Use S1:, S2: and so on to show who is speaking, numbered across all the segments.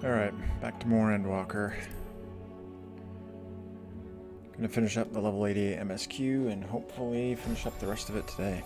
S1: Alright, back to more Endwalker. Gonna finish up the level 88 MSQ and hopefully finish up the rest of it today.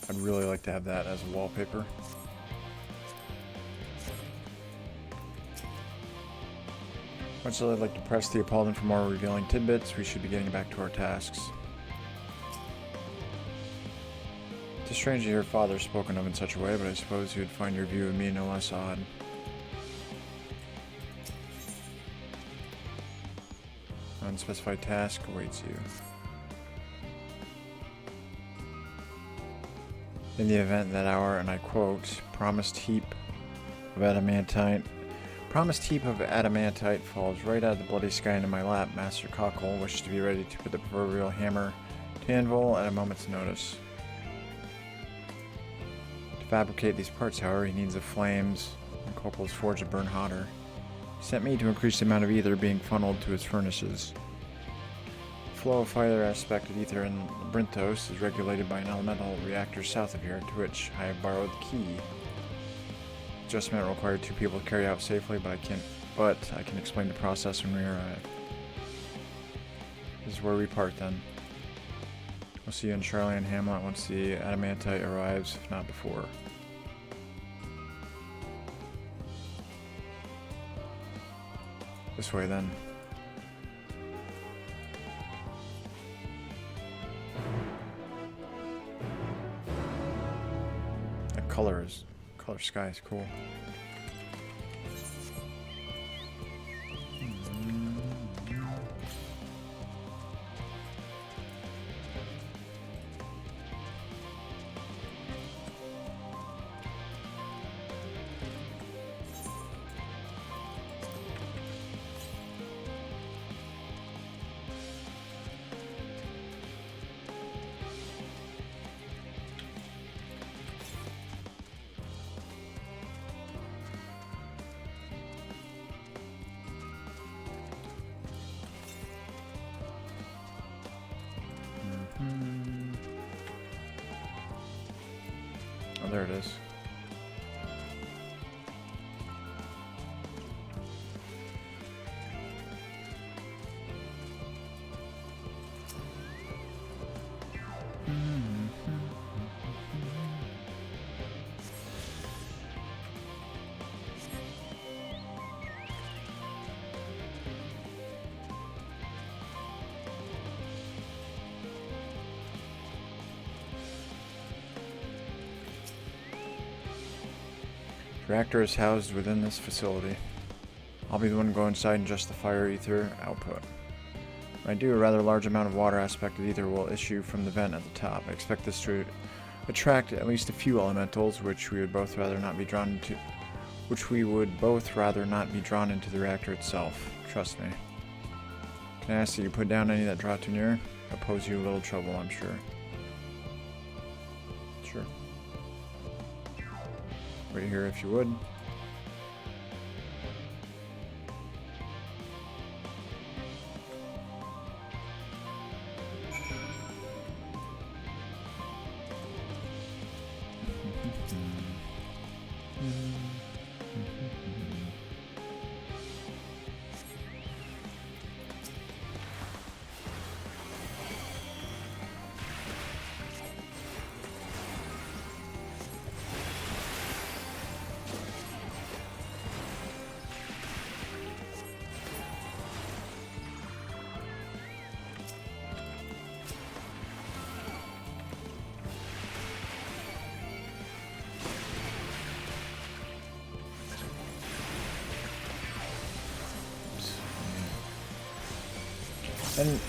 S1: I'd really like to have that as a wallpaper. Much as I'd like to press the Appalled for more revealing tidbits, we should be getting back to our tasks. It's strange to hear father spoken of in such a way, but I suppose you would find your view of me no less odd. Unspecified task awaits you. In the event that our, and I quote, promised heap of adamantite falls right out of the bloody sky into my lap, Master Cockle wishes to be ready to put the proverbial hammer to anvil at a moment's notice. To fabricate these parts, however, he needs the flames, and Cockle's forge to burn hotter. He sent me to increase the amount of ether being funneled to its furnaces. The flow of fire aspect of ether in Labrinthos is regulated by an elemental reactor south of here, to which I have borrowed the key. Adjustment required 2 people to carry out safely, but I can explain the process when we arrive. This is where we part then. We'll see you in Charlie and Hamlet once the adamantite arrives, if not before. This way then. That color sky is cool. Oh, there it is. The reactor is housed within this facility. I'll be the one to go inside and adjust the fire ether output. When I do, a rather large amount of water aspect of ether will issue from the vent at the top. I expect this to attract at least a few elementals, which we would both rather not be drawn into the reactor itself. Trust me. Can I ask that you put down any that draw too near? It'll pose you a little trouble, I'm sure. Sure. Wait here if you would. And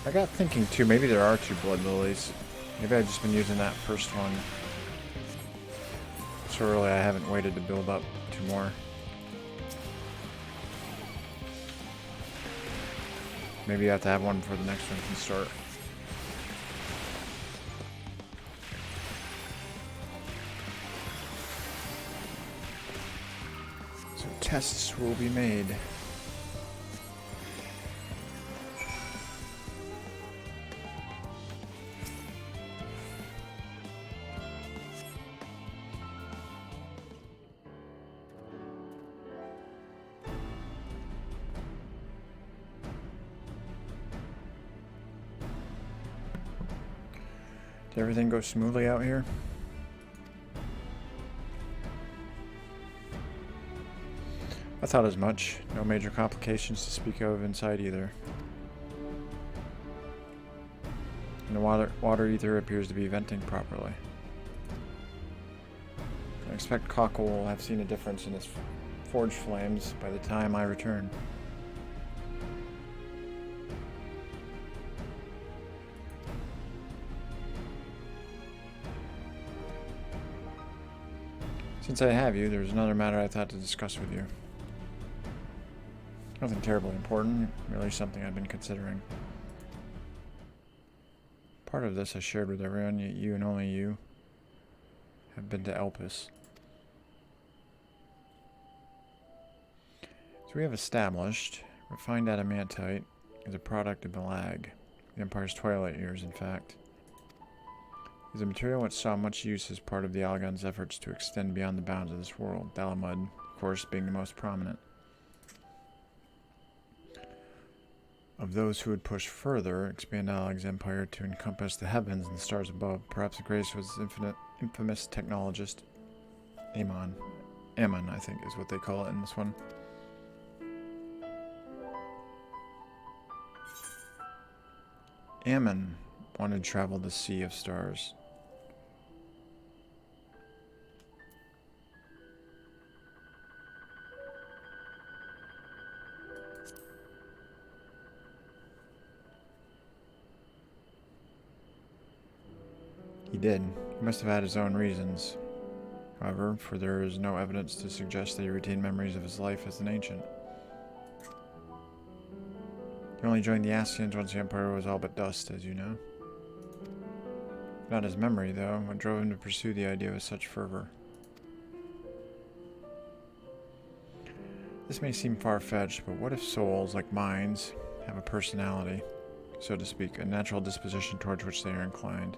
S1: I got thinking too, maybe there are 2 blood lilies. Maybe I've just been using that first one so early I haven't waited to build up 2 more. Maybe you have to have one before the next one can start. So tests will be made. Did everything go smoothly out here? I thought as much. No major complications to speak of inside either. And the water ether appears to be venting properly. I expect Cockle will have seen a difference in its forge flames by the time I return. Since I have you, there's another matter I thought to discuss with you. Nothing terribly important, merely something I've been considering. Part of this I shared with everyone, yet you and only you have been to Elpis. So we have established, refined adamantite is a product of Malag, the Empire's twilight years, in fact. It is a material which saw much use as part of the Algon's efforts to extend beyond the bounds of this world, Dalamud, of course, being the most prominent. Of those who would push further, expand Alag's empire to encompass the heavens and the stars above, perhaps the greatest was infamous technologist Ammon. Ammon, I think, is what they call it in this one. Ammon wanted to travel the sea of stars. He did. He must have had his own reasons. However, for there is no evidence to suggest that he retained memories of his life as an ancient. He only joined the Asians once the Empire was all but dust, as you know. Not his memory, though, what drove him to pursue the idea with such fervor. This may seem far-fetched, but what if souls, like minds, have a personality, so to speak, a natural disposition towards which they are inclined?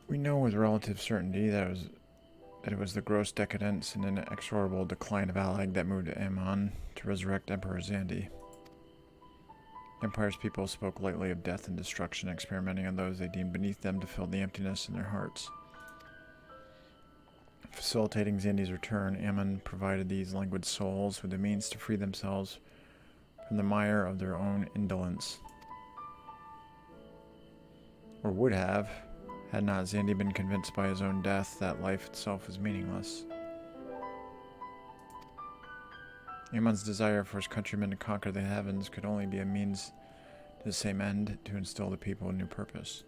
S1: We know with relative certainty that it was the gross decadence and inexorable decline of Alag that moved Ammon to resurrect Emperor Zandi. The Empire's people spoke lightly of death and destruction, experimenting on those they deemed beneath them to fill the emptiness in their hearts. Facilitating Zandi's return, Ammon provided these languid souls with the means to free themselves from the mire of their own indolence. Or would have, had not Zandi been convinced by his own death that life itself is meaningless. Ammon's desire for his countrymen to conquer the heavens could only be a means to the same end, to instill the people a new purpose.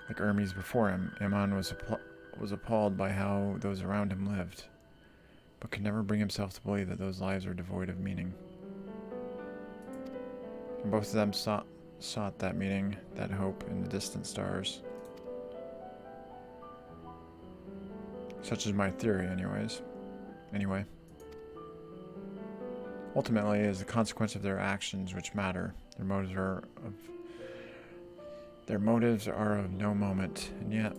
S1: Like Hermes before him, Ammon was appalled by how those around him lived, but could never bring himself to believe that those lives are devoid of meaning. And both of them sought that meaning, that hope, in the distant stars. Such is my theory, Anyway. Ultimately, it is the consequence of their actions which matter. Their motives are of no moment, and yet,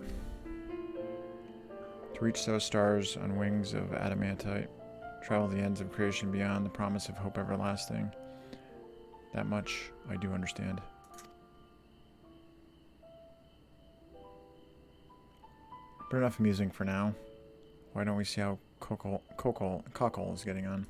S1: to reach those stars on wings of adamantite, travel the ends of creation beyond the promise of hope everlasting, that much I do understand. But enough amusing for now. Why don't we see how Cockle is getting on?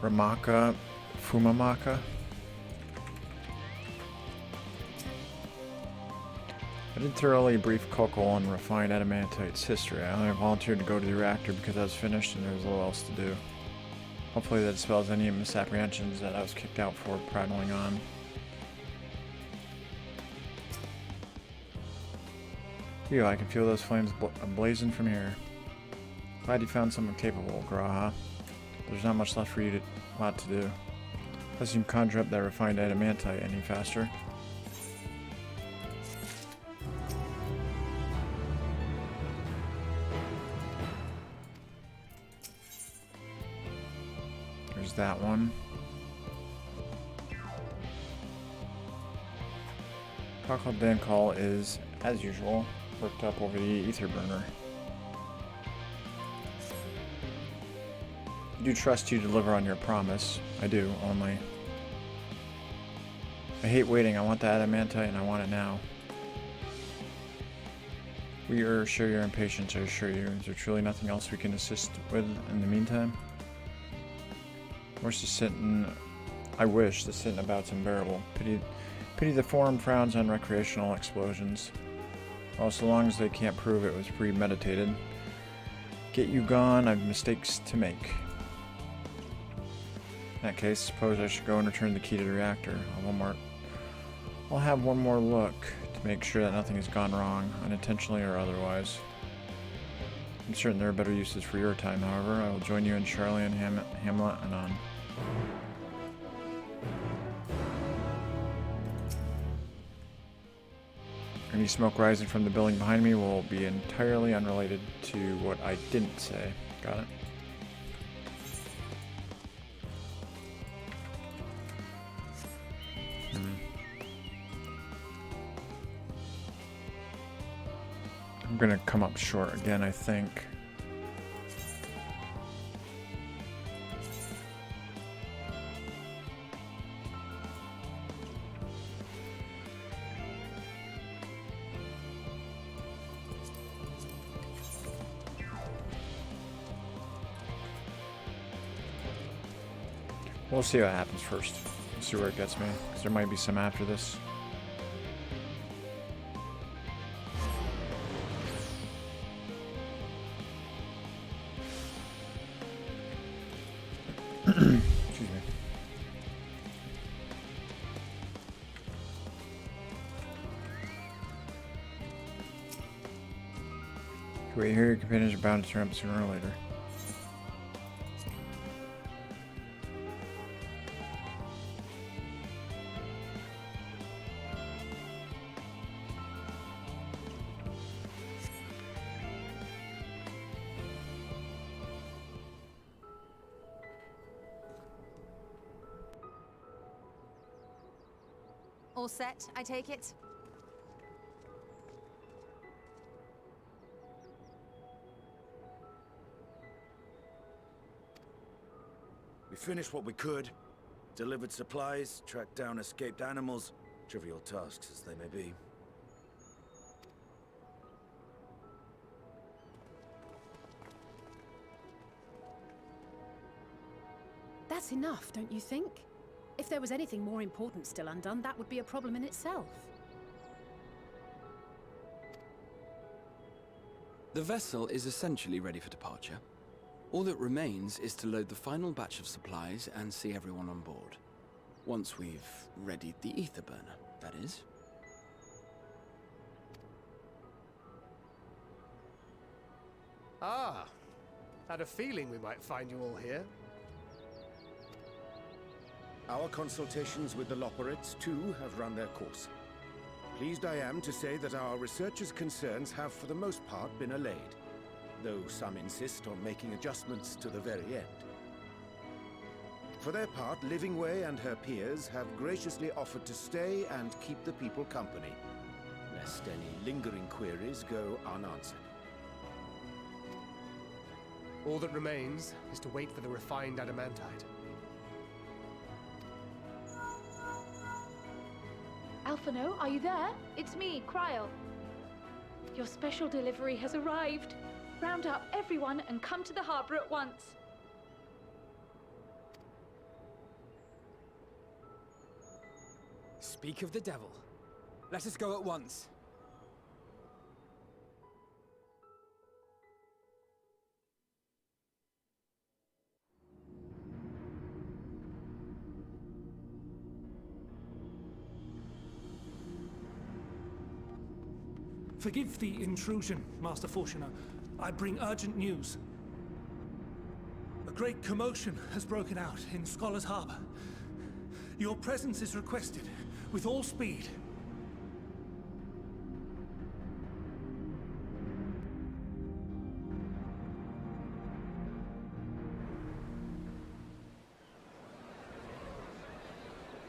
S1: Ramaka Fumamaka. I did thoroughly brief Coco on refined adamantite's history. I only volunteered to go to the reactor because I was finished and there was little else to do. Hopefully that dispels any misapprehensions that I was kicked out for prattling on. Phew, I can feel those flames blazing from here. Glad you found someone capable, Graha. There's not much left for you to do. Unless you can conjure up that refined adamantite any faster. There's that one. Cockle Dancall is, as usual, worked up over the ether burner. I do trust you to deliver on your promise. I do, only. I hate waiting. I want the adamantite and I want it now. We share your impatience, I assure you. Is there truly nothing else we can assist with in the meantime? I wish the sitting about's unbearable. Pity the forum frowns on recreational explosions. Well, so long as they can't prove it was premeditated. Get you gone, I've mistakes to make. In that case, suppose I should go and return the key to the reactor. I'll have one more look to make sure that nothing has gone wrong, unintentionally or otherwise. I'm certain there are better uses for your time, however. I will join you in Charlie and Hamlet and on. Any smoke rising from the building behind me will be entirely unrelated to what I didn't say. Got it? I'm gonna come up short again, I think. We'll see what happens first. We'll see where it gets me, because there might be some after this. Excuse me. Wait here, your companions are bound to turn up sooner or later.
S2: All set, I take it?
S3: We finished what we could, delivered supplies, tracked down escaped animals, trivial tasks as they may be.
S4: That's enough, don't you think? If there was anything more important still undone, that would be a problem in itself.
S5: The vessel is essentially ready for departure. All that remains is to load the final batch of supplies and see everyone on board. Once we've readied the ether burner, that is.
S6: Ah, had a feeling we might find you all here.
S7: Our consultations with the Loperites, too, have run their course. Pleased I am to say that our researchers' concerns have for the most part been allayed, though some insist on making adjustments to the very end. For their part, Livingway and her peers have graciously offered to stay and keep the people company, lest any lingering queries go unanswered.
S6: All that remains is to wait for the refined adamantite.
S8: Alphino, are you there? It's me, Cryo. Your special delivery has arrived. Round up everyone and come to the harbor at once.
S5: Speak of the devil. Let us go at once.
S9: Forgive the intrusion, Master Fortuner. I bring urgent news. A great commotion has broken out in Scholar's Harbor. Your presence is requested, with all speed.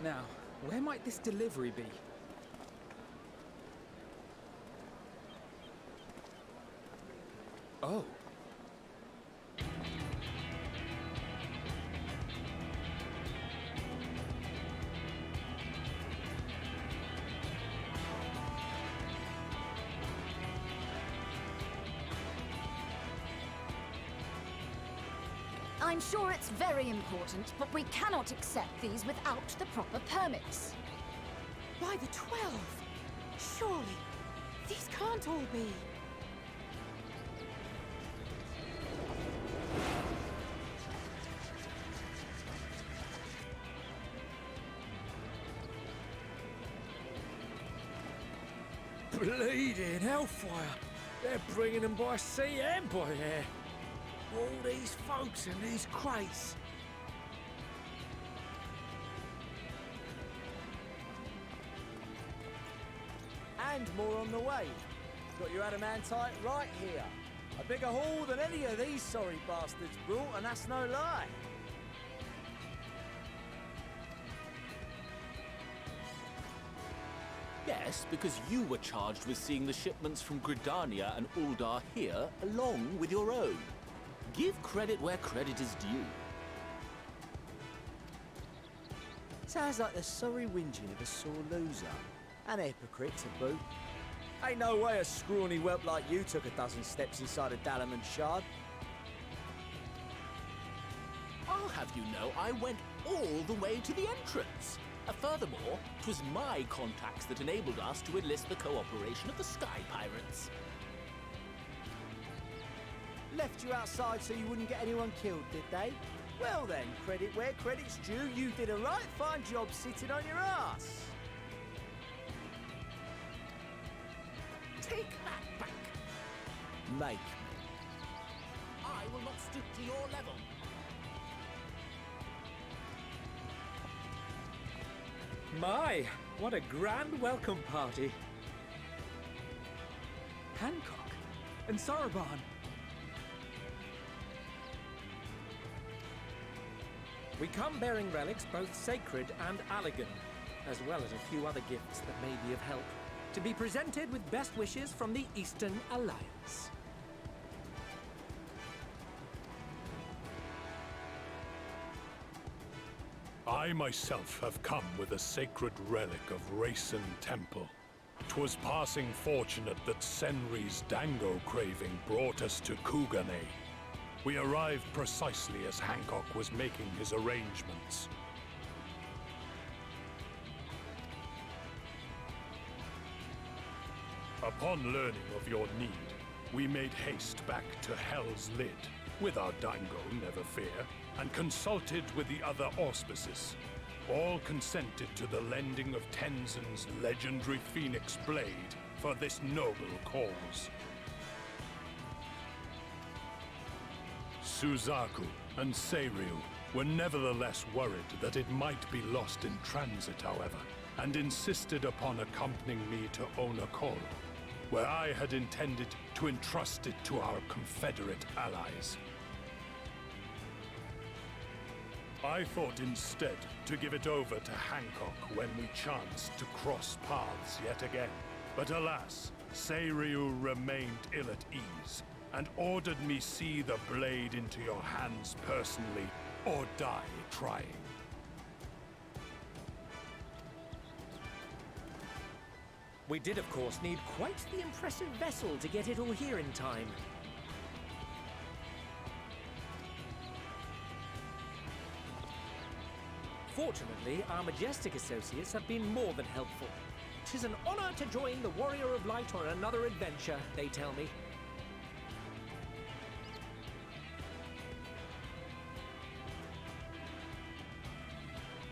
S5: Now, where might this delivery be? Oh.
S2: I'm sure it's very important, but we cannot accept these without the proper permits.
S4: By the 12! Surely, these can't all be.
S10: Bleeding hellfire! They're bringing them by sea and by air. All these folks and these crates.
S11: And more on the way. Got your adamantite right here. A bigger haul than any of these sorry bastards brought, and that's no lie.
S12: Yes, because you were charged with seeing the shipments from Gridania and Uldar here, along with your own. Give credit where credit is due.
S11: Sounds like the sorry whinging of a sore loser. An hypocrite to boot. Ain't no way a scrawny whelp like you took a dozen steps inside a Dalaman shard.
S12: I'll have you know I went all the way to the entrance. Furthermore, 'twas my contacts that enabled us to enlist the cooperation of the Sky Pirates.
S11: Left you outside so you wouldn't get anyone killed, did they? Well then, credit where credit's due, you did a right fine job sitting on your ass.
S12: Take that back.
S11: Make me.
S12: I will not stoop to your level.
S10: My, what a grand welcome party.
S9: Hancock and Saraban.
S10: We come bearing relics both sacred and Allegan, as well as a few other gifts that may be of help, to be presented with best wishes from the Eastern Alliance.
S13: I myself have come with a sacred relic of Rayson Temple. 'Twas passing fortunate that Senri's dango craving brought us to Kugane. We arrived precisely as Hancock was making his arrangements. Upon learning of your need, we made haste back to Hell's Lid, with our dango, never fear, and consulted with the other auspices. All consented to the lending of Tenzin's legendary Phoenix Blade for this noble cause. Suzaku and Seiryu were nevertheless worried that it might be lost in transit, however, and insisted upon accompanying me to Onokoro, where I had intended to entrust it to our Confederate allies. I thought instead to give it over to Hancock when we chanced to cross paths yet again. But alas, Seiryu remained ill at ease, and ordered me see the blade into your hands personally, or die trying.
S10: We did, of course, need quite the impressive vessel to get it all here in time. Fortunately, our Majestic associates have been more than helpful. 'Tis an honor to join the Warrior of Light on another adventure, they tell me.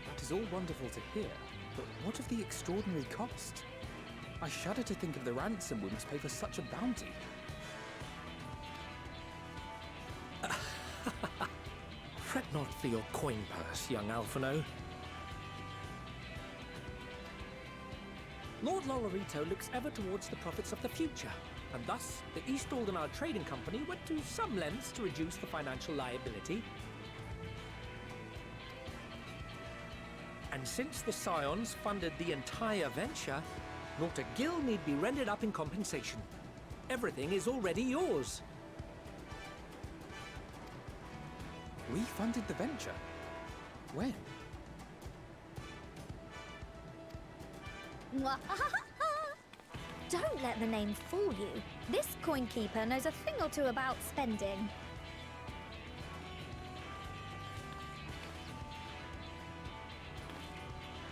S14: That is all wonderful to hear, but what of the extraordinary cost? I shudder to think of the ransom we must pay for such a bounty.
S10: Fret not for your coin purse, young Alphino. Lord Lolorito looks ever towards the profits of the future, and thus the East Aldenar Trading Company went to some lengths to reduce the financial liability. And since the Scions funded the entire venture, not a gill need be rendered up in compensation. Everything is already yours.
S14: We funded the venture? When?
S15: Don't let the name fool you. This coin keeper knows a thing or two about spending.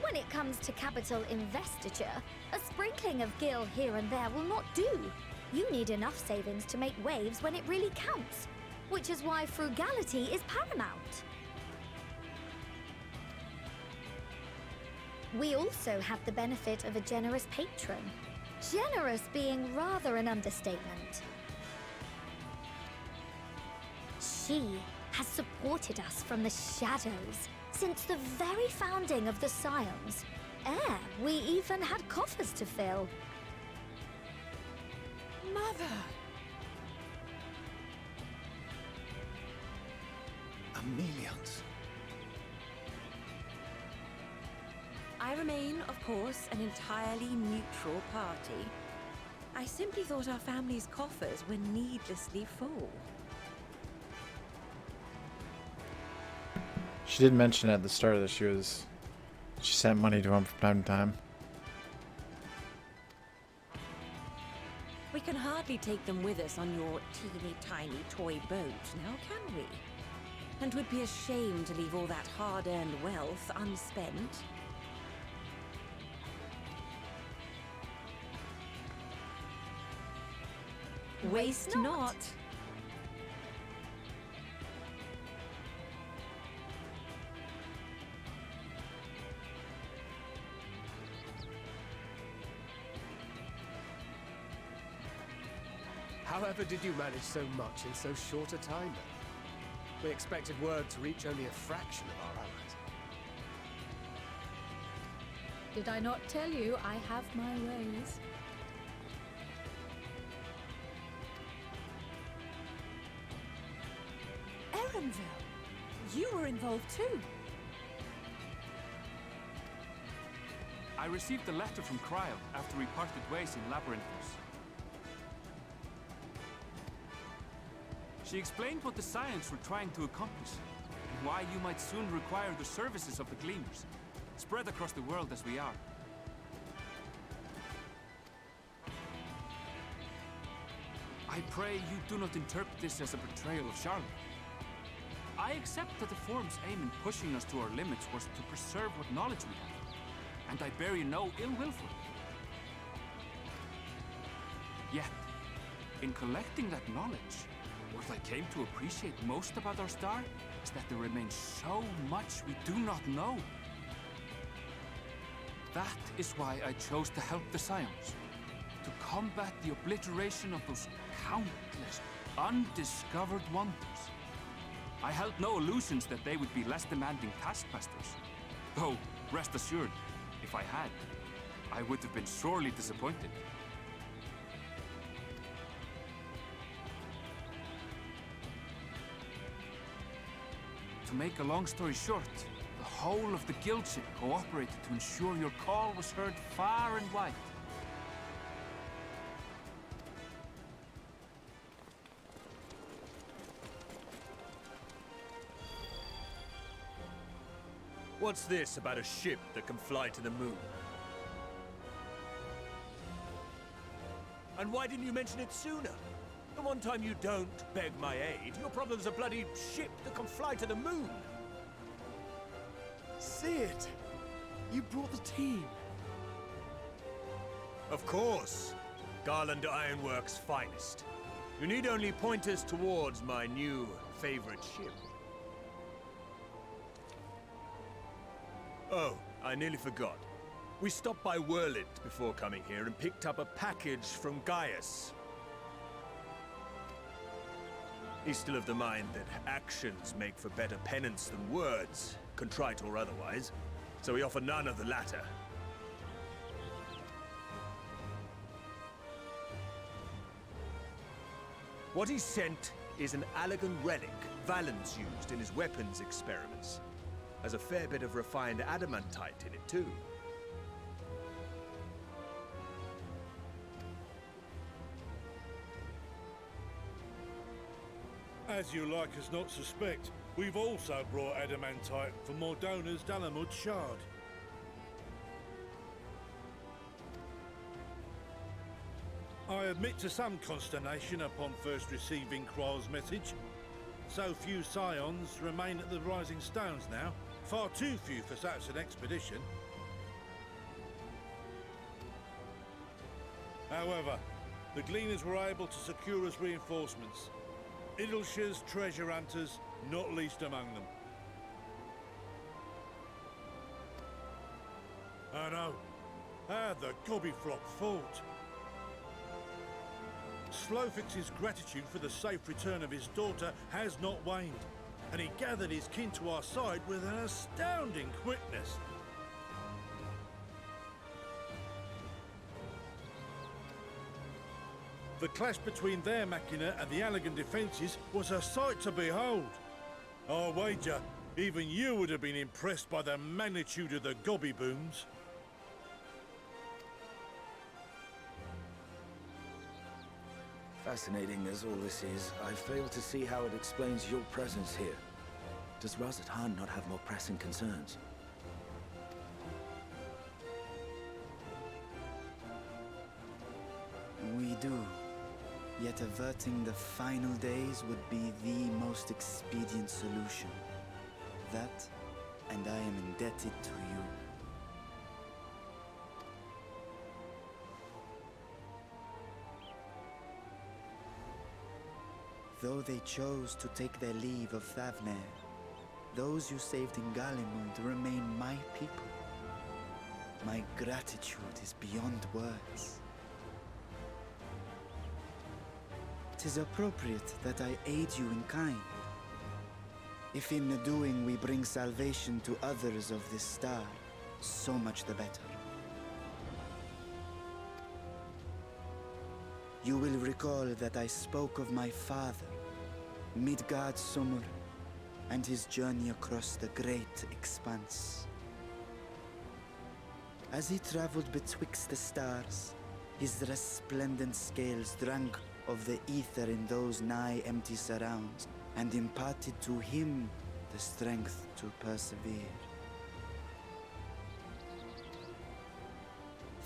S15: When it comes to capital investiture, a sprinkling of gil here and there will not do. You need enough savings to make waves when it really counts, which is why frugality is paramount. We also have the benefit of a generous patron. Generous being rather an understatement. She has supported us from the shadows since the very founding of the Scions. We even had coffers to fill.
S4: Mother!
S7: Amelians.
S16: I remain, of course, an entirely neutral party. I simply thought our family's coffers were needlessly full.
S1: She did mention at the start that she sent money to him from time to time.
S16: We can hardly take them with us on your teeny tiny toy boat, now can we? And would be a shame to leave all that hard-earned wealth unspent. Waste not.
S6: However did you manage so much in so short a time then? We expected word to reach only a fraction of our allies.
S4: Did I not tell you I have my ways? Erenville, you were involved too.
S17: I received a letter from Cryo after we parted ways in Labyrinthos. She explained what the Scions were trying to accomplish, and why you might soon require the services of the Gleaners, spread across the world as we are. I pray you do not interpret this as a betrayal of Charlotte. I accept that the Forum's aim in pushing us to our limits was to preserve what knowledge we have, and I bear you no ill will for it. Yet, in collecting that knowledge, what I came to appreciate most about our star is that there remains so much we do not know. That is why I chose to help the Scions, to combat the obliteration of those countless, undiscovered wonders. I held no illusions that they would be less demanding taskmasters. Though, rest assured, if I had, I would have been sorely disappointed. To make a long story short, the whole of the guildship cooperated to ensure your call was heard far and wide.
S11: What's this about a ship that can fly to the moon? And why didn't you mention it sooner? The one time you don't beg my aid, your problem's a bloody ship that can fly to the moon.
S6: Sid! You brought the team!
S18: Of course! Garland Ironworks' finest. You need only point us towards my new favorite ship. Oh, I nearly forgot. We stopped by Whirlit before coming here and picked up a package from Gaius. He's still of the mind that actions make for better penance than words, contrite or otherwise, so we offer none of the latter. What he sent is an Allegan relic Valens used in his weapons experiments. Has a fair bit of refined adamantite in it, too.
S19: As you like us not suspect, we've also brought adamantite from Mordona's Dalamud Shard. I admit to some consternation upon first receiving Kryl's message. So few scions remain at the Rising Stones now. Far too few for such an expedition. However, the Gleaners were able to secure us reinforcements. Idleshire's treasure hunters, not least among them. I know. How the Gobbyflock fought. Slowfix's gratitude for the safe return of his daughter has not waned, and he gathered his kin to our side with an astounding quickness. The clash between their machina and the Allegan defences was a sight to behold. I wager even you would have been impressed by the magnitude of the gobby booms.
S3: Fascinating as all this is, I fail to see how it explains your presence here. Does Razat Khan not have more pressing concerns?
S20: We do. Yet averting the final days would be the most expedient solution. That, and I am indebted to you. Though they chose to take their leave of Thavnair, those you saved in Galimund remain my people. My gratitude is beyond words. 'Tis appropriate that I aid you in kind. If in the doing we bring salvation to others of this star, so much the better. You will recall that I spoke of my father, Midgard Summer, and his journey across the great expanse. As he traveled betwixt the stars, his resplendent scales drank of the ether in those nigh empty surrounds, and imparted to him the strength to persevere.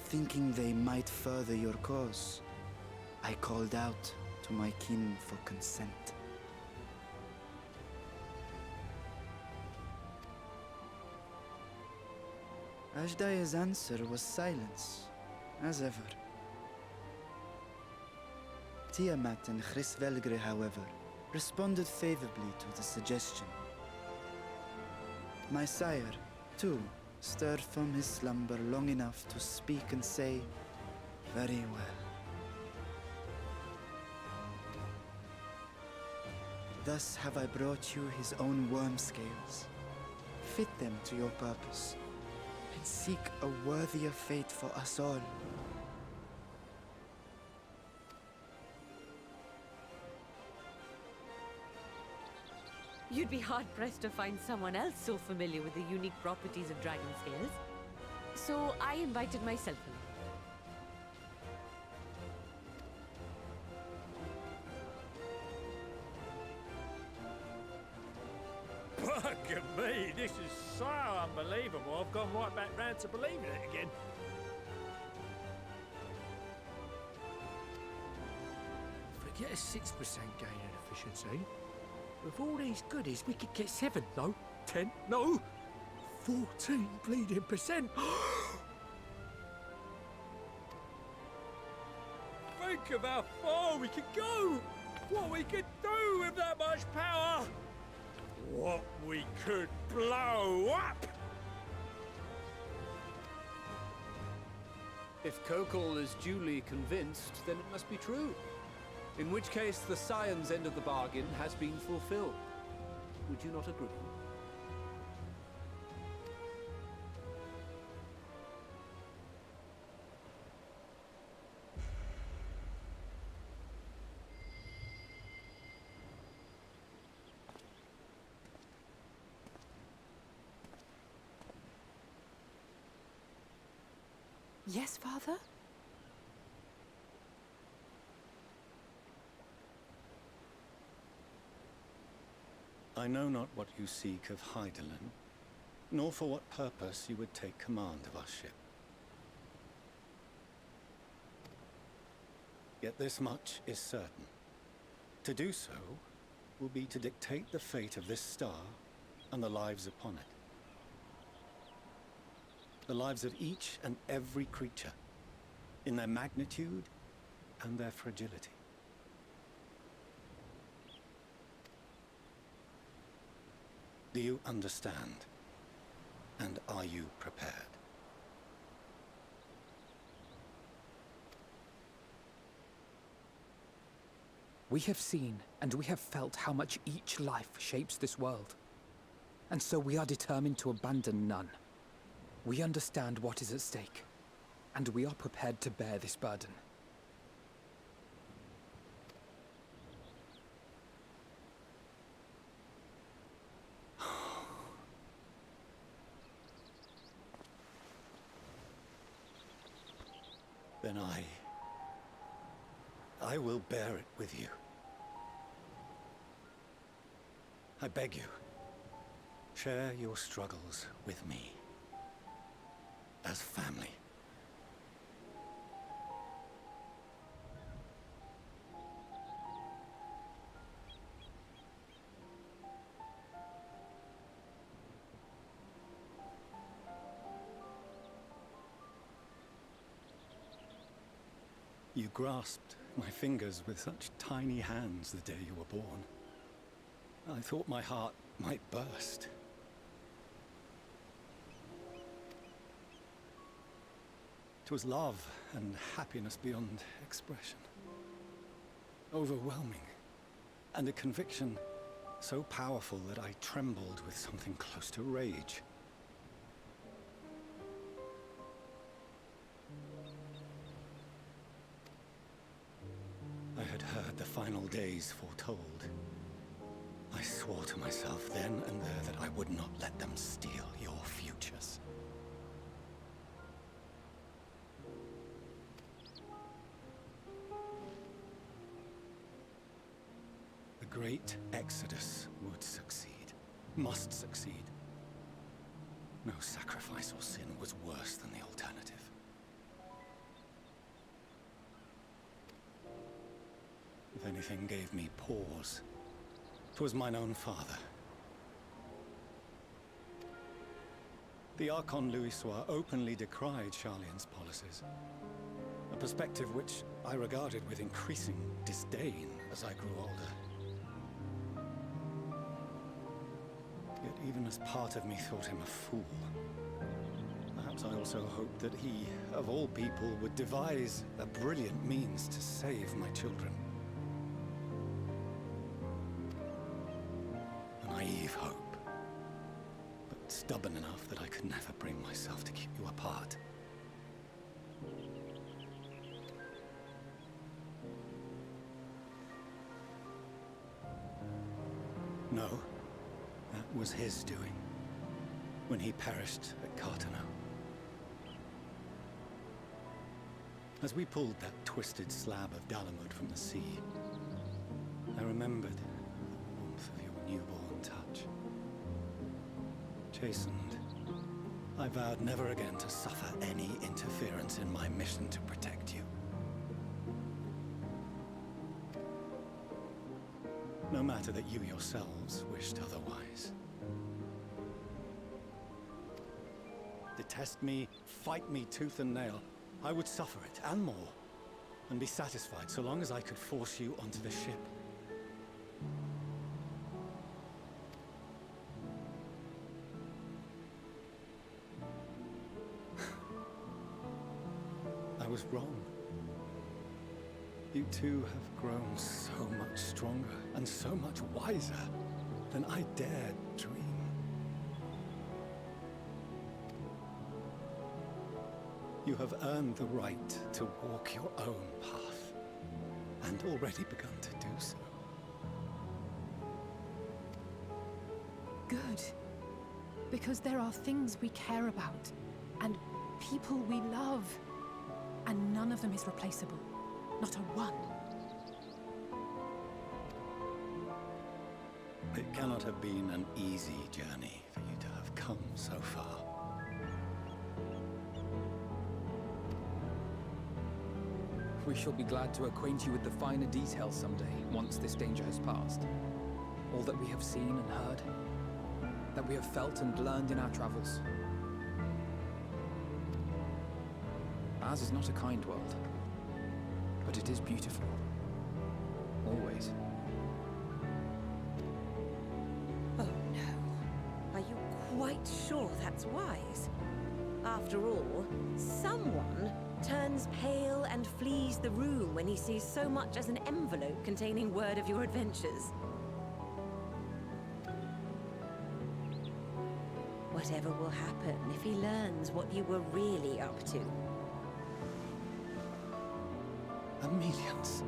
S20: Thinking they might further your cause, I called out to my kin for consent. Ashdai's answer was silence, as ever. Tiamat and Chris-Velgre, however, responded favorably to the suggestion. My sire, too, stirred from his slumber long enough to speak and say, "Very well." Thus have I brought you his own worm scales. Fit them to your purpose, and seek a worthier fate for us all.
S16: You'd be hard-pressed to find someone else so familiar with the unique properties of dragon scales. So I invited myself along.
S18: Bugger me, this is so unbelievable. I've gone right back round to believing it again.
S10: Forget a 6% gain in efficiency. With all these goodies, we could get 7, no, 10, no,
S11: 14 bleeding %. Think of how far we could go! What we could do with that much power! What we could blow up!
S6: If Kokol is duly convinced, then it must be true. In which case, the Scion's end of the bargain has been fulfilled. Would you not agree?
S4: Yes, Father?
S21: I know not what you seek of Hydaelyn, nor for what purpose you would take command of our ship. Yet this much is certain. To do so will be to dictate the fate of this star and the lives upon it. The lives of each and every creature, in their magnitude and their fragility. Do you understand? And are you prepared?
S14: We have seen and we have felt how much each life shapes this world. And so we are determined to abandon none. We understand what is at stake, and we are prepared to bear this burden.
S21: Then I will bear it with you. I beg you, share your struggles with me. As family. You grasped my fingers with such tiny hands the day you were born. I thought my heart might burst. It was love and happiness beyond expression. Overwhelming. And a conviction so powerful that I trembled with something close to rage. I had heard the final days foretold. I swore to myself then and there that I would not let them steal your futures. The great Exodus would succeed, must succeed. No sacrifice or sin was worse than the alternative. If anything gave me pause, 'twas mine own father. The Archon Louisoix openly decried Charlian's policies, a perspective which I regarded with increasing disdain as I grew older. Yet even as part of me thought him a fool, perhaps I also hoped that he, of all people, would devise a brilliant means to save my children. A naive hope, but stubborn enough that I could never bring myself to keep you apart. No. That was his doing, when he perished at Cartano. As we pulled that twisted slab of Dalamud from the sea, I remembered the warmth of your newborn touch. Chastened, I vowed never again to suffer any interference in my mission to protect you. No matter that you yourselves wished otherwise. test me, fight me tooth and nail, I would suffer it, and more, and be satisfied so long as I could force you onto the ship. I was wrong. You two have grown so much stronger and so much wiser than I dared dream. You have earned the right to walk your own path, and already begun to do so.
S4: Good. Because there are things we care about, and people we love, and none of them is replaceable. Not a one.
S21: It cannot have been an easy journey for you to have come so far.
S14: We shall be glad to acquaint you with the finer details someday, once this danger has passed. All that we have seen and heard, that we have felt and learned in our travels. Ours is not a kind world, but it is beautiful. Always.
S16: Oh no. Are you quite sure that's wise? After all, someone turns pale and flees the room when he sees so much as an envelope containing word of your adventures. Whatever will happen if he learns what you were really up to?
S21: Millions.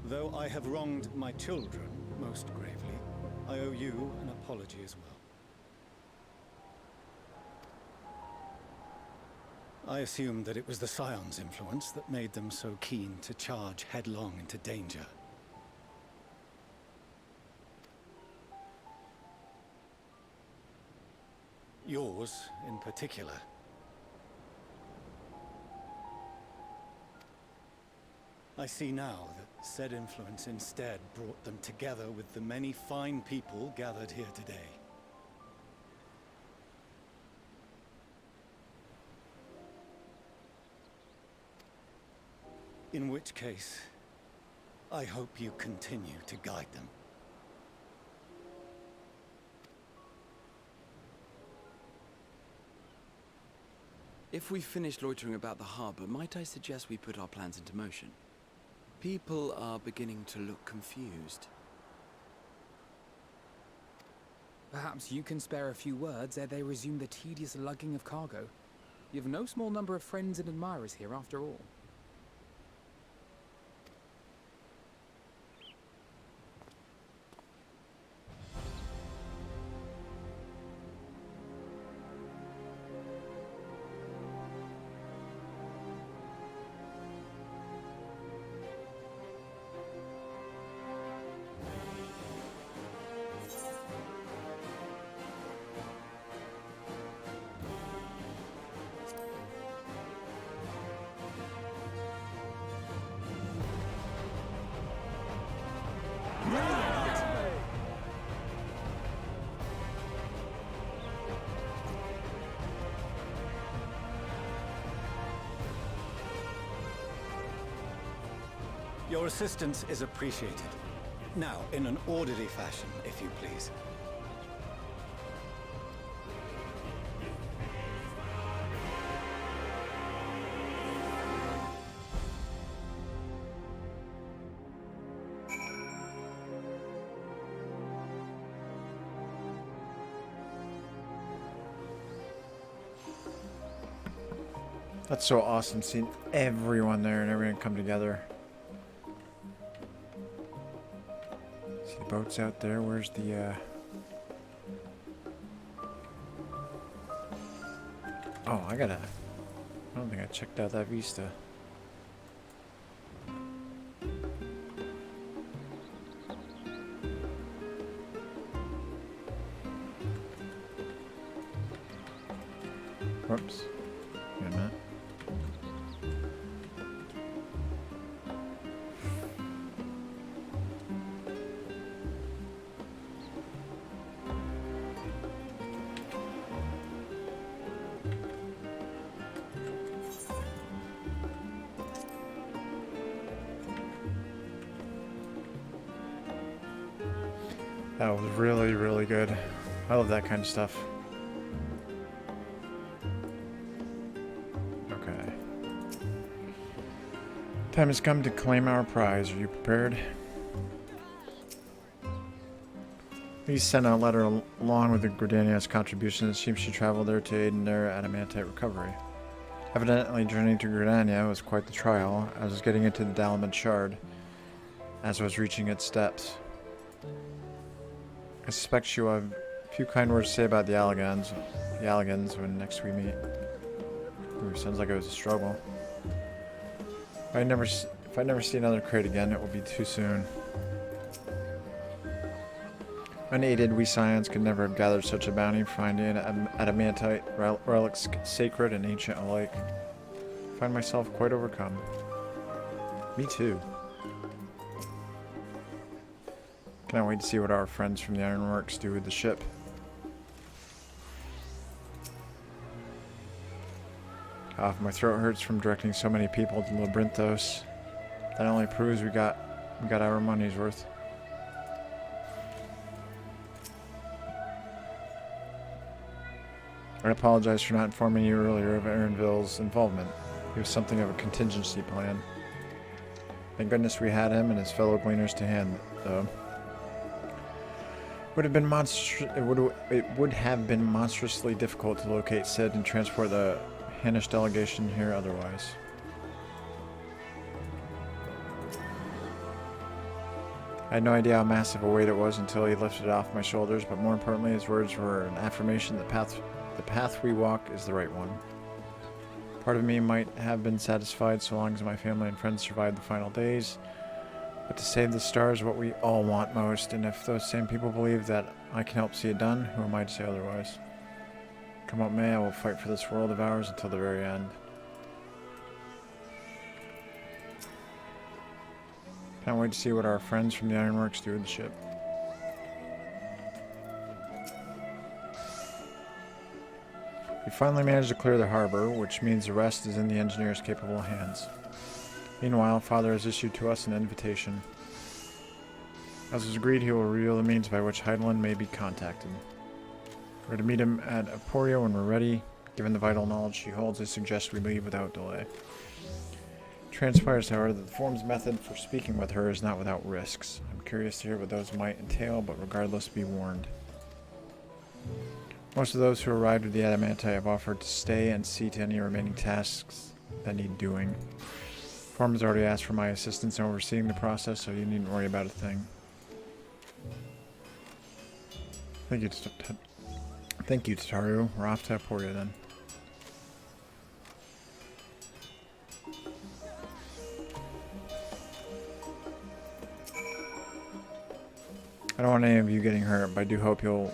S21: Though I have wronged my children most gravely, I owe you an apology as well. I assumed that it was the Scion's influence that made them so keen to charge headlong into danger. Yours, in particular. I see now that said influence instead brought them together with the many fine people gathered here today. In which case, I hope you continue to guide them.
S5: If we've finished loitering about the harbor, might I suggest we put our plans into motion? People are beginning to look confused.
S14: Perhaps you can spare a few words ere they resume the tedious lugging of cargo. You've no small number of friends and admirers here after all.
S21: Your assistance is appreciated. Now, in an orderly fashion, if you please.
S1: That's so awesome seeing everyone there and everyone come together. See the boats out there. Where's the Oh, I don't think I checked out that vista. Whoops. Wait a minute. That was really, really good. I love that kind of stuff. Okay. Time has come to claim our prize. Are you prepared? Please send a letter along with the Gridania's contribution. It seems she traveled there to aid in their adamantite recovery. Evidently, journeying to Gridania was quite the trial, as was getting into the Dalamud Shard, as was reaching its depths. I suspect she will have a few kind words to say about the Alligans when next we meet. Ooh, sounds like it was a struggle. If I never see another crate again, it will be too soon. Unaided, we Scions could never have gathered such a bounty, finding adamantite relics sacred and ancient alike. I find myself quite overcome. Me too. Can't wait to see what our friends from the Ironworks do with the ship. My throat hurts from directing so many people to Labyrinthos. That only proves we got our money's worth. I apologize for not informing you earlier of Aaronville's involvement. He was something of a contingency plan. Thank goodness we had him and his fellow gleaners to hand, though. It would have been monstrously difficult to locate Sid and transport the Hannish delegation here otherwise. I had no idea how massive a weight it was until he lifted it off my shoulders, but more importantly, his words were an affirmation that the path we walk is the right one. Part of me might have been satisfied so long as my family and friends survived the final days, but to save the stars is what we all want most, and if those same people believe that I can help see it done, who am I to say otherwise? Come what may, I will fight for this world of ours until the very end. Can't wait to see what our friends from the Ironworks do with the ship. We finally managed to clear the harbor, which means the rest is in the engineer's capable hands. Meanwhile, Father has issued to us an invitation. As was agreed, he will reveal the means by which Heidelin may be contacted. We're to meet him at Aporia when we're ready. Given the vital knowledge she holds, I suggest we leave without delay. It transpires, however, that the Form's method for speaking with her is not without risks. I'm curious to hear what those might entail, but regardless, be warned. Most of those who arrived with the Adamantite have offered to stay and see to any remaining tasks that need doing. Form has already asked for my assistance in overseeing the process, so you needn't worry about a thing. Thank you, Tataru. We're off to Aporia then. I don't want any of you getting hurt, but I do hope you'll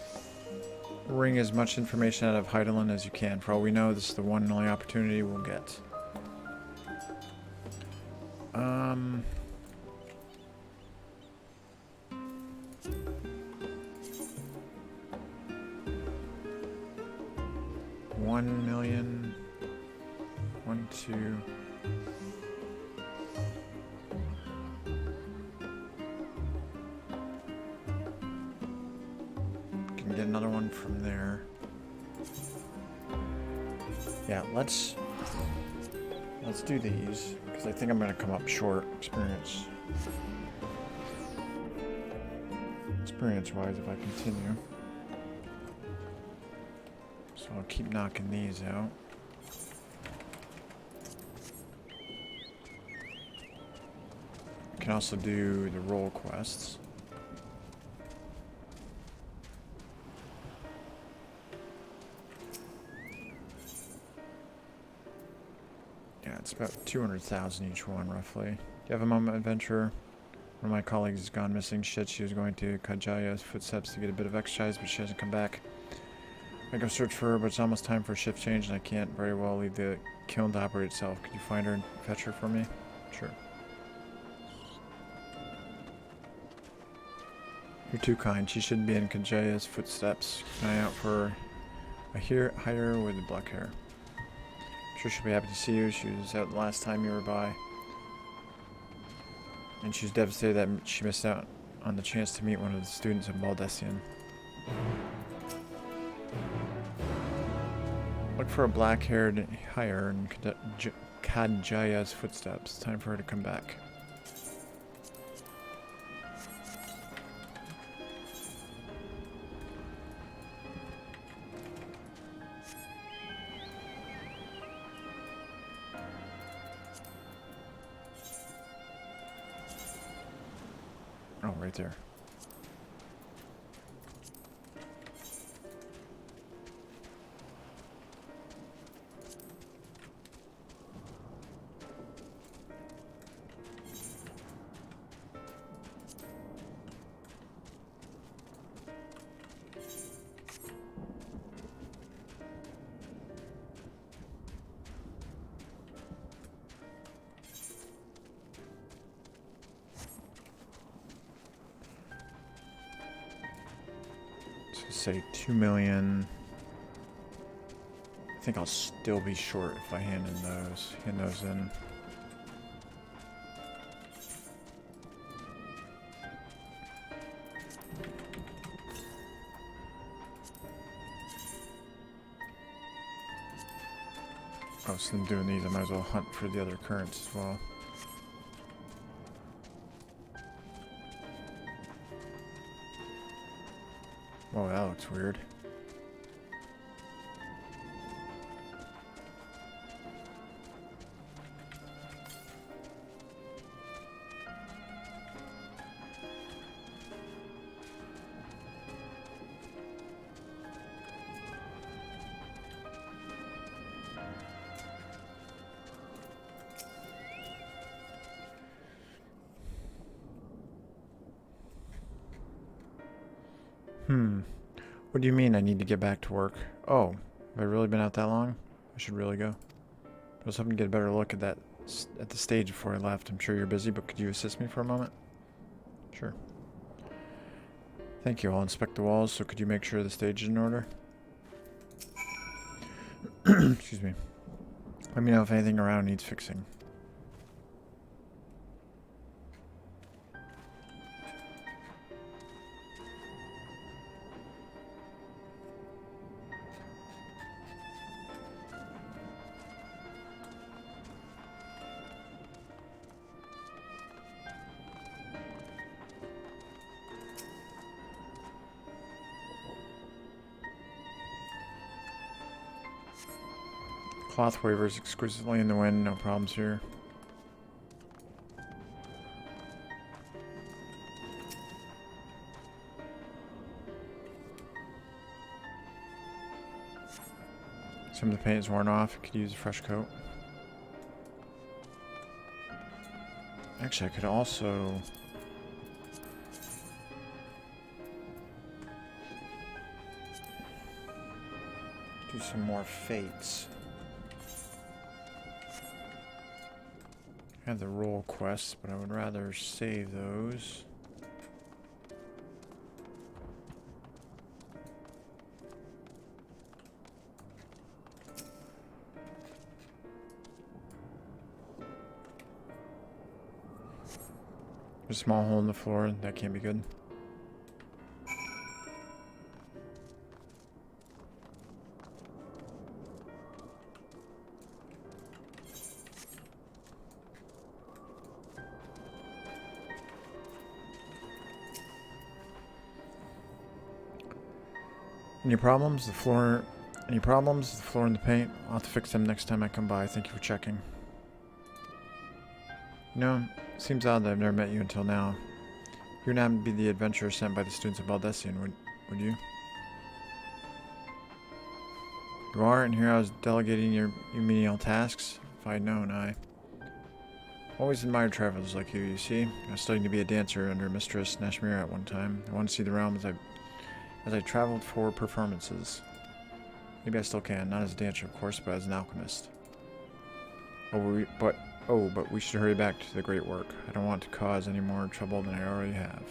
S1: wring as much information out of Heidelin as you can. For all we know, this is the one and only opportunity we'll get. $1 million. 1, 2. Can get another one from there. Yeah, let's do these, because I think I'm going to come up short experience-wise if I continue. So I'll keep knocking these out. Can also do the role quests. Yeah, it's about 200,000 each one, roughly. Do you have a moment, adventurer? One of my colleagues has gone missing. Shit, she was going to Kajaya's footsteps to get a bit of exercise, but she hasn't come back. I go search for her, but it's almost time for a shift change, and I can't very well leave the kiln to operate itself. Could you find her and fetch her for me? Sure. You're too kind. She should be in Kajaya's footsteps. Keep an eye out for a hire with black hair. I'm sure she'll be happy to see you. She was out the last time you were by. And she's devastated that she missed out on the chance to meet one of the students of Baldessian. Look for a black-haired hire in Kajaya's footsteps. Time for her to come back. Oh, right there. Say 2 million. I think I'll still be short if I hand those in. Oh, so I'm doing these, I might as well hunt for the other currents as well. Oh, that looks weird. What do you mean I need to get back to work? Oh, have I really been out that long? I should really go. I was hoping to get a better look at the stage before I left. I'm sure you're busy, but could you assist me for a moment? Sure. Thank you. I'll inspect the walls, so could you make sure the stage is in order? Excuse me. Let me know if anything around needs fixing. Cloth wavers exquisitely in the wind, no problems here. Some of the paint is worn off, could use a fresh coat. Actually, I could also do some more fates. I have the role quests, but I would rather save those. There's a small hole in the floor, that can't be good. Any problems? The floor and the paint? I'll have to fix them next time I come by. Thank you for checking. You know, it seems odd that I've never met you until now. You would not be the adventurer sent by the students of Baldessian, would you? You are, and here I was delegating your menial tasks. If I had known, I always admired travelers like you see. I was studying to be a dancer under Mistress Nashmira at one time. I wanted to see the realm as I traveled for performances. Maybe I still can. Not as a dancer, of course, but as an alchemist. But we should hurry back to the great work. I don't want to cause any more trouble than I already have.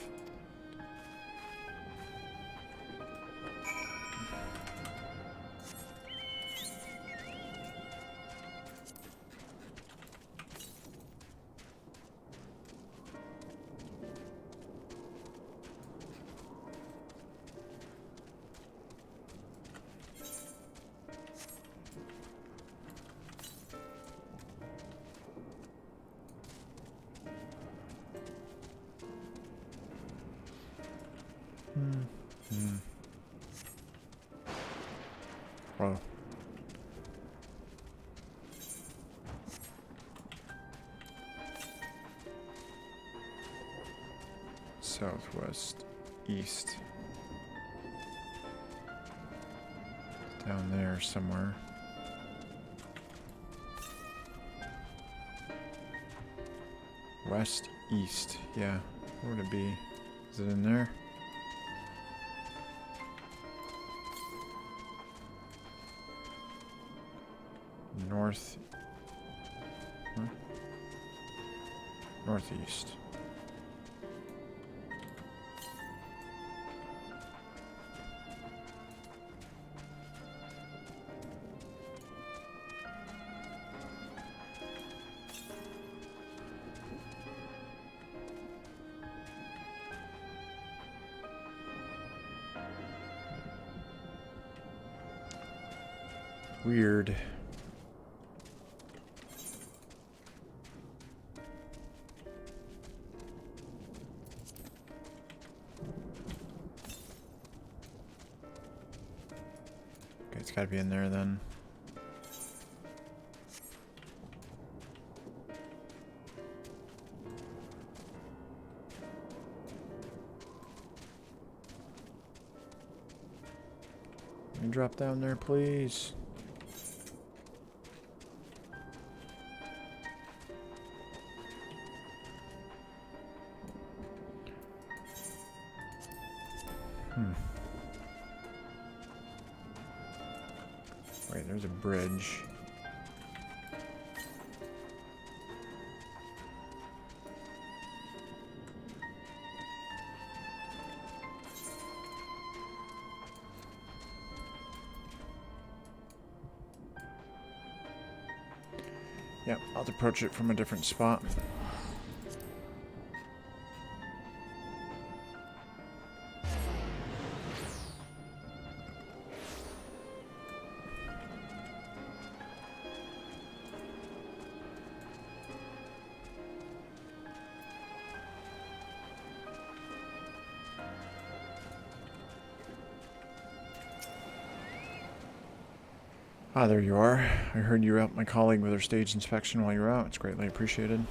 S1: Whoa. Southwest, east. Down there somewhere. West, east. Yeah. Where would it be? Is it in there? North. Huh? Northeast. Weird. Okay, it's gotta be in there then. Can you drop down there, please? Wait, there's a bridge. Yep, I'll approach it from a different spot. Ah, there you are. I heard you helped my colleague with her stage inspection while you were out. It's greatly appreciated.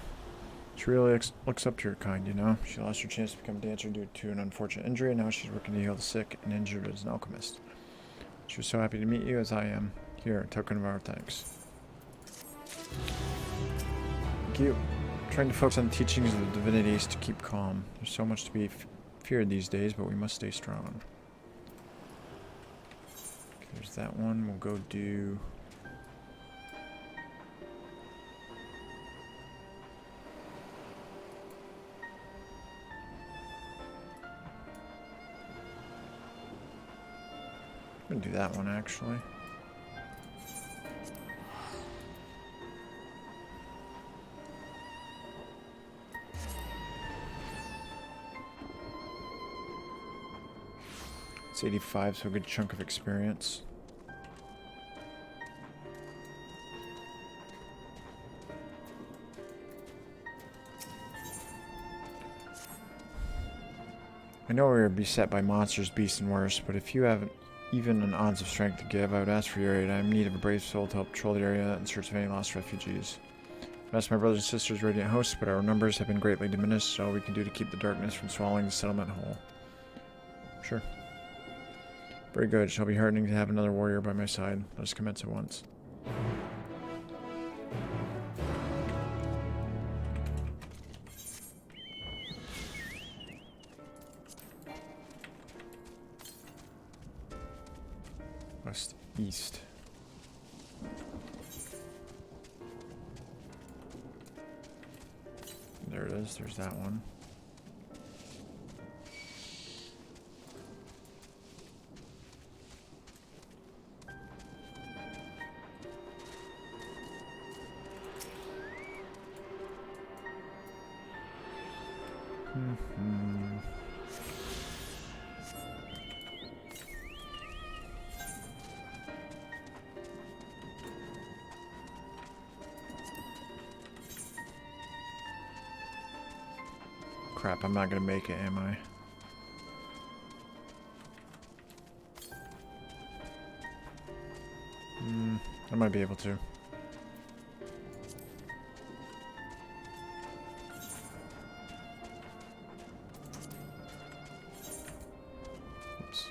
S1: She really looks up to your kind, you know? She lost her chance to become a dancer due to an unfortunate injury, and now she's working to heal the sick and injured as an alchemist. She was so happy to meet you, as I am. Here, a token of our thanks. Thank you. I'm trying to focus on the teachings of the divinities to keep calm. There's so much to be feared these days, but we must stay strong. There's that one. We'll go do... I'm gonna do that one, actually. It's 85, so a good chunk of experience. I know we are beset by monsters, beasts, and worse, but if you have even an ounce of strength to give, I would ask for your aid. I am in need of a brave soul to help patrol the area in search of any lost refugees. I've asked my brothers and sisters, radiant hosts, but our numbers have been greatly diminished, so all we can do to keep the darkness from swallowing the settlement whole. Sure. Very good. It shall be heartening to have another warrior by my side. Let us commence at once. West, east. There it is. There's that one. Crap, I'm not gonna make it, am I? I might be able to. Oops.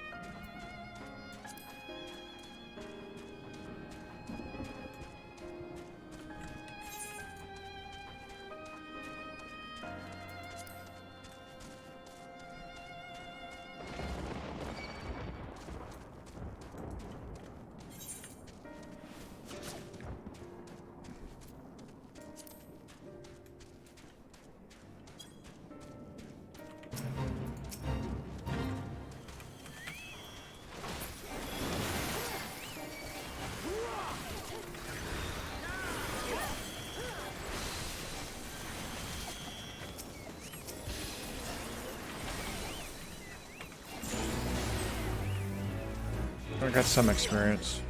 S1: I got some experience.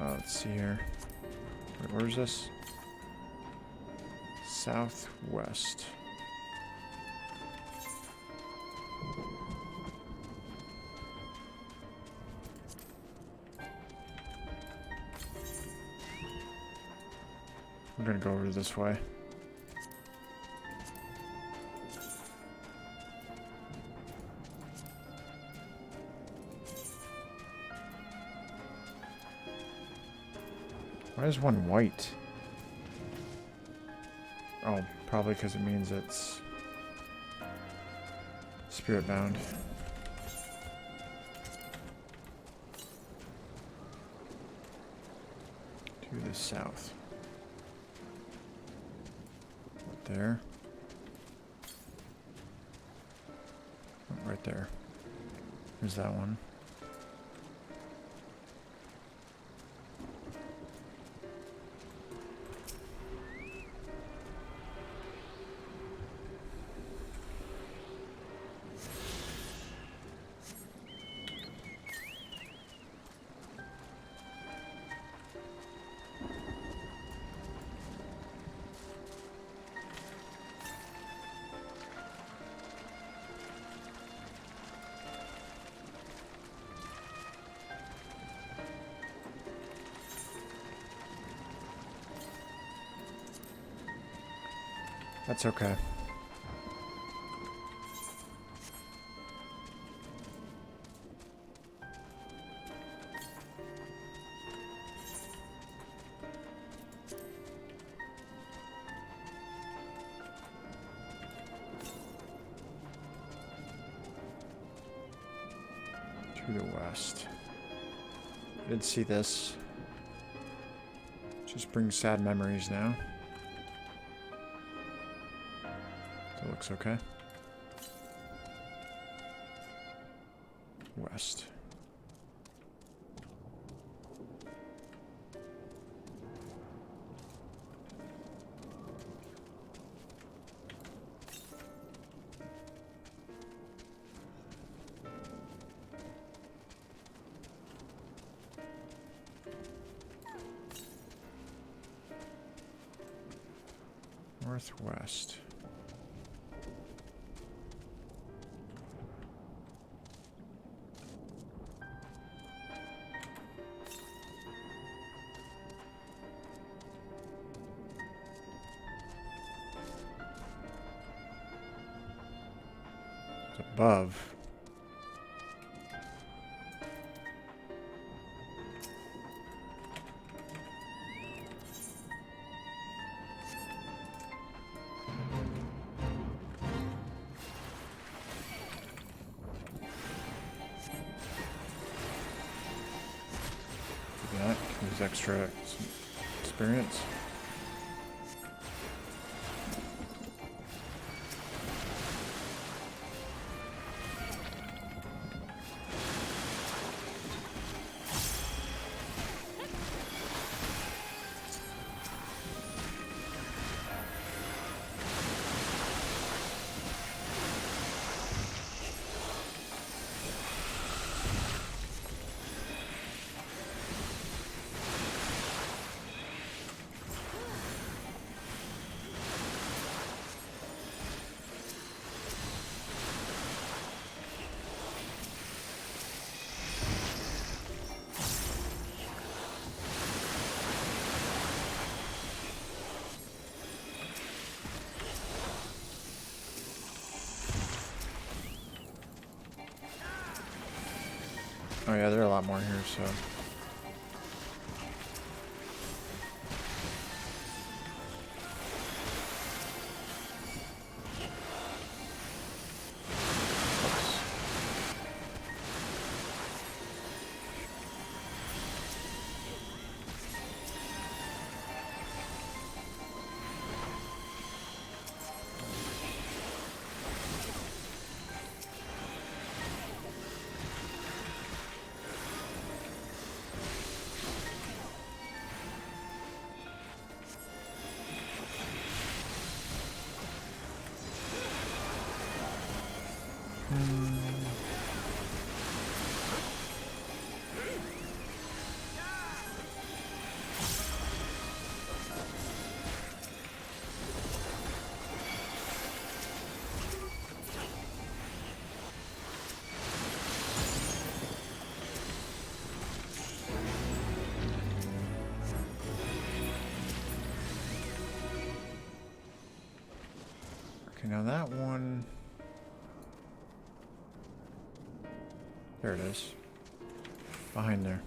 S1: Let's see here. Wait, where's this? Southwest. I'm gonna go over this way. Why is one white? Oh, probably because it means it's spirit bound. To the south. There. Oh, right there. There's that one. That's okay. To the west. I did see this. Just brings sad memories now. That looks okay. West. Northwest. It's above. Use extra experience. Oh yeah, there are a lot more here, so. Okay, now that one. There it is. Behind there.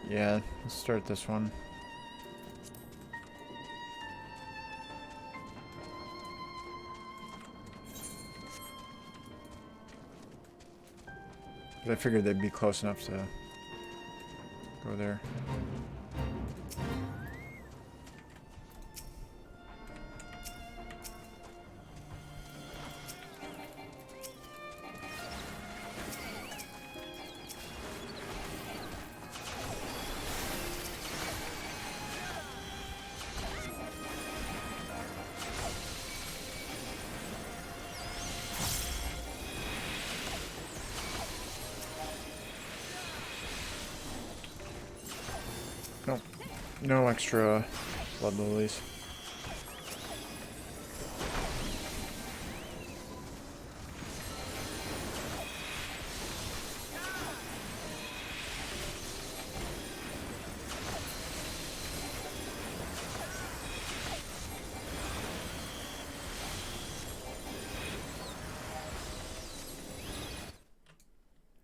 S1: Yeah, let's start this one. I figured they'd be close enough to go there. No extra blood lilies.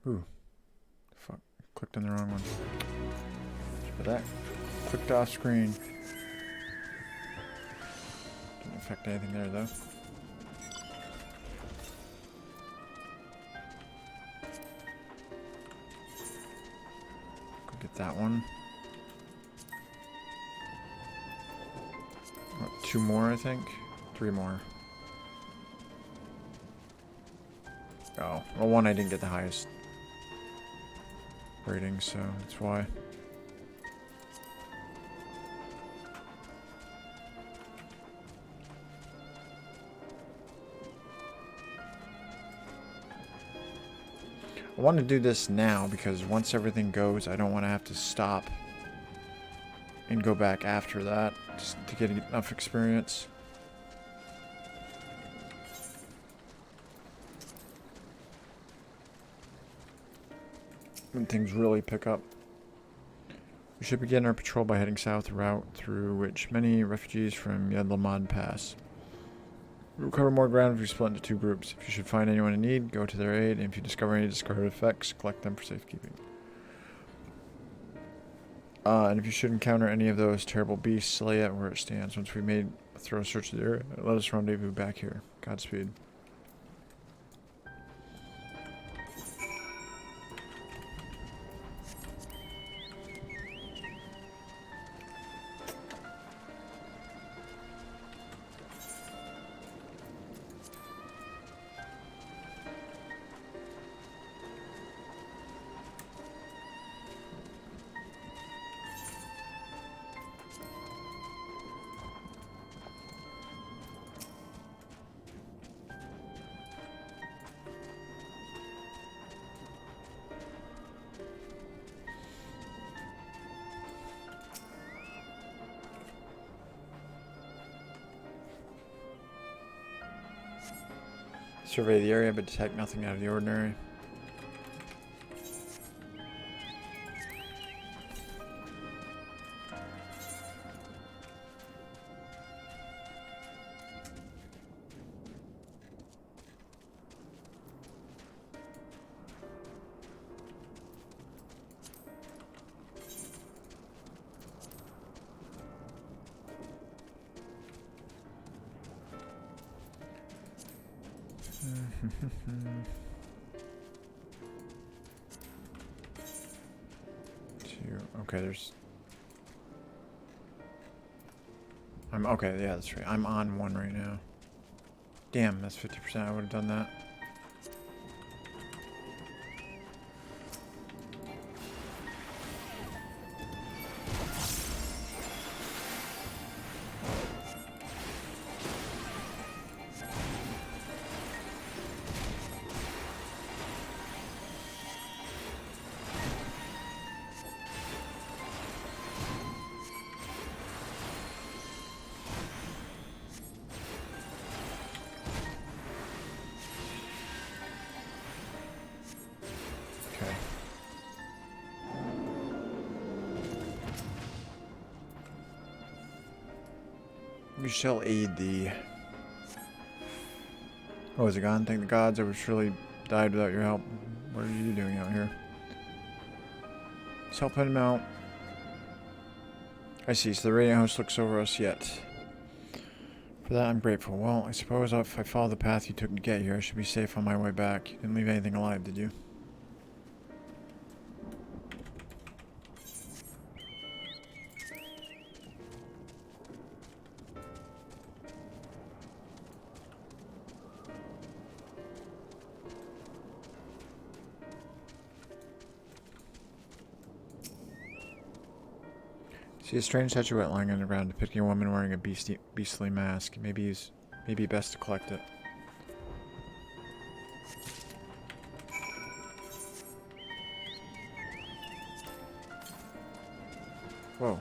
S1: Ooh. Fuck. Clicked on the wrong one. For that. Clicked off screen. Didn't affect anything there though. Go get that one. Oh, 2 more, I think. 3 more. Oh, well, 1 I didn't get the highest rating, so that's why. I want to do this now because once everything goes, I don't want to have to stop and go back after that just to get enough experience. When things really pick up. We should begin our patrol by heading south, a route through which many refugees from Yedlamad pass. We will cover more ground if we split into 2 groups. If you should find anyone in need, go to their aid, and if you discover any discarded effects, collect them for safekeeping. And if you should encounter any of those terrible beasts, lay it where it stands. Once we've made a thorough search of the area, let us rendezvous back here. Godspeed. Survey the area, but detect nothing out of the ordinary. Okay, there's... okay, yeah, that's right. I'm on 1 right now. Damn, that's 50%. I would have done that. You shall aid thee. Oh, is it gone? Thank the gods, I would surely died without your help. What are you doing out here? Let's help him out. I see, so the radiant host looks over us yet. For that I'm grateful. Well, I suppose if I follow the path you took to get here, I should be safe on my way back. You didn't leave anything alive, did you? See a strange statuette lying on the ground depicting a woman wearing a beastly mask. Maybe best to collect it. Whoa.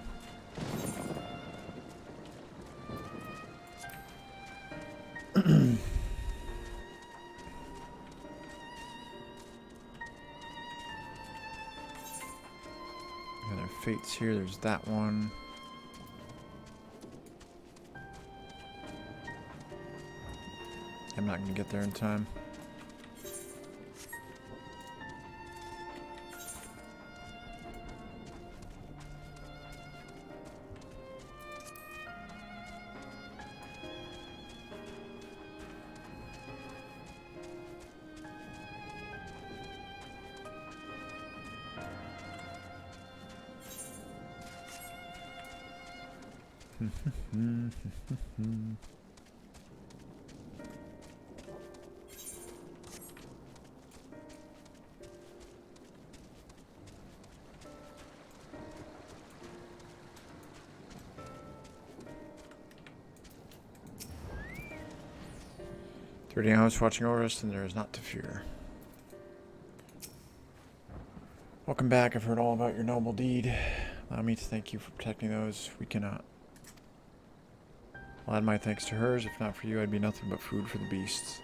S1: Fates here, there's that one. I'm not going to get there in time. Thirty hours watching over us, and there is not to fear. Welcome back. I've heard all about your noble deed. Allow me to thank you for protecting those we cannot. I'll add my thanks to hers. If not for you, I'd be nothing but food for the beasts.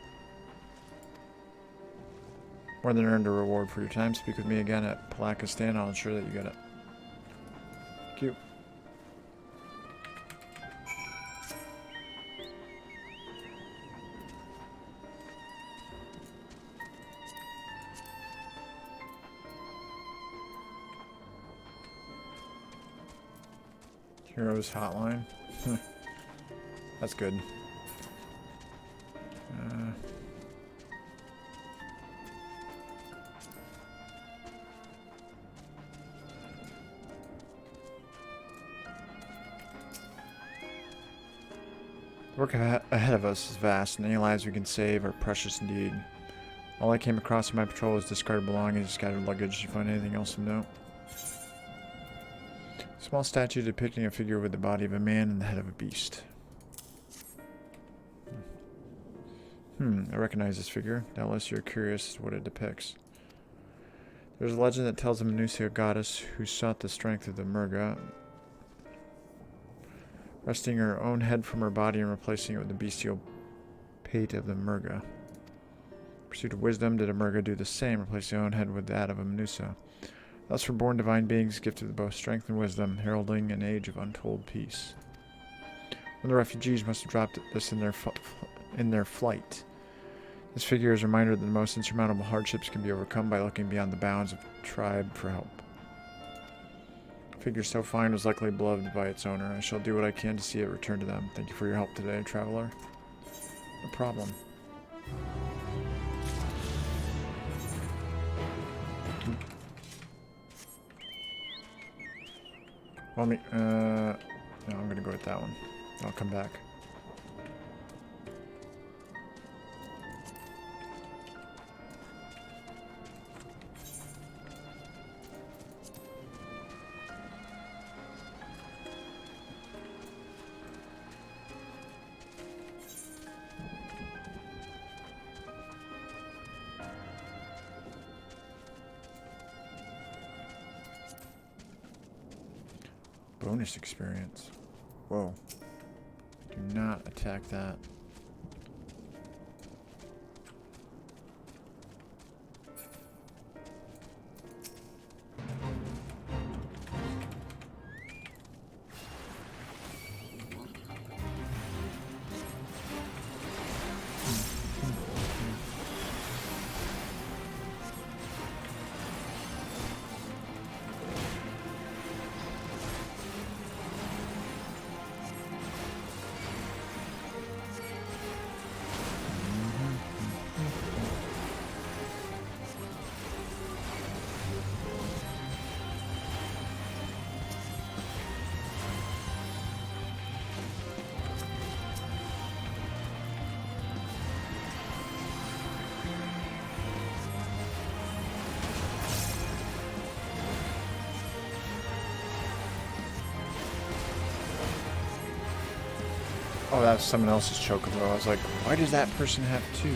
S1: More than earned a reward for your time. Speak with me again at Palakistan. I'll ensure that you get it. Thank you. Heroes Hotline. That's good. The work ahead of us is vast, and any lives we can save are precious indeed. All I came across in my patrol was discarded belongings and scattered luggage. Did you find anything else of note? Small statue depicting a figure with the body of a man and the head of a beast. I recognize this figure. Doubtless you're curious as to what it depicts. There's a legend that tells of a Nusia goddess who sought the strength of the Murga, wresting her own head from her body and replacing it with the bestial pate of the Murga. In pursuit of wisdom, did a Murga do the same, replacing her own head with that of a Menusa. Thus were born divine beings gifted with both strength and wisdom, heralding an age of untold peace. When the refugees must have dropped this in their flight. This figure is a reminder that the most insurmountable hardships can be overcome by looking beyond the bounds of a tribe for help. A figure so fine was likely beloved by its owner. I shall do what I can to see it return to them. Thank you for your help today, traveler. No problem. Well, no, I'm gonna go with that one. I'll come back. Bonus experience. Whoa. Do not attack that. Oh, that's someone else's chocobo. I was like, why does that person have two?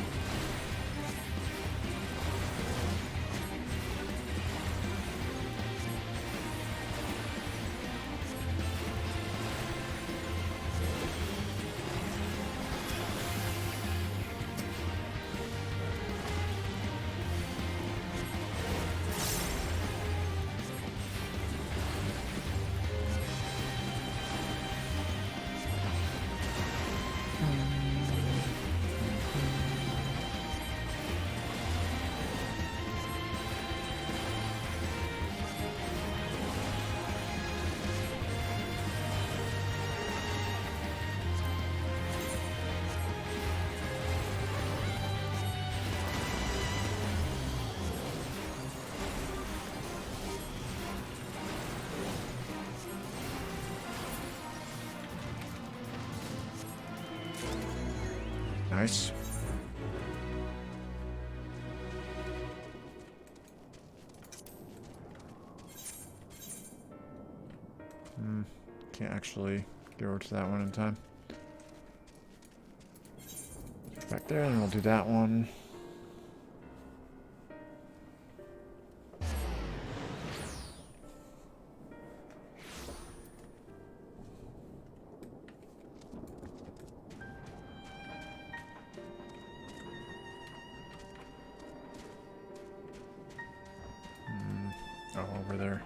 S1: Nice. Can't actually get over to that one in time. Back there, and we'll do that one. Oh, over there.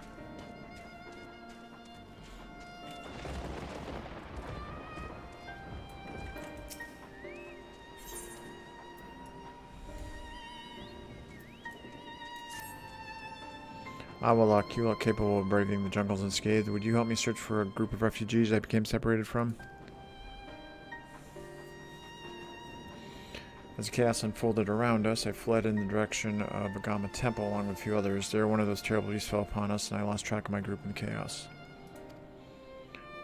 S1: Awalak, you look capable of braving the jungles unscathed. Would you help me search for a group of refugees I became separated from? As chaos unfolded around us, I fled in the direction of Agama Temple along with a few others. There, one of those terrible beasts fell upon us, and I lost track of my group in the chaos.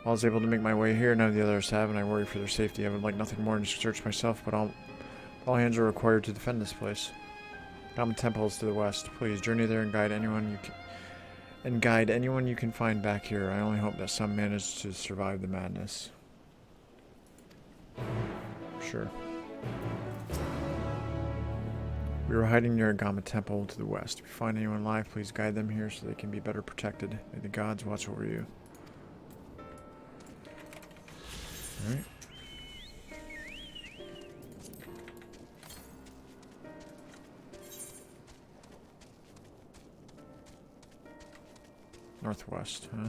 S1: I was able to make my way here, none of the others have, and I worry for their safety. I would like nothing more than to search myself, but all hands are required to defend this place. Agama Temple is to the west. Please journey there and guide anyone you can find back here. I only hope that some manage to survive the madness. Sure. We were hiding near Agama Temple to the west. If you find anyone alive, please guide them here so they can be better protected. May the gods watch over you. Alright. Northwest, huh?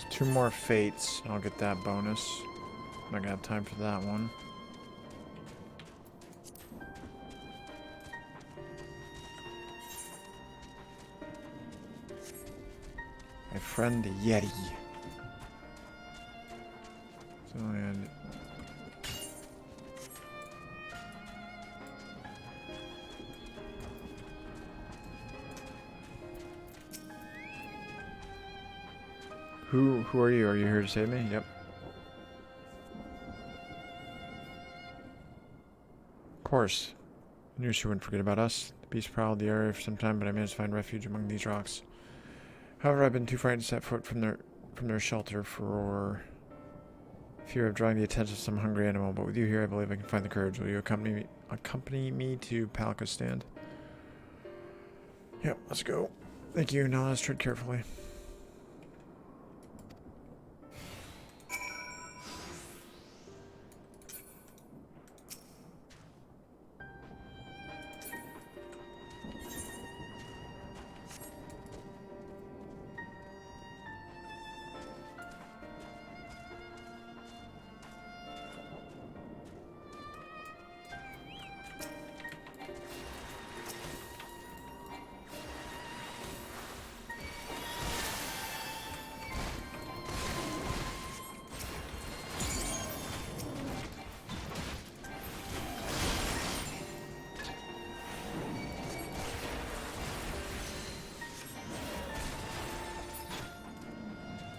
S1: Two more fates, and I'll get that bonus. I'm not gonna have time for that one. My friend the Yeti. So and Who are you? Are you here to save me? Yep. Of course. I knew she wouldn't forget about us. The beast prowled the area for some time, but I managed to find refuge among these rocks. However, I've been too frightened to set foot from their shelter for fear of drawing the attention of some hungry animal. But with you here, I believe I can find the courage. Will you accompany me to Palka's stand? Yep, let's go. Thank you. Now let's tread carefully.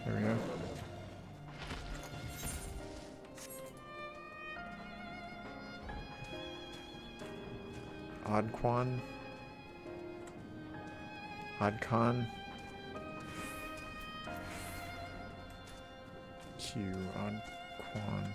S1: There we go. Oddquan. Oddcon. Q. Oddquan.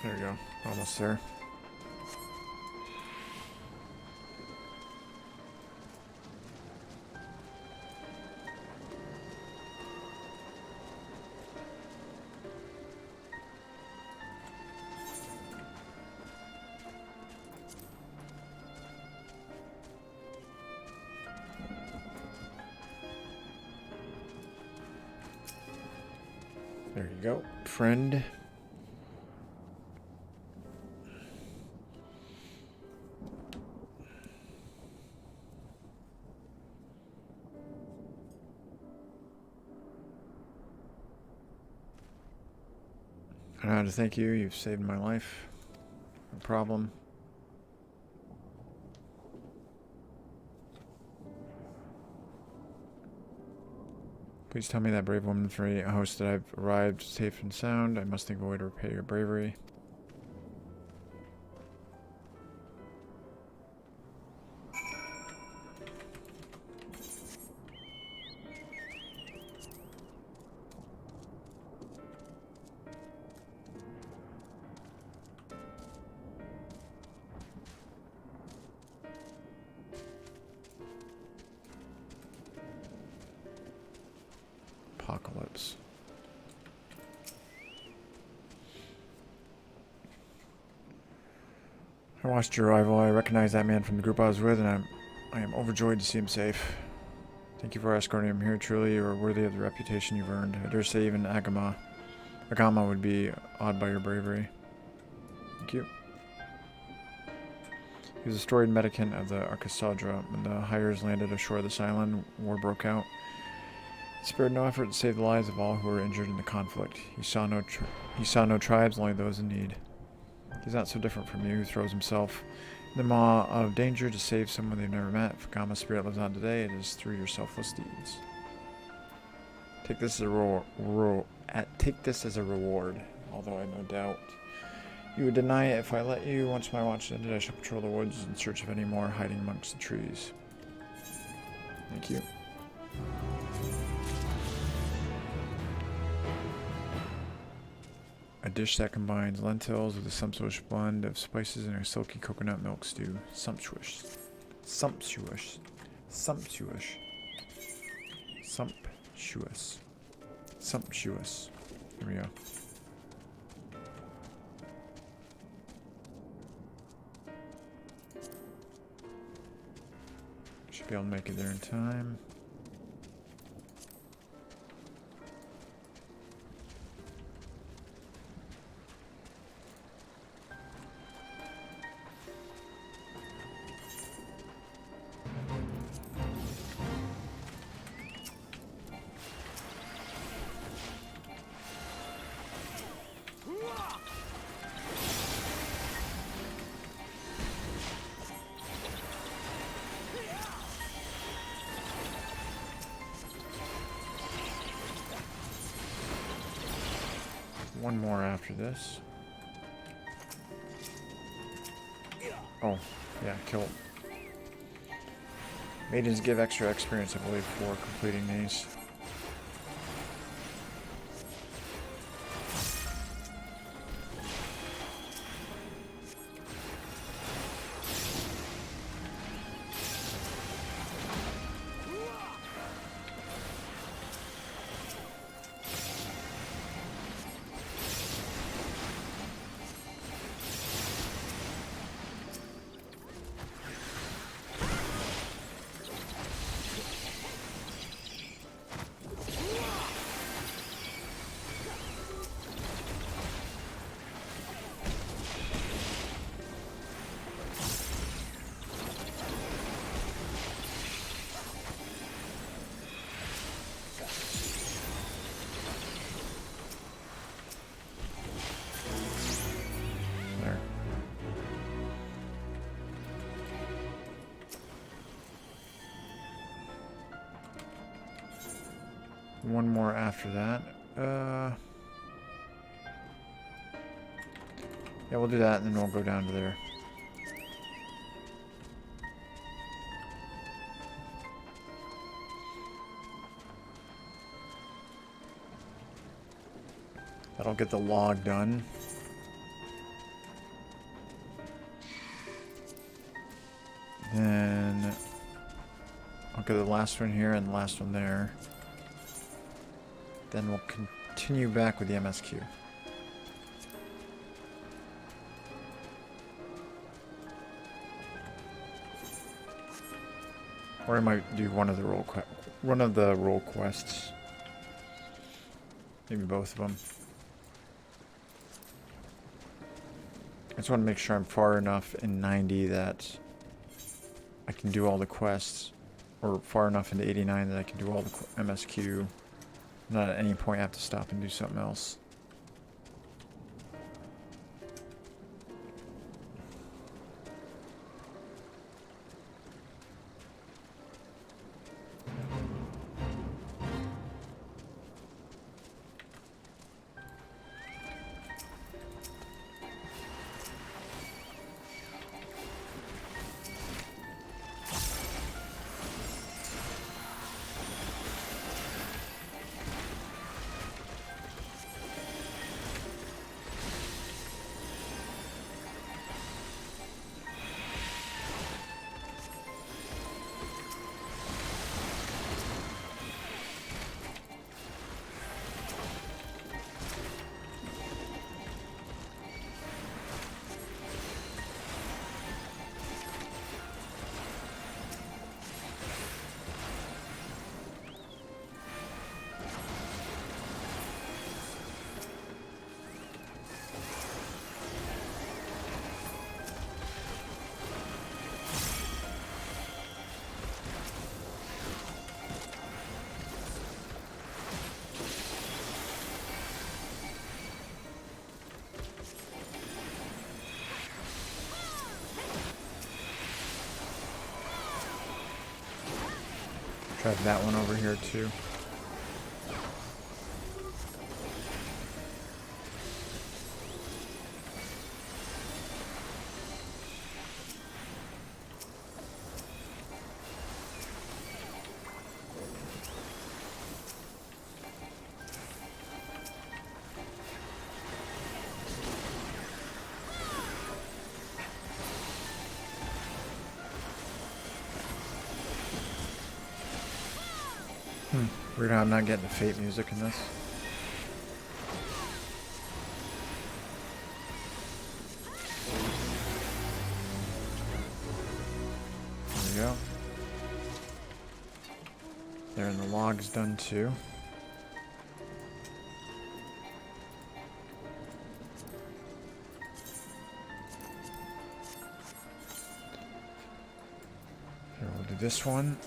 S1: There we go. Almost there. There you go, friend. I don't know how to thank you. You've saved my life. No problem. Please tell me that brave woman for a host that I've arrived safe and sound. I must think of a way to repay your bravery. Apocalypse. I watched your arrival. I recognize that man from the group I was with, and I am overjoyed to see him safe. Thank you for escorting him here. Truly, you are worthy of the reputation you've earned. I dare say even Agama would be awed by your bravery. Thank you. He was a storied medicant of the Arcasadra. When the Hyers landed ashore this island, war broke out. He spared no effort to save the lives of all who were injured in the conflict. He saw no tribes, only those in need. He's not so different from you, who throws himself in the maw of danger to save someone they've never met. If Gama's spirit lives on today, it is through your selfless deeds. Take this as a reward, although I have no doubt you would deny it if I let you. Once my watch ended, I shall patrol the woods in search of any more hiding amongst the trees. Thank you. A dish that combines lentils with a sumptuous blend of spices and a silky coconut milk stew. Sumptuous. Sumptuous. Sumptuous. Sumptuous. Sumptuous. Here we go. Should be able to make it there in time. One more after this. Oh, yeah, kill. Maidens give extra experience, I believe, for completing these. One more after that. Yeah, we'll do that and then we'll go down to there. That'll get the log done. Then I'll get the last one here and the last one there. Then we'll continue back with the MSQ. Or I might do one of the role quests. Maybe both of them. I just want to make sure I'm far enough in 90 that I can do all the quests, or far enough into 89 that I can do all the MSQ. Not at any point I have to stop and do something else. I have that one over here too. Weird how I'm not getting the Fate music in this. There we go. There, and the log's done too. Here, we'll do this one.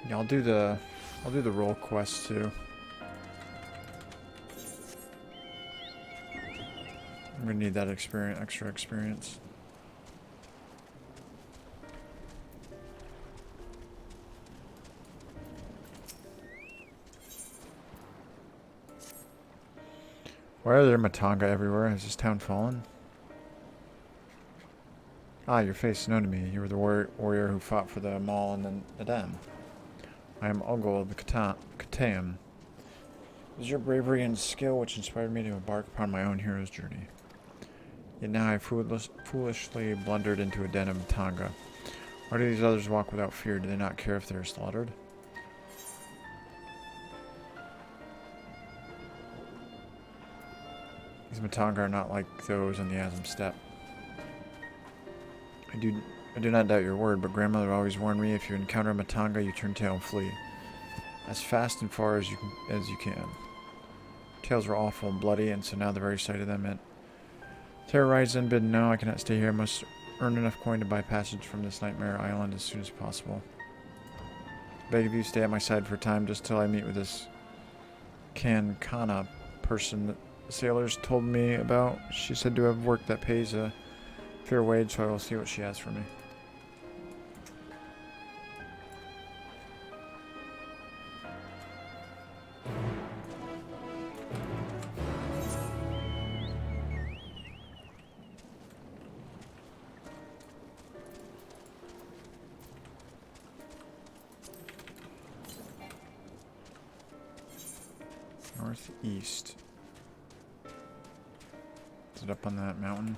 S1: Yeah, I'll do the role quest too. I'm gonna need that extra experience. Why are there Matanga everywhere? Has this town fallen? Ah, your face is known to me. You were the warrior who fought for the Maul and the Dam. I am Ogul of the Kataim. It was your bravery and skill which inspired me to embark upon my own hero's journey. Yet now I foolishly blundered into a den of Matanga. Why do these others walk without fear? Do they not care if they are slaughtered? These Matanga are not like those on the Azim Steppe. I do not doubt your word, but grandmother always warned me if you encounter a Matanga, you turn tail and flee. As fast and far as you can. Tails were awful and bloody, and so now the very sight of them meant terrorized and bidden. No, I cannot stay here. I must earn enough coin to buy passage from this nightmare island as soon as possible. I beg of you, stay at my side for a time, just till I meet with this Kankana person that the sailors told me about. She said to have work that pays a fair wage, so I will see what she has for me. Northeast. Is it up on that mountain?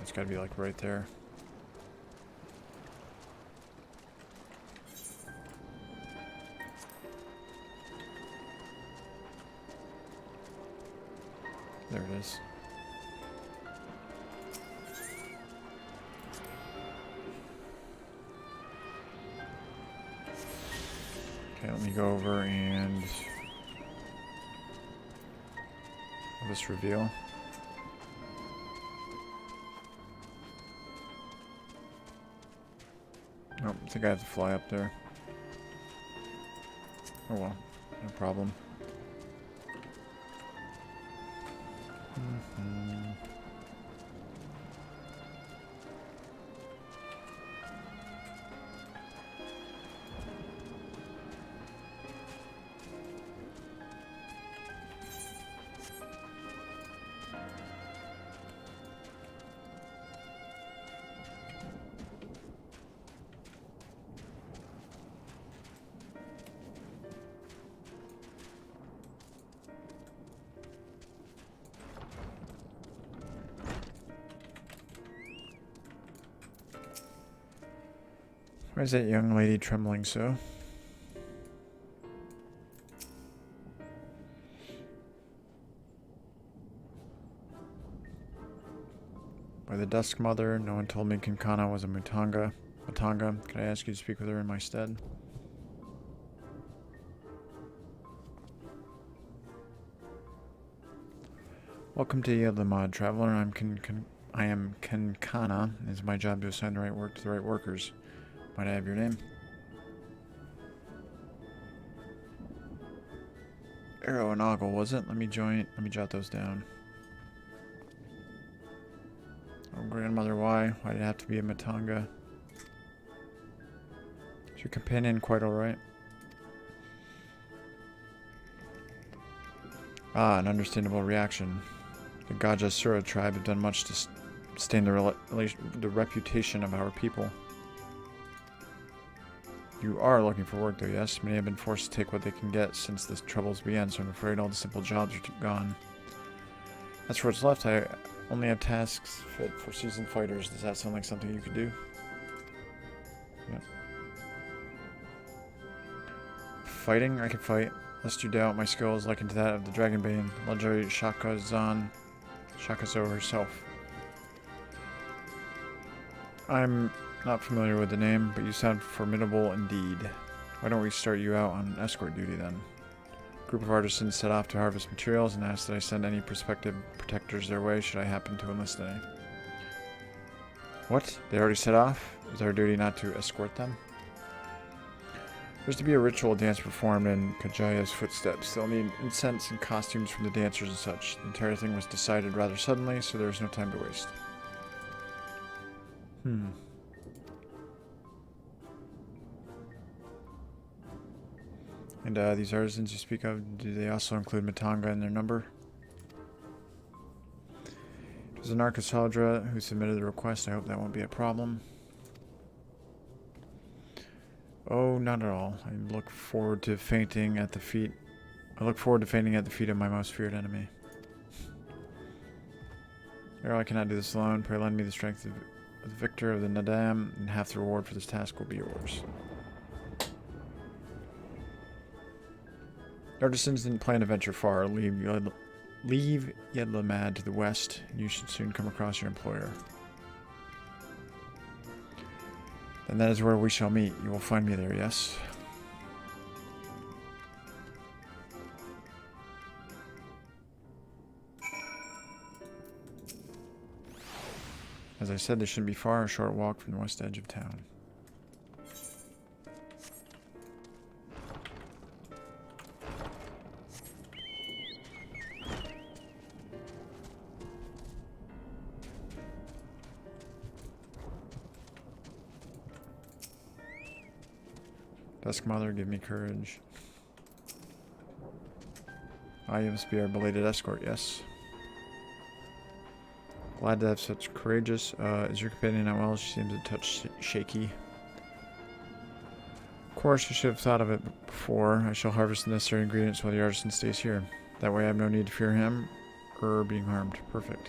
S1: It's gotta be like right there. There it is. Okay, let me go over and this reveal. Nope, I think I have to fly up there. Oh well, no problem. Why is that young lady trembling so? By the Dusk Mother, no one told me Kankana was a Matanga. Could I ask you to speak with her in my stead? Welcome to Yield the Mod, Traveler. I am Kankana. It is my job to assign the right work to the right workers. Might I have your name? Arrow and ogle, was it? Let me jot those down. Oh, grandmother, why? Why did it have to be a Matanga? Is your companion quite alright? Ah, an understandable reaction. The Gajasura tribe have done much to stain the reputation of our people. You are looking for work, though, yes? Many have been forced to take what they can get since the troubles began, so I'm afraid all the simple jobs are gone. As for what's left, I only have tasks fit for seasoned fighters. Does that sound like something you could do? Yep. Fighting? I can fight. Lest you doubt, my skill is likened to that of the Dragonbane, legendary Shakazo herself. I'm not familiar with the name, but you sound formidable indeed. Why don't we start you out on escort duty then? A group of artisans set off to harvest materials and asked that I send any prospective protectors their way should I happen to enlist any. What? They already set off? Is our duty not to escort them? There's to be a ritual dance performed in Kajaya's footsteps. They'll need incense and costumes from the dancers and such. The entire thing was decided rather suddenly, so there's no time to waste. And these artisans you speak of, do they also include Matanga in their number? It was an Arcasadra who submitted the request. I hope that won't be a problem. Oh, not at all. I look forward to fainting at the feet. Of my most feared enemy. Arrow, I cannot do this alone. Pray lend me the strength of the victor of the Nadam, and half the reward for this task will be yours. The artisans didn't plan to venture far. Leave Yedlamad to the west, and you should soon come across your employer. Then that is where we shall meet. You will find me there, yes? As I said, this shouldn't be far, a short walk from the west edge of town. Dusk Mother, give me courage. You must be our belated escort, yes? Glad to have such courageous. Is your companion not well? She seems a touch shaky. Of course, I should have thought of it before. I shall harvest the necessary ingredients while the artisan stays here. That way I have no need to fear him or being harmed. Perfect.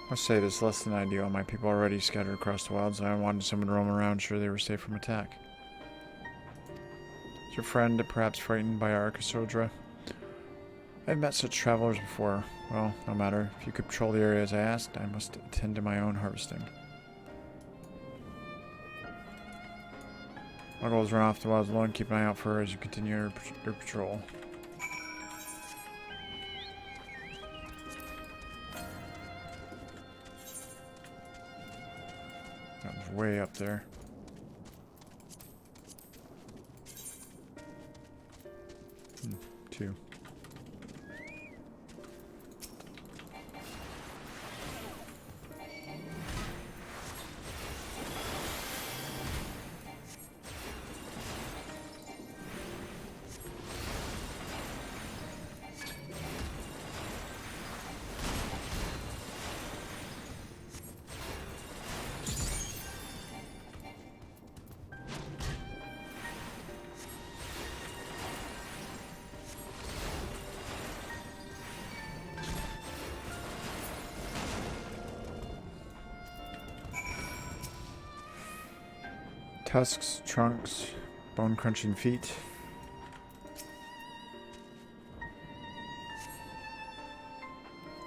S1: I must say, this is less than ideal. My people are already scattered across the wilds, and I wanted someone to roam around, sure they were safe from attack. Is your friend perhaps frightened by our Arcasodra? I've met such travelers before. Well, no matter. If you could patrol the area as I asked, I must attend to my own harvesting. My goal is run off the wilds alone, keep an eye out for her as you continue your patrol. That was way up there. Two. Tusks, trunks, bone-crunching feet.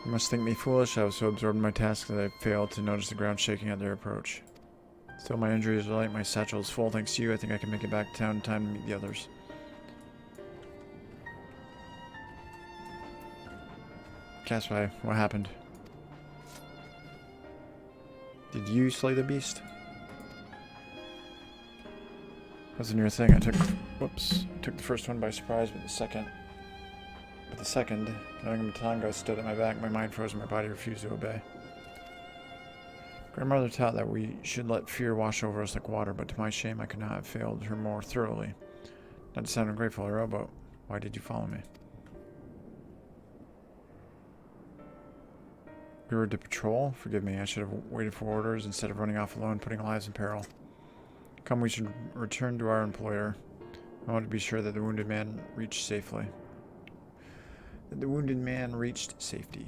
S1: You must think me foolish. I was so absorbed in my task that I failed to notice the ground shaking at their approach. Still, my injuries are light. My satchel is full. Thanks to you, I think I can make it back to town in time to meet the others. Caspai, what happened? Did you slay the beast? Wasn't your thing. I took the first one by surprise, but the second, knowing Matango stood at my back, my mind froze and my body refused to obey. Grandmother taught that we should let fear wash over us like water, but to my shame I could not have failed her more thoroughly. Not to sound ungrateful, hero, but why did you follow me? We were to patrol? Forgive me, I should have waited for orders instead of running off alone, putting lives in peril. Come, we should return to our employer. I want to be sure that the wounded man reached safely. Safety.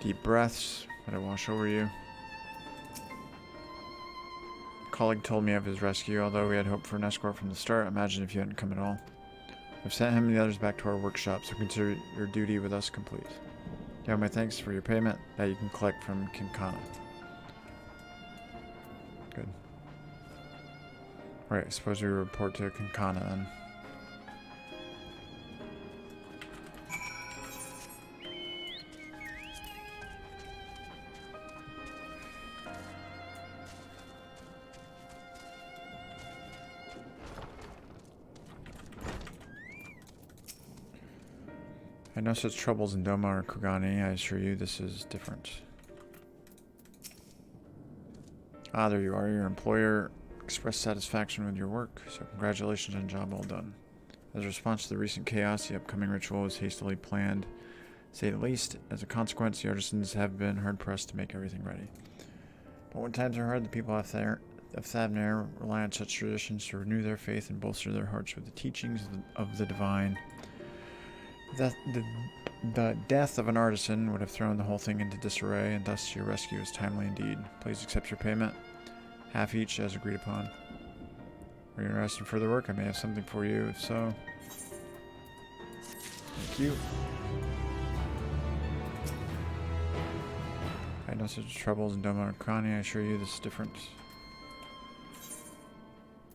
S1: Deep breaths. Let it wash over you. A colleague told me of his rescue, although we had hoped for an escort from the start. Imagine if you hadn't come at all. I've sent him and the others back to our workshop, so consider your duty with us complete. You have my thanks for your payment that you can collect from Kinkana. Good. Alright, I suppose we report to Kinkana then. I know such troubles in Doma or Kugani. I assure you this is different. Ah, there you are. Your employer expressed satisfaction with your work, so congratulations on a job well done. As a response to the recent chaos, the upcoming ritual was hastily planned, to say the least. As a consequence, the artisans have been hard-pressed to make everything ready. But when times are hard, the people of Thavnair rely on such traditions to renew their faith and bolster their hearts with the teachings of the divine. The death of an artisan would have thrown the whole thing into disarray, and thus your rescue is timely indeed. Please accept your payment, half each as agreed upon. Are you interested in further work? I may have something for you, if so. Thank you. I know such troubles in Doma and Kani. I assure you this is different.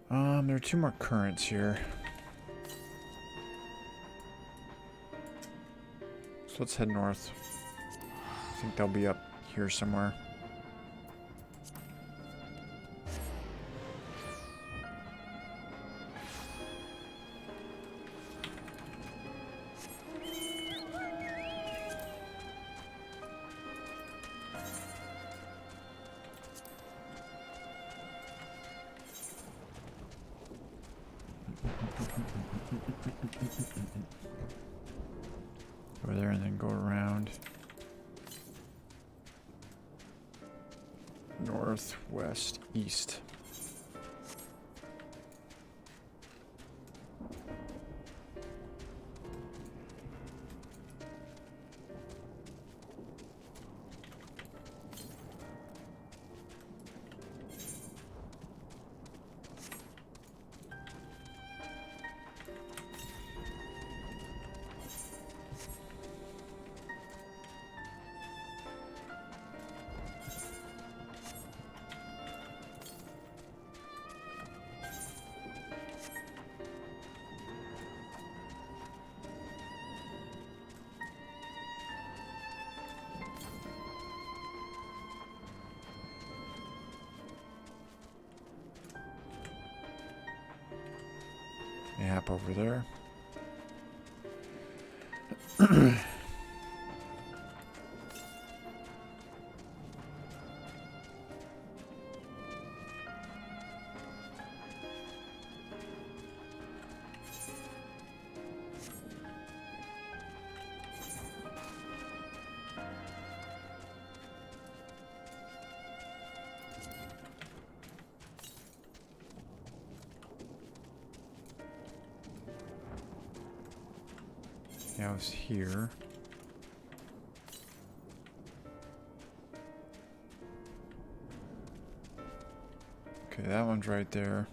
S1: There are two more currents here. So let's head north. I think they'll be up here somewhere. Over there and then go around. North, west, east. Map over there. Now it's here. Okay, that one's right there.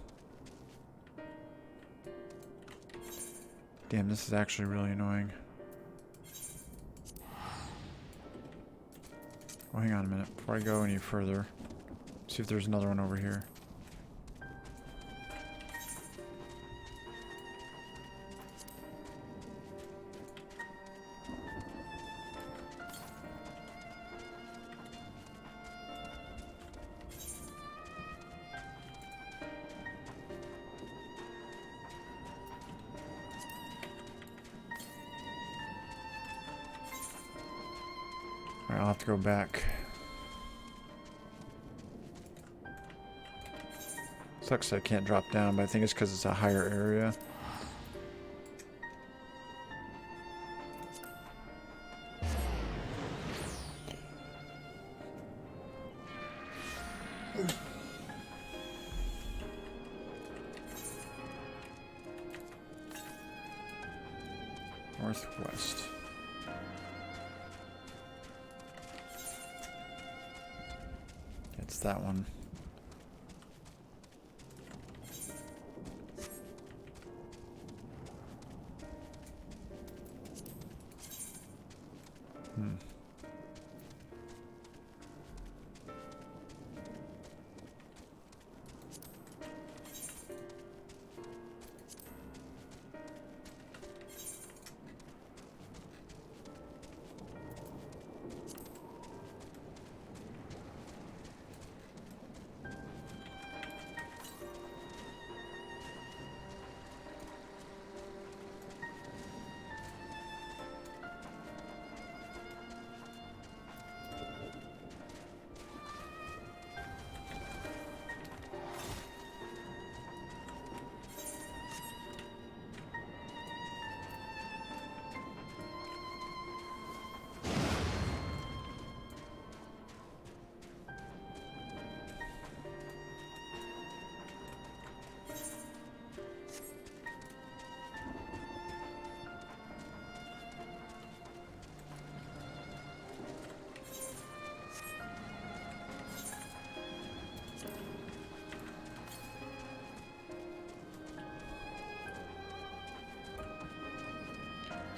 S1: Damn, this is actually really annoying. Oh, hang on a minute. Before I go any further, see if there's another one over here. Alright, I'll have to go back. Sucks I can't drop down, but I think it's because it's a higher area. Northwest. It's that one.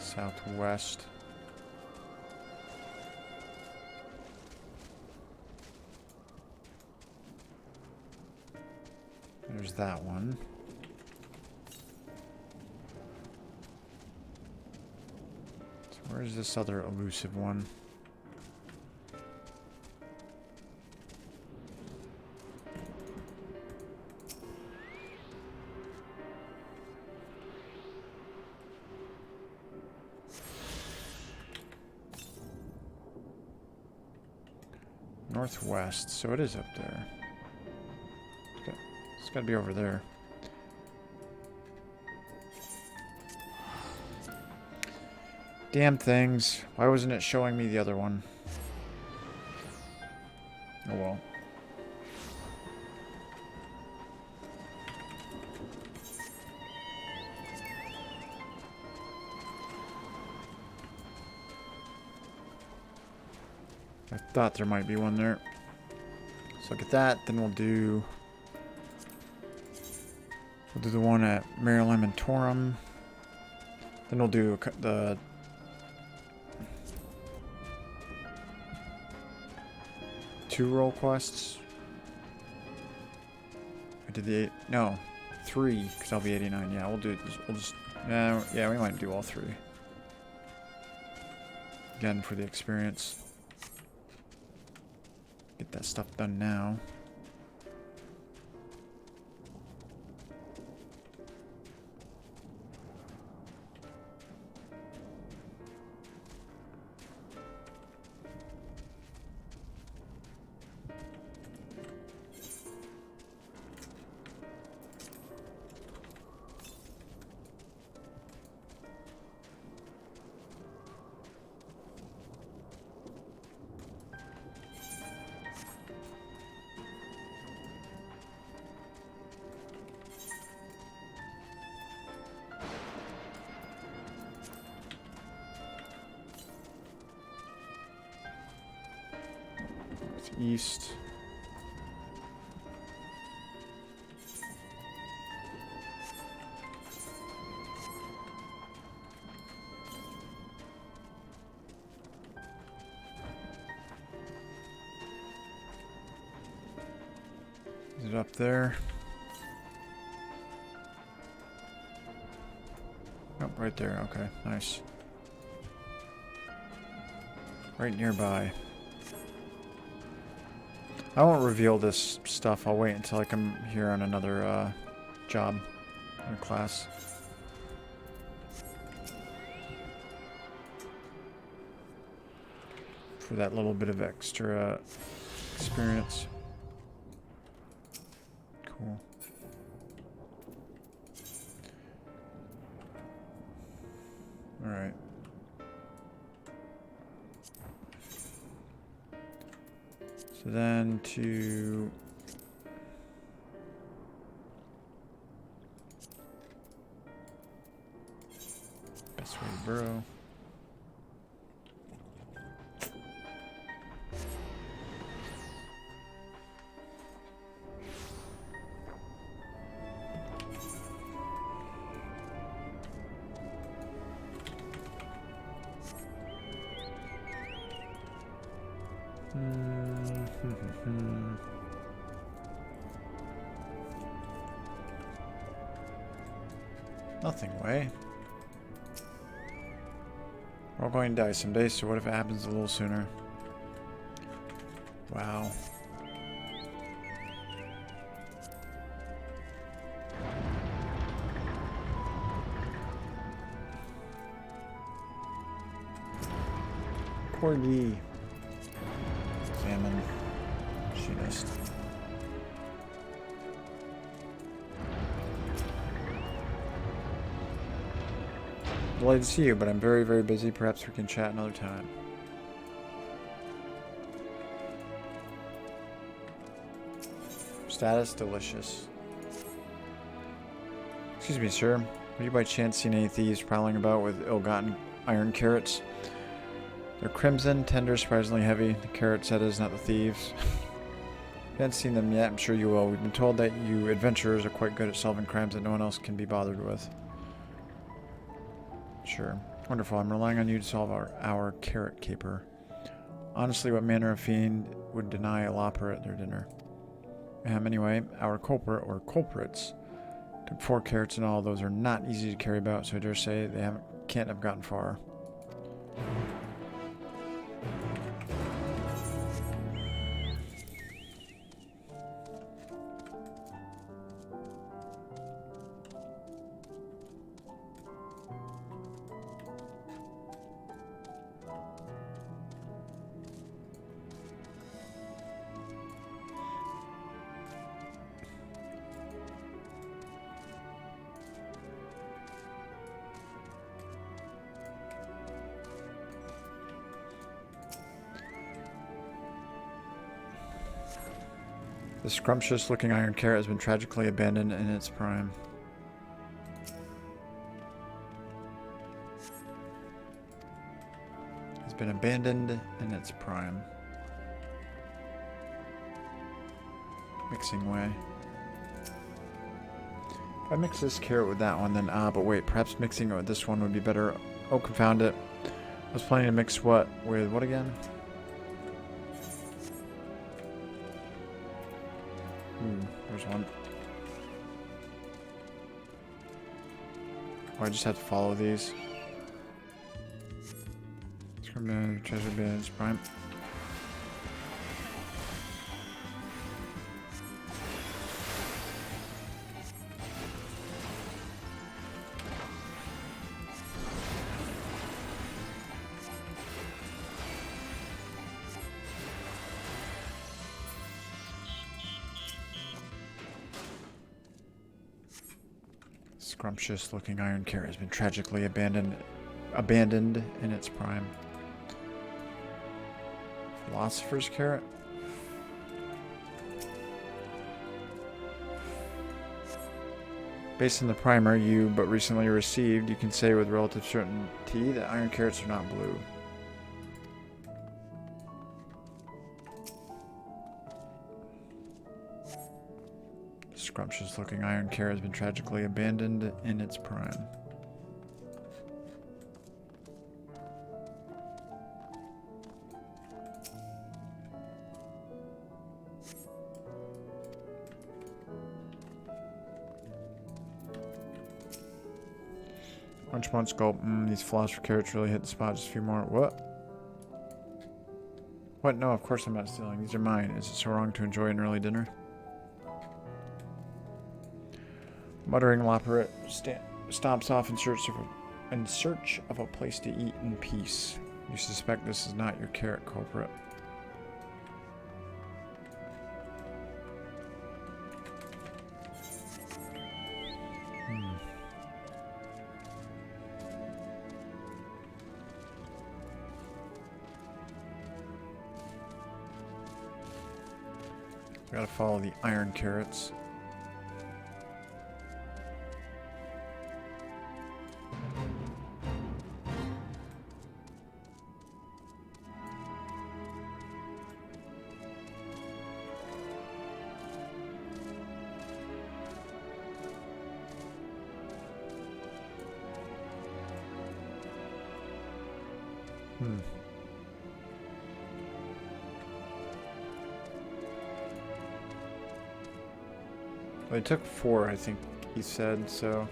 S1: Southwest. There's that one. So where's this other elusive one? Northwest, so it is up there. It's got to be over there. Damn things. Why wasn't it showing me the other one? Oh well. I thought there might be one there. So look at that, then we'll do the one at Mare Lamentorum. Then we'll do the two role quests. I did the 3, because I'll be 89. Yeah, we'll just yeah, we might do all 3. Again, for the experience. Get that stuff done now. East. it up there? Oh, right there. Okay, nice. Right nearby. I won't reveal this stuff. I'll wait until I come here on another job in a class. For that little bit of extra experience. Cool. All right. So then to best way to burrow. Nothing way. We're all going to die someday, so what if it happens a little sooner? Wow. Corgi. Salmon. Machinist. Delighted to see you, but I'm very, very busy. Perhaps we can chat another time. Status delicious. Excuse me, sir. Have you by chance seen any thieves prowling about with ill-gotten iron carrots? They're crimson, tender, surprisingly heavy. The carrots, that is, not the thieves. You haven't seen them yet, I'm sure you will. We've been told that you adventurers are quite good at solving crimes that no one else can be bothered with. Sure. Wonderful. I'm relying on you to solve our carrot caper. Honestly, what manner of fiend would deny a loper their dinner? Anyway, our culprit, or culprits, took 4 carrots and all. Those are not easy to carry about, so I dare say they can't have gotten far. The scrumptious-looking iron carrot has been tragically abandoned in its prime. Has been abandoned in its prime. Mixing way. If I mix this carrot with that one, then but wait, perhaps mixing it with this one would be better. Oh, confound it. I was planning to mix what with what again? There's one. Oh, I just have to follow these. Scrum treasure bins, prime. Scrumptious-looking iron carrot has been tragically abandoned in its prime. Philosopher's carrot? Based on the primer you but recently received, you can say with relative certainty that iron carrots are not blue. Scrumptious-looking iron carrot has been tragically abandoned in its prime. Punch one sculpt. These philosopher carrots really hit the spot. Just a few more. What? What? No, of course I'm not stealing. These are mine. Is it so wrong to enjoy an early dinner? Muttering, Loporrit stomps off in search of a place to eat in peace. You suspect this is not your carrot culprit. Gotta follow the iron carrots. Well, he took 4, I think he said, so...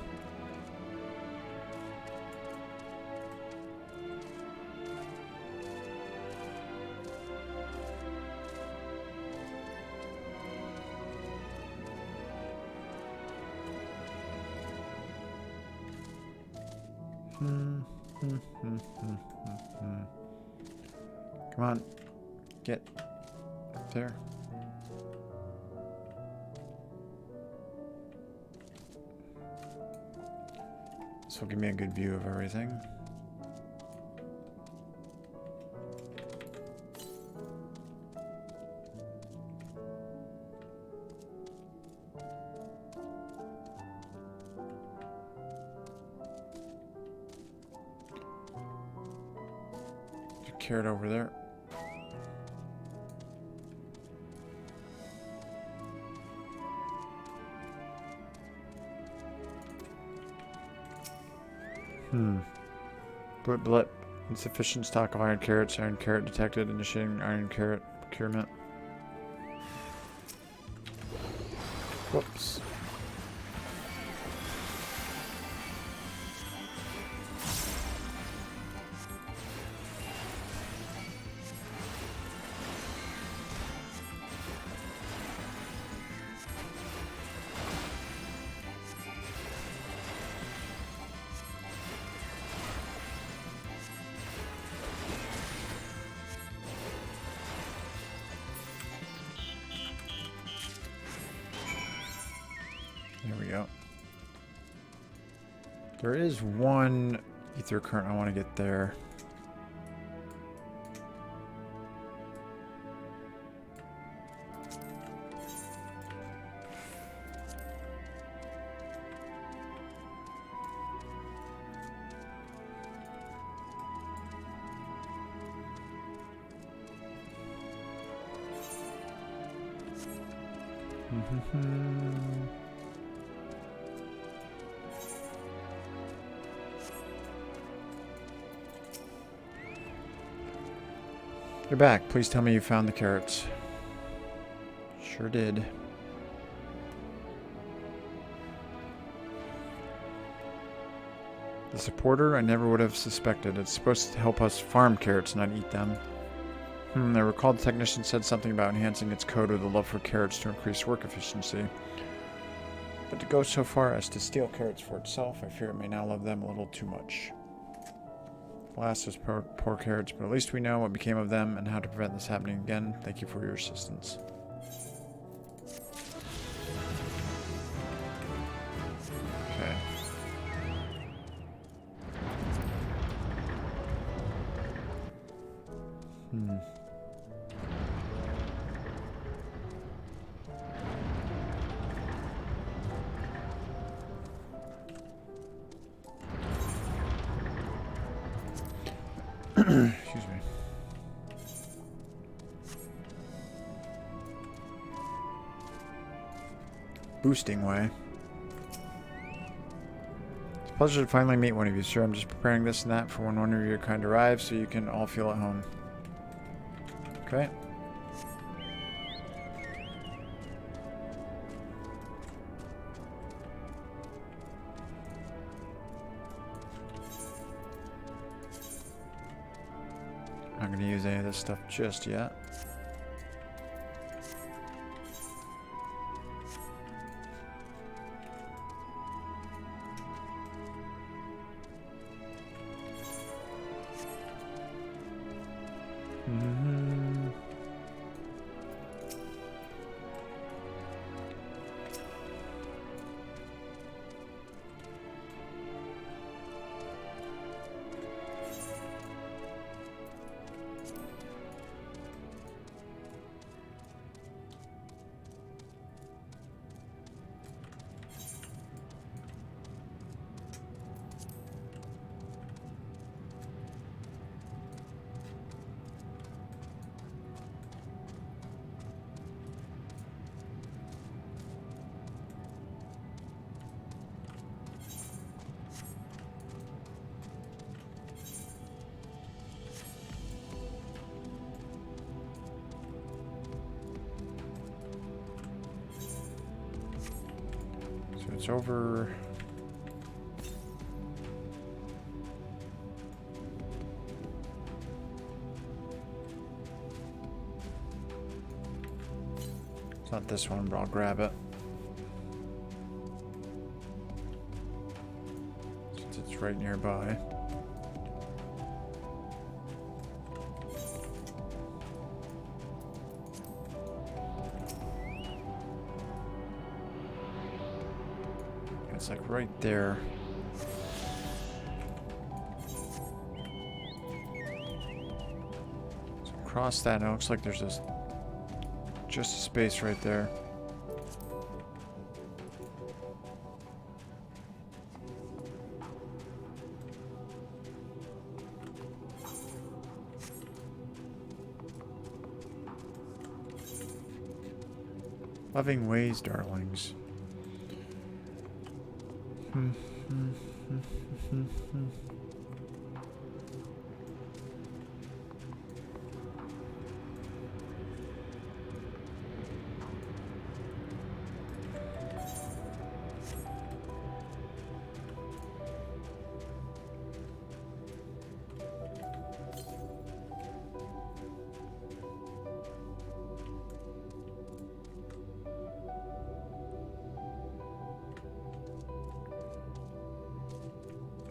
S1: Come on, get up there. This will give me a good view of everything. Carrot over there. Blip. Insufficient stock of iron carrots. Iron carrot detected. Initiating iron carrot procurement. Whoops. There we go. There is one ether current I want to get there. You're back. Please tell me you found the carrots. Sure did. The supporter? I never would have suspected. It's supposed to help us farm carrots, not eat them. I recall the technician said something about enhancing its code with a love for carrots to increase work efficiency. But to go so far as to steal carrots for itself, I fear it may now love them a little too much. Last was poor carrots, but at least we know what became of them and how to prevent this happening again. Thank you for your assistance. Okay. Excuse me. Boosting way. It's a pleasure to finally meet one of you, sir. I'm just preparing this and that for when one of your kind arrives so you can all feel at home. Okay. Not going to use any of this stuff just yet. So it's over. It's not this one, but I'll grab it. Since it's right nearby. It's like right there. So across that, it looks like there's just a space right there. Loving ways, darlings.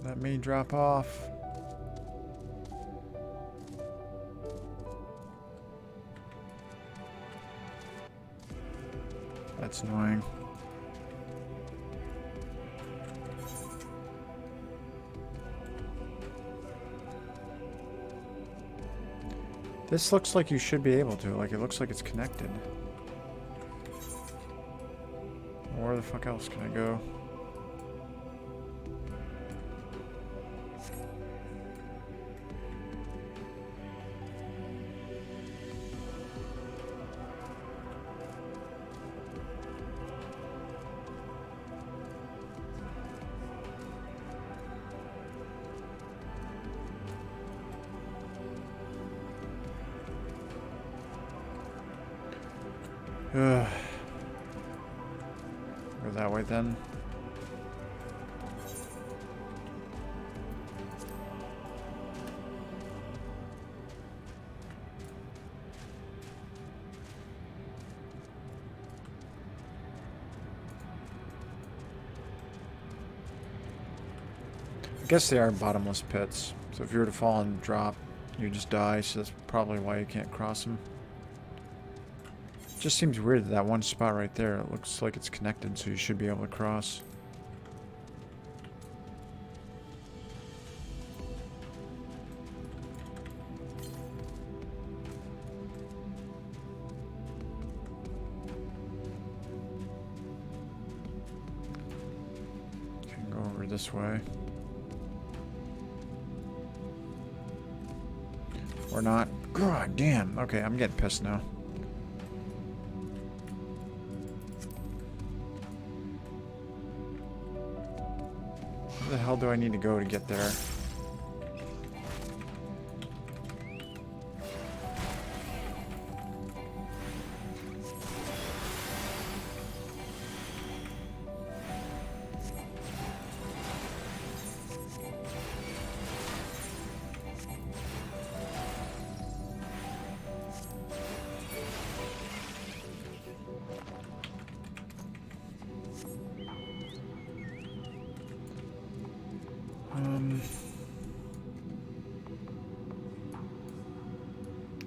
S1: Let me drop off. That's annoying. This looks like you should be able to. Like, it looks like it's connected. Where the fuck else can I go? Go that way then. I guess they are bottomless pits, so if you were to fall and drop, you just die, so that's probably why you can't cross them. Just seems weird that one spot right there, it looks like it's connected, so you should be able to cross. Can go over this way. Or not. God damn. Okay, I'm getting pissed now. Where the hell do I need to go to get there?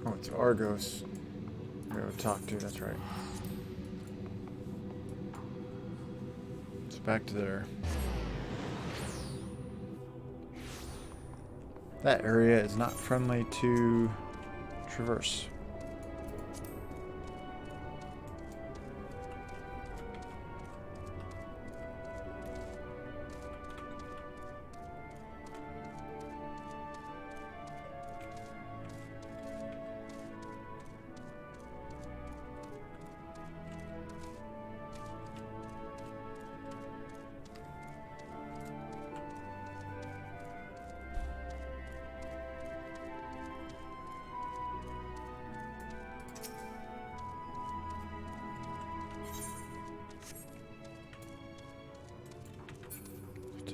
S1: Oh, it's Argos. We gotta talk to, that's right. It's back to there. That area is not friendly to traverse.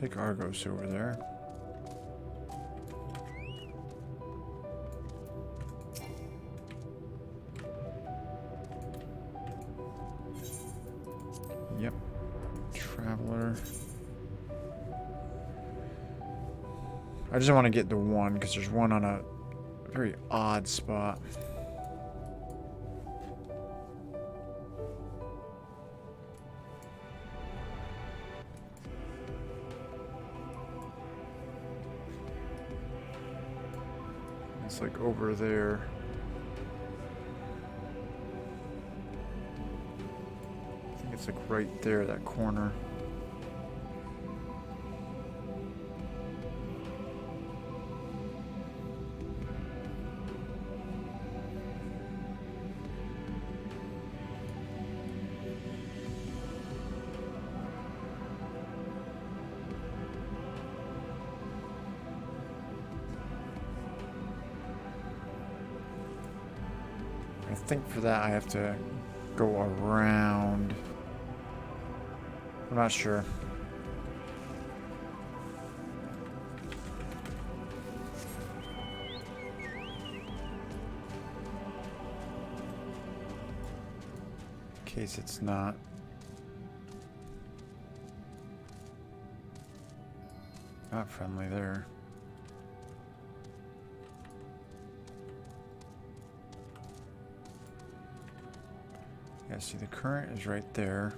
S1: Take Argos over there. Yep. Traveler. I just want to get the one because there's one on a very odd spot. It's like over there. I think it's like right there, that corner. I think for that I have to go around. I'm not sure. In case it's not. Not friendly there. Yeah, see the current is right there.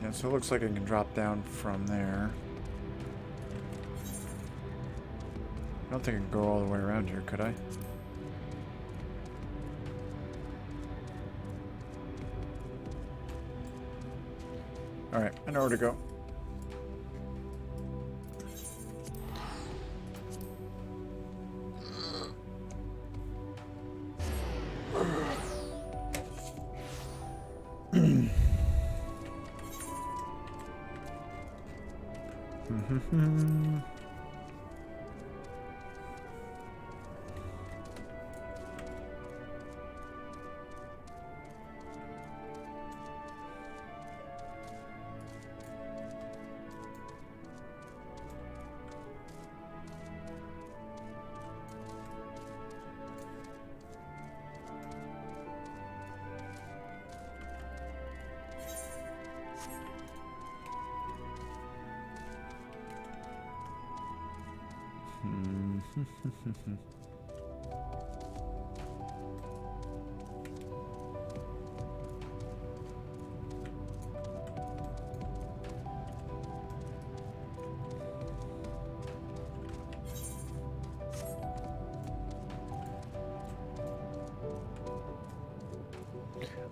S1: Yeah, so it looks like I can drop down from there. I don't think I can go all the way around here, could I? Alright, I know where to go.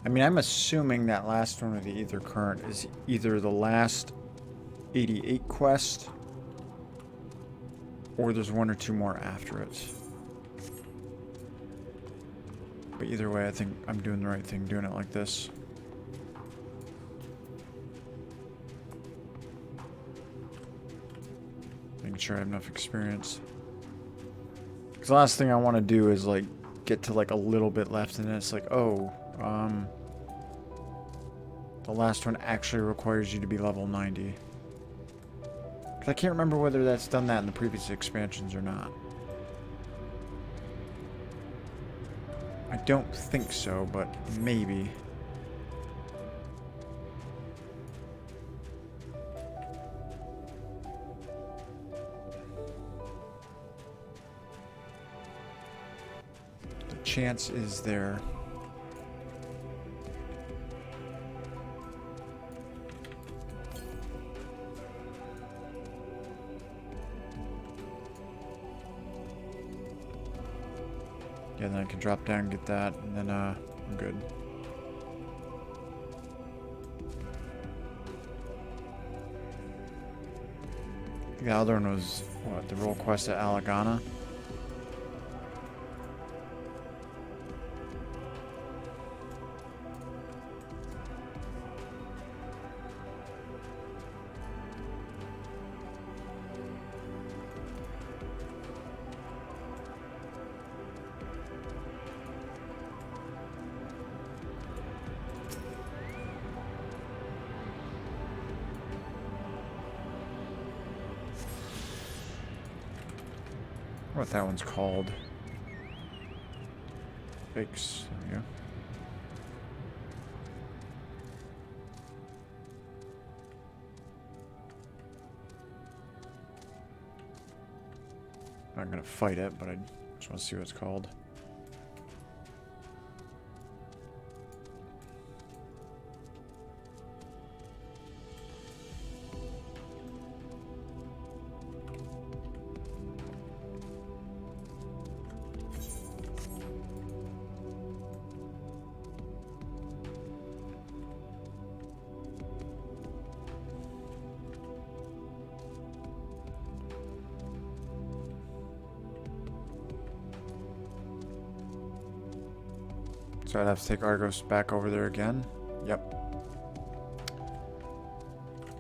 S1: I mean, I'm assuming that last one with the Ether Current is either the last 88 quest or there's one or two more after it. But either way, I think I'm doing the right thing doing it like this. Making sure I have enough experience. Because the last thing I want to do is like get to like a little bit left and then it's like, oh, the last one actually requires you to be level 90. Because I can't remember whether that's done that in the previous expansions or not. I don't think so, but maybe. chance is there? Yeah, then I can drop down and get that, and then I'm good. The other one was, what, the role quest at Alagana? What that one's called. Fakes. There we go. I'm not gonna fight it, but I just want to see what it's called. So I'd have to take Argos back over there again. Yep.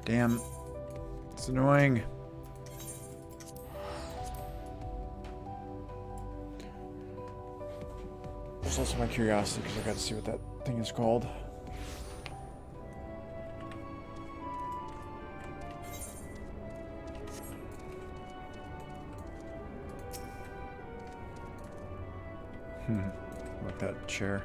S1: Damn. It's annoying. There's also my curiosity because I got to see what that thing is called. Like that chair.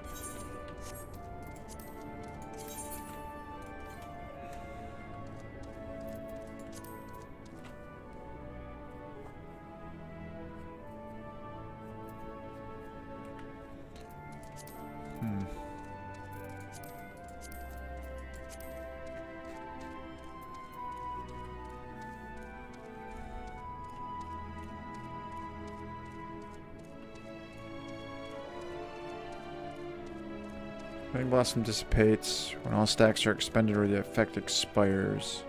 S1: Flame Blossom dissipates when all stacks are expended or the effect expires.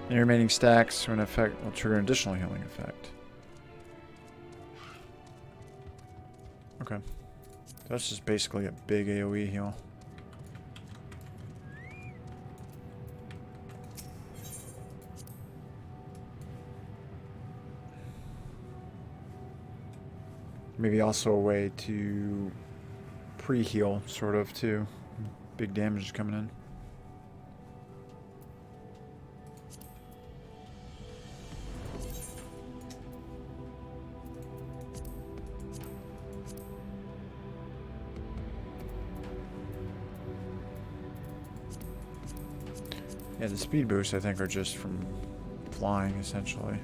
S1: Any remaining stacks when effect will trigger an additional healing effect. Okay. That's just basically a big AoE heal. Maybe also a way to pre-heal, sort of, too. Big damage is coming in. Yeah, the speed boosts, I think, are just from flying, essentially.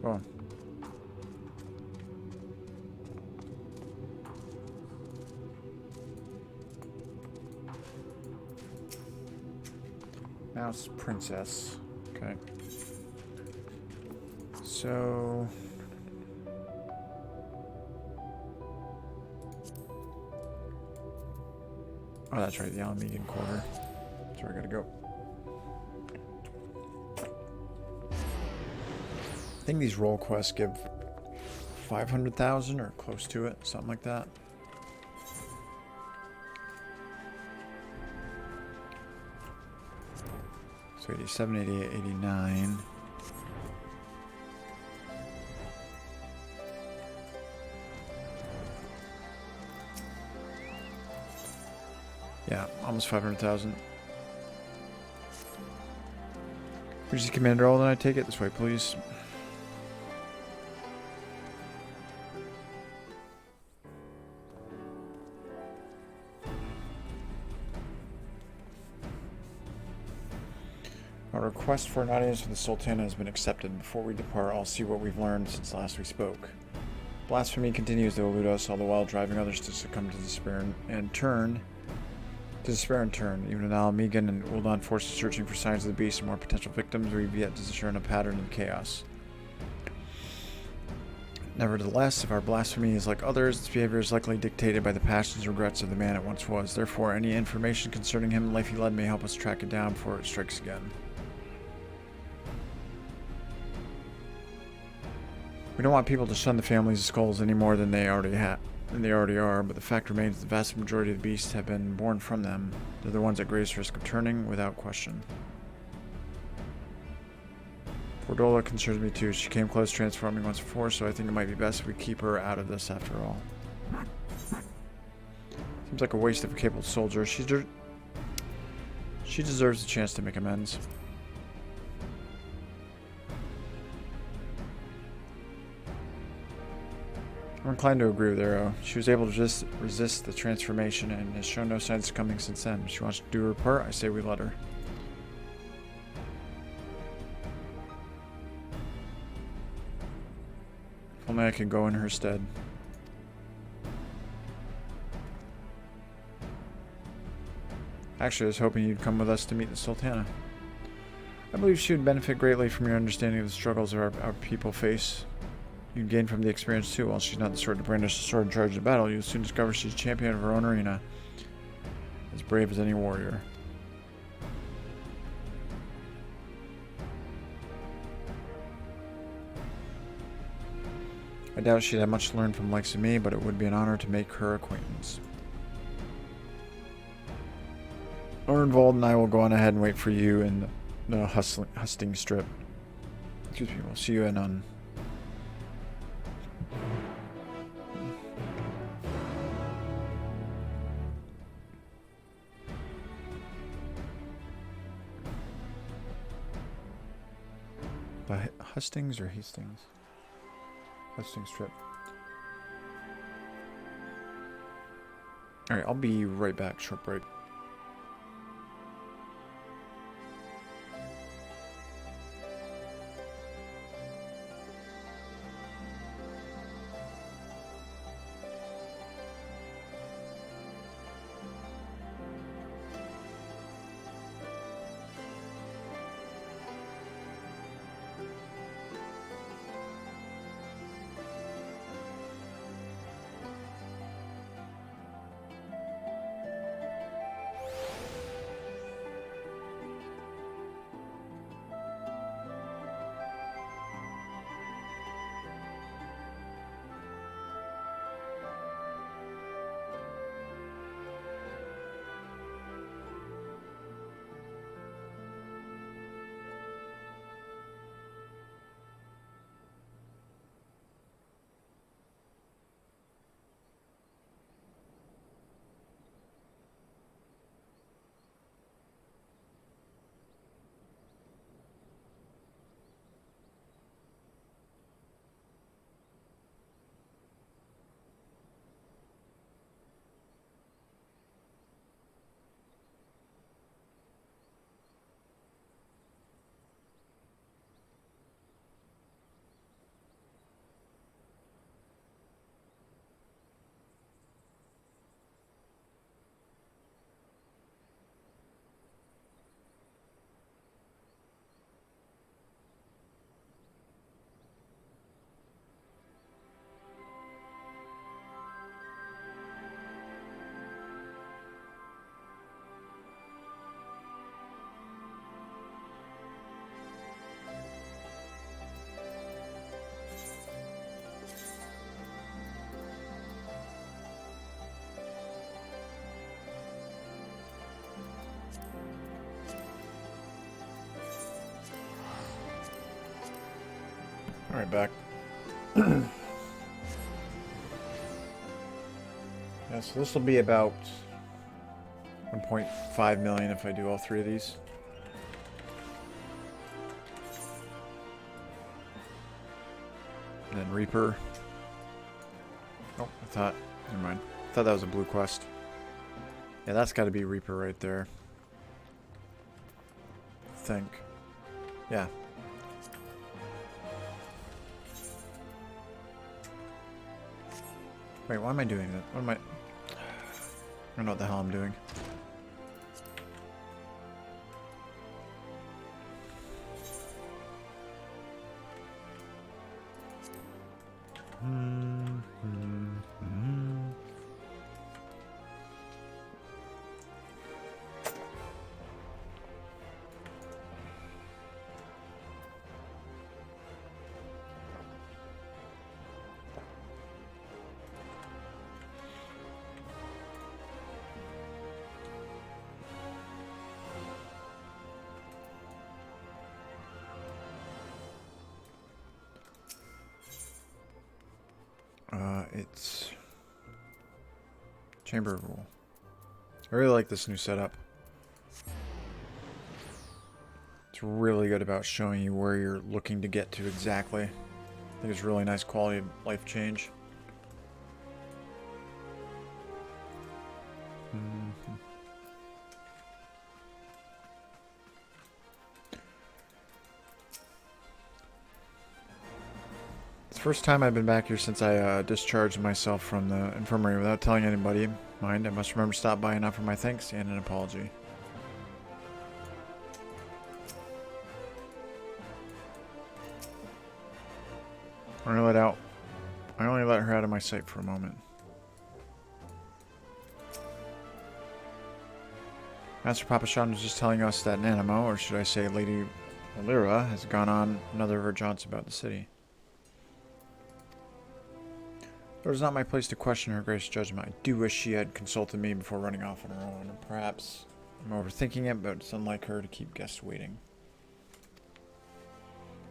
S1: Oh. Mouse Princess. Okay. So... oh, that's right, the Alamegan Quarter. That's where I gotta go. think these role quests give 500,000 or close to it, something like that. So 87, 88, 89. Yeah, almost 500,000. Where's the commander role? Then I take it this way, please. Our request for an audience with the Sultana has been accepted. Before we depart, I'll see what we've learned since last we spoke. Blasphemy continues to elude us, all the while driving others to succumb to despair in turn. Even now, Megan and Uldan forces searching for signs of the beast and more potential victims, we've yet to discern a pattern in chaos. Nevertheless, if our blasphemy is like others, its behavior is likely dictated by the passions and regrets of the man it once was. Therefore, any information concerning him and the life he led may help us track it down before it strikes again. We don't want people to shun the families of skulls any more than they already are, but the fact remains the vast majority of the beasts have been born from them. They're the ones at greatest risk of turning, without question. Fordola concerns me too. She came close transforming once before, so I think it might be best if we keep her out of this after all. Seems like a waste of a capable soldier. She deserves a chance to make amends. I'm inclined to agree with Arrow. She was able to resist the transformation and has shown no signs of succumbing since then. If she wants to do her part, I say we let her. If only I could go in her stead. Actually, I was hoping you'd come with us to meet the Sultana. I believe she would benefit greatly from your understanding of the struggles our people face. You'd gain from the experience too. While she's not the sort to brandish a sword in charge of battle, you'll soon discover she's a champion of her own arena. As brave as any warrior. I doubt she'd have much to learn from the likes of me, but it would be an honor to make her acquaintance. Ornvold and I will go on ahead and wait for you in the husting strip. Excuse me, we'll see you in on... Hustings or Hastings? Hustings strip. Alright, I'll be right back. Short break. Right back. Yeah, so this will be about 1.5 million if I do all three of these. And then Reaper. Oh, never mind. I thought that was a blue quest. Yeah, that's got to be Reaper right there. I think. Yeah. Wait, why am I doing that? What am I... I don't know what the hell I'm doing. It's Chamber of Rule. I really like this new setup. It's really good about showing you where you're looking to get to exactly. I think it's really nice quality of life change. It's the first time I've been back here since I discharged myself from the infirmary without telling anybody. Mind, I must remember to stop by and offer my thanks and an apology. I only let her out of my sight for a moment. Master Papashan was just telling us that Nanamo, or should I say Lady Lyra, has gone on another of her jaunts about the city. It was not my place to question her grace's judgment. I do wish she had consulted me before running off on her own, and perhaps I'm overthinking it, but it's unlike her to keep guests waiting.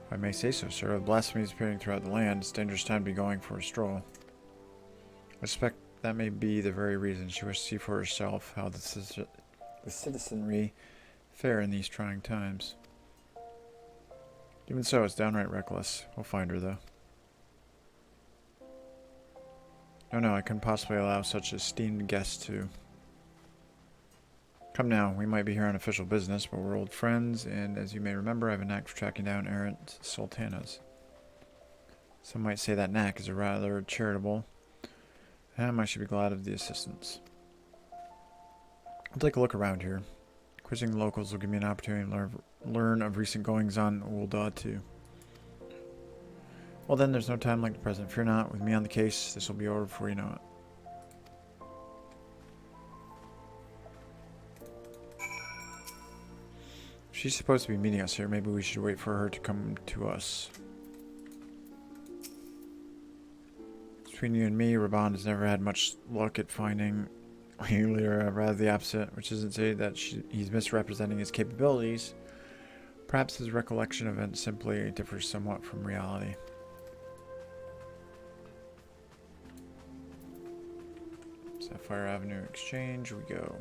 S1: If I may say so, sir, with blasphemies appearing throughout the land, it's a dangerous time to be going for a stroll. I suspect that may be the very reason she wished to see for herself how the citizenry fare in these trying times. Even so, it's downright reckless. We'll find her, though. No, I couldn't possibly allow such esteemed guests to... Come now, we might be here on official business, but we're old friends, and as you may remember, I have a knack for tracking down errant sultanas. Some might say that knack is rather charitable, and I should be glad of the assistance. I'll take a look around here. Quizzing the locals will give me an opportunity to learn of recent goings-on Ul'dah too. Well then, there's no time like the present. Fear not, with me on the case, this will be over before you know it. She's supposed to be meeting us here. Maybe we should wait for her to come to us. Between you and me, Raban has never had much luck at finding Lyra, rather the opposite, which isn't to say that he's misrepresenting his capabilities. Perhaps his recollection of it simply differs somewhat from reality. Sapphire Avenue Exchange, we go.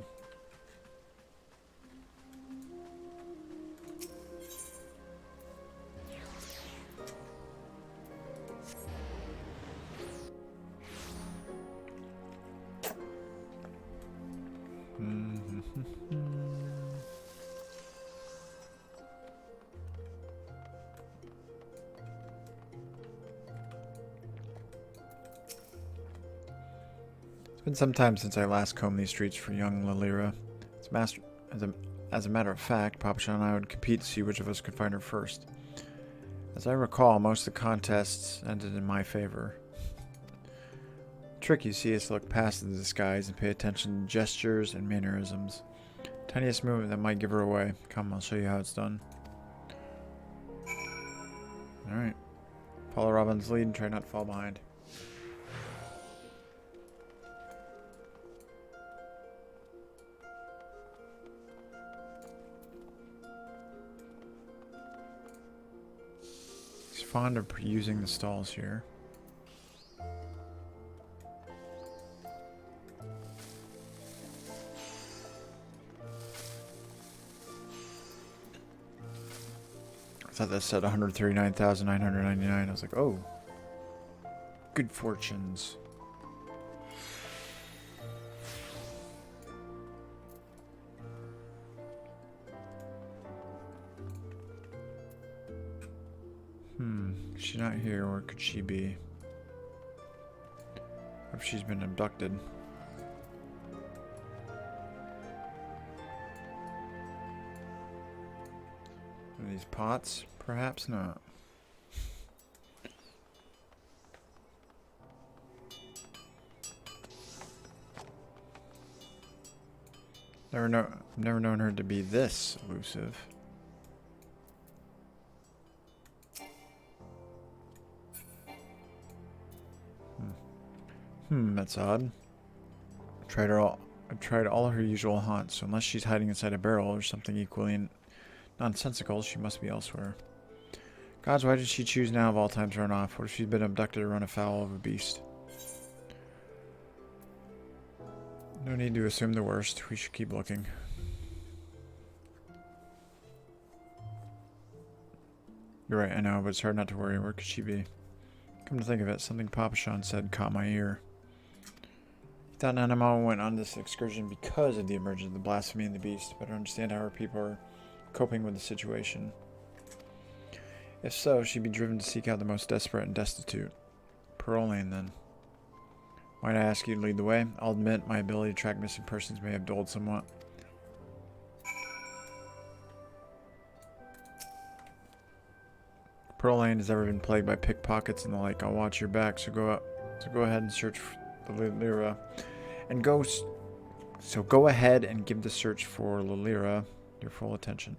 S1: It's been some time since I last combed these streets for young Lyra. As a matter of fact, Papashan and I would compete to see which of us could find her first. As I recall, most of the contests ended in my favor. The trick, you see, is to look past the disguise and pay attention to gestures and mannerisms. Tiniest movement that might give her away. Come, I'll show you how it's done. Alright. Follow Robin's lead and try not to fall behind. fond of using the stalls here. I thought that said 139,999. I was like, oh. Good fortunes. She's not here. Where could she be? If she's been abducted. Are these pots? Perhaps not. I've never known her to be this elusive. That's odd. I've tried all her usual haunts, so unless she's hiding inside a barrel or something equally nonsensical, she must be elsewhere. Gods, why did she choose now of all times to run off? What if she's been abducted or run afoul of a beast? No need to assume the worst. We should keep looking. You're right, I know, but it's hard not to worry. Where could she be? Come to think of it, something Papa Sean said caught my ear. He thought Nanamo went on this excursion because of the emergence of the blasphemy and the beast, but I understand how our people are coping with the situation. If so, she'd be driven to seek out the most desperate and destitute. Pearl Lane, then. Might I ask you to lead the way? I'll admit my ability to track missing persons may have dulled somewhat. Pearl Lane has ever been plagued by pickpockets and the like. I'll watch your back, so go ahead and search for the Lilira. So go ahead and give the search for Lilira your full attention.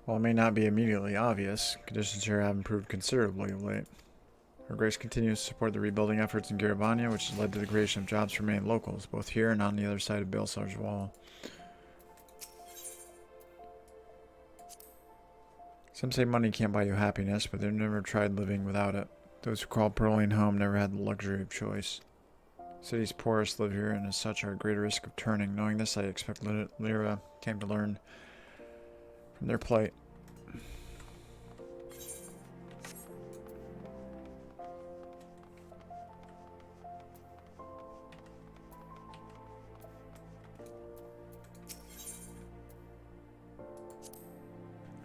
S1: While it may not be immediately obvious, conditions here have improved considerably of late. Her Grace continues to support the rebuilding efforts in Garabania, which has led to the creation of jobs for many locals, both here and on the other side of Baelsar's wall. Some say money can't buy you happiness, but they've never tried living without it. Those who call Pearl Lane home never had the luxury of choice. City's poorest live here, and as such are at greater risk of turning. Knowing this, I expect Lyra came to learn from their plight.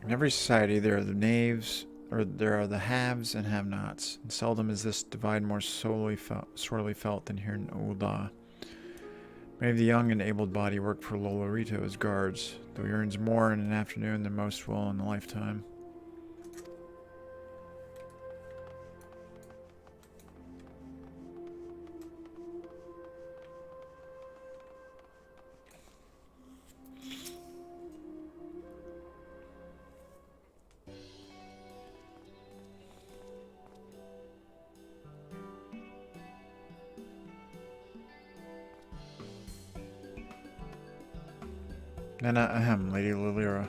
S1: In every society, there are the haves and have-nots, and seldom is this divide more sorely felt than here in Ul'dah. Many of the young and able-bodied work for Lolorito as guards, though he earns more in an afternoon than most will in a lifetime. Nana ahem, Lady Lilira.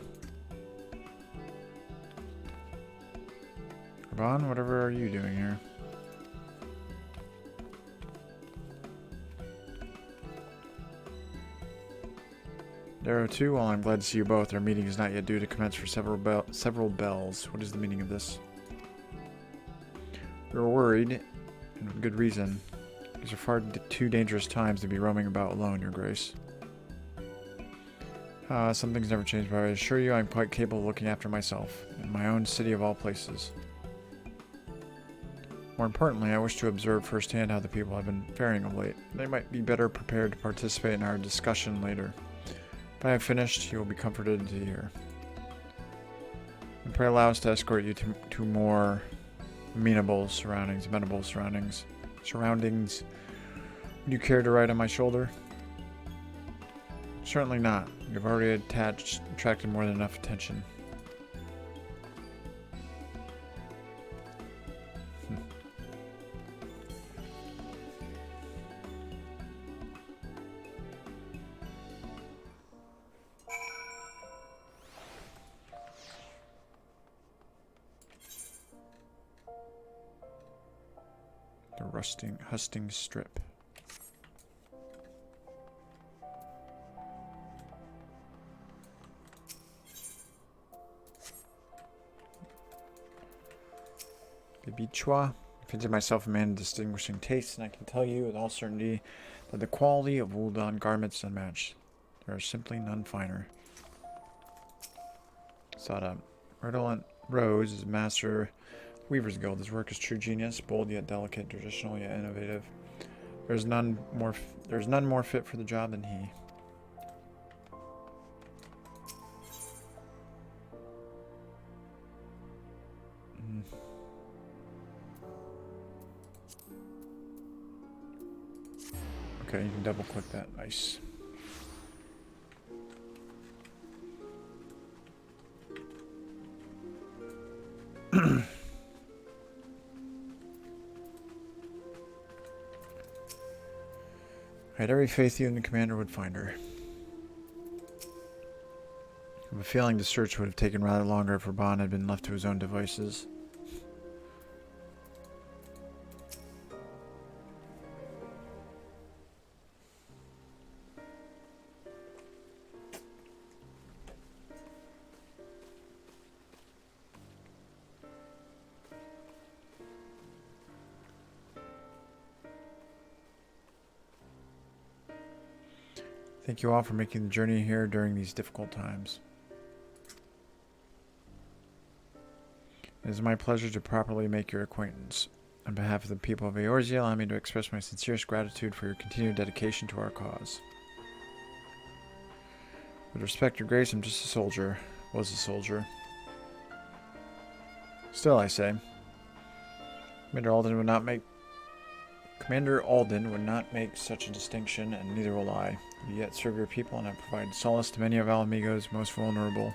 S1: Raban, whatever are you doing here? Darrow 2, well, I'm glad to see you both. Our meeting is not yet due to commence for several bells. What is the meaning of this? We were worried, and with good reason. These are far too dangerous times to be roaming about alone, Your Grace. Some things never change, but I assure you I'm quite capable of looking after myself, in my own city of all places. More importantly, I wish to observe firsthand how the people have been faring of late. They might be better prepared to participate in our discussion later. If I have finished, you will be comforted to hear. And pray allow us to escort you to more amenable surroundings. surroundings. Would you care to ride on my shoulder? Certainly not. You've already attracted more than enough attention. The husting strip. Bichwa. I consider myself a man of distinguishing taste, and I can tell you with all certainty that the quality of Ul'dan garments is unmatched. There are simply none finer. Sought up. Redolent Rose is master Weaver's Guild. His work is true genius, bold yet delicate, traditional yet innovative. There's none more fit for the job than he. Okay, you can double click that. Nice. I had every faith you and the commander would find her. I have a feeling the search would have taken rather longer if Raban had been left to his own devices. Thank you all for making the journey here during these difficult times. It is my pleasure to properly make your acquaintance. On behalf of the people of Eorzea, allow me to express my sincerest gratitude for your continued dedication to our cause. With respect, Your Grace, I'm just a soldier. Was a soldier. Still, I say, Commander Alden would not make such a distinction, and neither will I. You yet serve your people, and have provided solace to many of Alamigo's most vulnerable.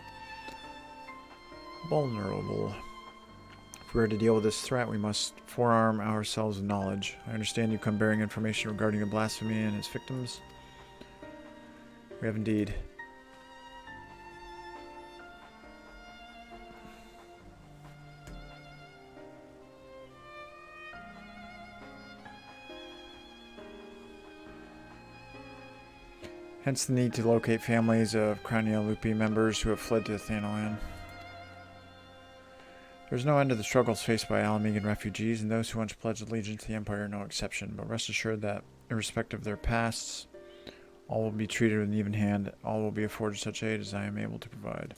S1: If we are to deal with this threat, we must forearm ourselves with knowledge. I understand you come bearing information regarding the blasphemy and its victims. We have indeed. Hence the need to locate families of Crania Lupi members who have fled to Thanalan. There is no end to the struggles faced by Alamigan refugees, and those who once pledged allegiance to the Empire are no exception, but rest assured that, irrespective of their pasts, all will be treated with an even hand. All will be afforded such aid as I am able to provide.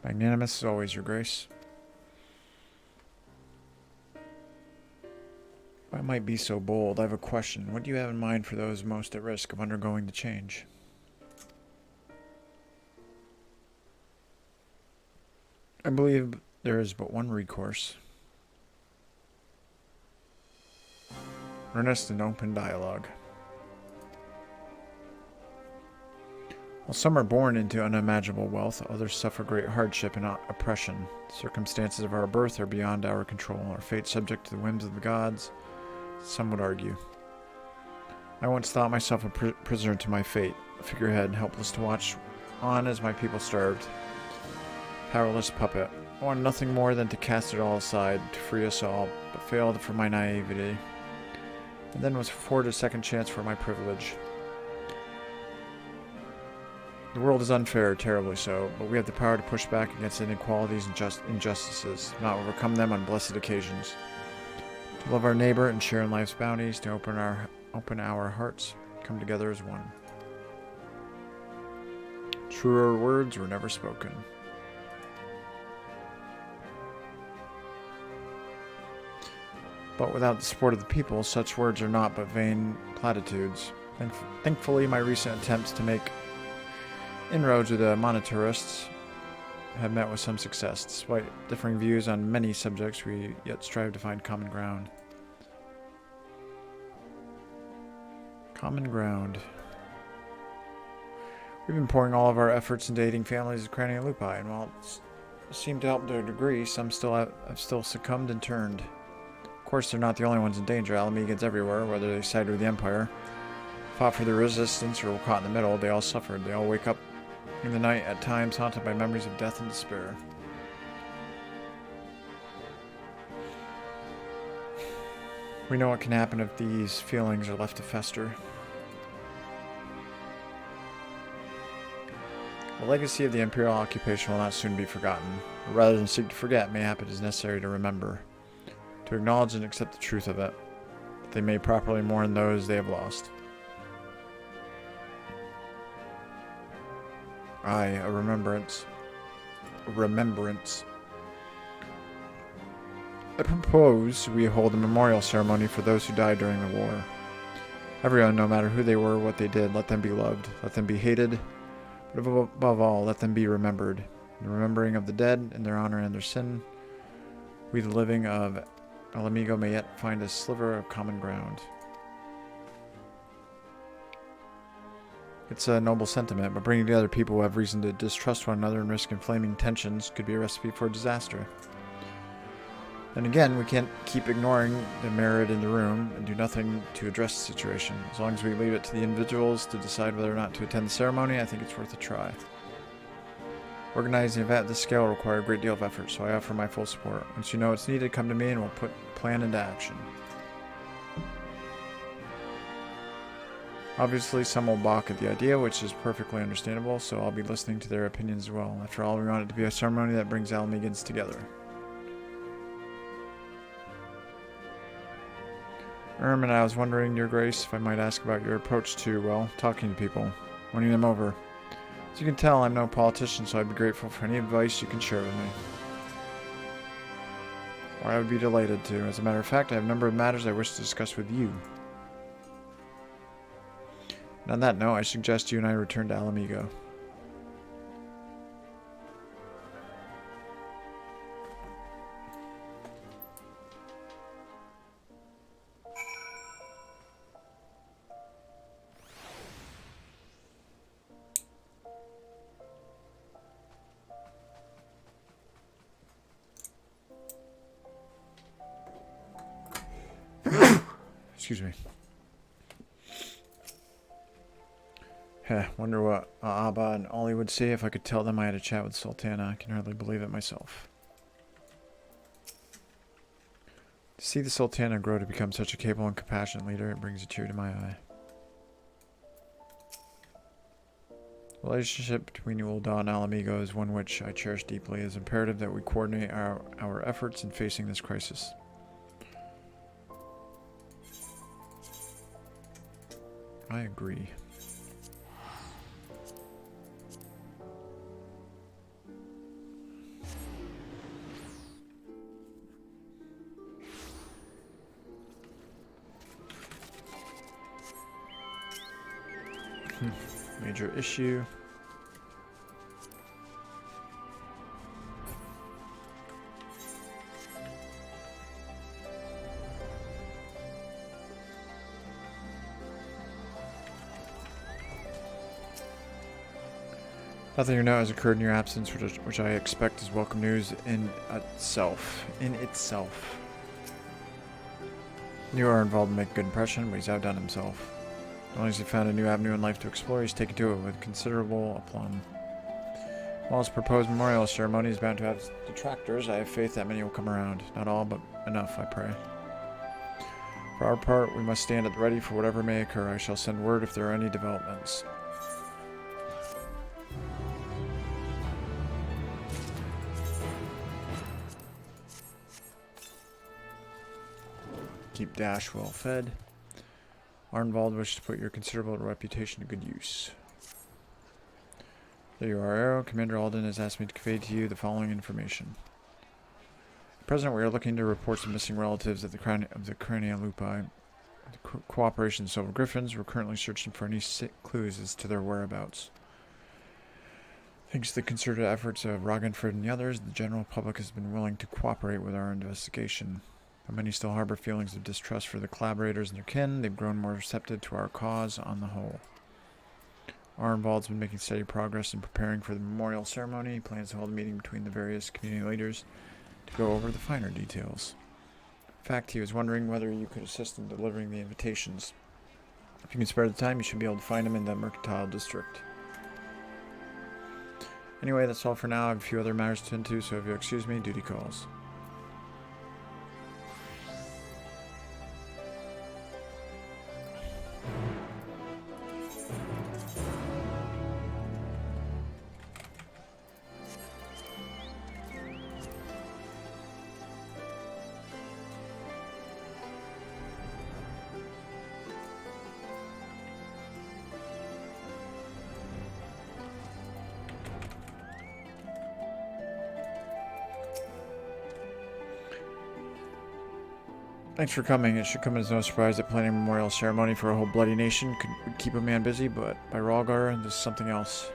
S1: Magnanimous as always, Your Grace. If I might be so bold, I have a question. What do you have in mind for those most at risk of undergoing the change? I believe there is but one recourse. Earnest and open dialogue. While some are born into unimaginable wealth, others suffer great hardship and oppression. The circumstances of our birth are beyond our control, our fate subject to the whims of the gods, some would argue. I once thought myself a prisoner to my fate, a figurehead helpless to watch on as my people starved. Powerless puppet. I wanted nothing more than to cast it all aside, to free us all, but failed for my naivety, and then was afforded a second chance for my privilege. The world is unfair, terribly so, but we have the power to push back against inequalities and injustices, not overcome them on blessed occasions. To love our neighbor and share in life's bounties, to open our hearts, come together as one. Truer words were never spoken. But without the support of the people, such words are naught but vain platitudes. Thankfully, my recent attempts to make inroads with the monetarists have met with some success. Despite differing views on many subjects, we yet strive to find common ground. Common ground. We've been pouring all of our efforts into aiding families of Crania Lupi, and while it seemed to help to a degree, some have still succumbed and turned. Of course, they're not the only ones in danger. Alamegans everywhere, whether they sided with the Empire, fought for their resistance, or were caught in the middle, they all suffered. They all wake up in the night, at times haunted by memories of death and despair. We know what can happen if these feelings are left to fester. The legacy of the Imperial occupation will not soon be forgotten. But rather than seek to forget, mayhap it is necessary to remember, to acknowledge and accept the truth of it, that they may properly mourn those they have lost. Aye, a remembrance. A remembrance. I propose we hold a memorial ceremony for those who died during the war. Everyone, no matter who they were, what they did, let them be loved, let them be hated, but above all, let them be remembered. In the remembering of the dead, in their honor and their sin, we the living of Alamigo may yet find a sliver of common ground. It's a noble sentiment, but bringing together people who have reason to distrust one another and risk inflaming tensions could be a recipe for disaster. Then again, we can't keep ignoring the merit in the room and do nothing to address the situation. As long as we leave it to the individuals to decide whether or not to attend the ceremony, I think it's worth a try. Organizing an event at this scale will require a great deal of effort, so I offer my full support. Once you know it's needed, come to me and we'll put a plan into action. Obviously, some will balk at the idea, which is perfectly understandable, so I'll be listening to their opinions as well. After all, we want it to be a ceremony that brings Alamegans together. And I was wondering, Your Grace, if I might ask about your approach to, well, talking to people, winning them over. As you can tell, I'm no politician, so I'd be grateful for any advice you can share with me. Or I would be delighted to. As a matter of fact, I have a number of matters I wish to discuss with you. And on that note, I suggest you and I return to Alamigo. Excuse me. Wonder what Abba and Ollie would say if I could tell them I had a chat with Sultana. I can hardly believe it myself. To see the Sultana grow to become such a capable and compassionate leader, it brings a tear to my eye. The relationship between Ul'dah and Alamigo is one which I cherish deeply. It is imperative that we coordinate our efforts in facing this crisis. I agree. Major issue. Nothing of note has occurred in your absence, which I expect is welcome news in itself. You are involved and make a good impression, but he's outdone himself. As long as he found a new avenue in life to explore, he's taken to it with considerable aplomb. While his proposed memorial ceremony is bound to have detractors, I have faith that many will come around. Not all, but enough, I pray. For our part, we must stand at the ready for whatever may occur. I shall send word if there are any developments. Keep Dash well fed. Arnvald wishes to put your considerable reputation to good use. There you are, Arrow. Commander Alden has asked me to convey to you the following information. At present, we are looking to reports of missing relatives of the Crania Lupi. The Cooperation of Silver Griffins. We're currently searching for any clues as to their whereabouts. Thanks to the concerted efforts of Ragnfrid and the others, the general public has been willing to cooperate with our investigation. But many still harbor feelings of distrust for the collaborators and their kin. They've grown more receptive to our cause on the whole. Arnvald's been making steady progress in preparing for the memorial ceremony. He plans to hold a meeting between the various community leaders to go over the finer details. In fact, he was wondering whether you could assist in delivering the invitations. If you can spare the time, you should be able to find him in the Mercantile District. Anyway, that's all for now. I have a few other matters to tend to, so if you'll excuse me, duty calls. Thanks for coming. It should come as no surprise that planning a memorial ceremony for a whole bloody nation would keep a man busy, but by Rhalgar, this is something else.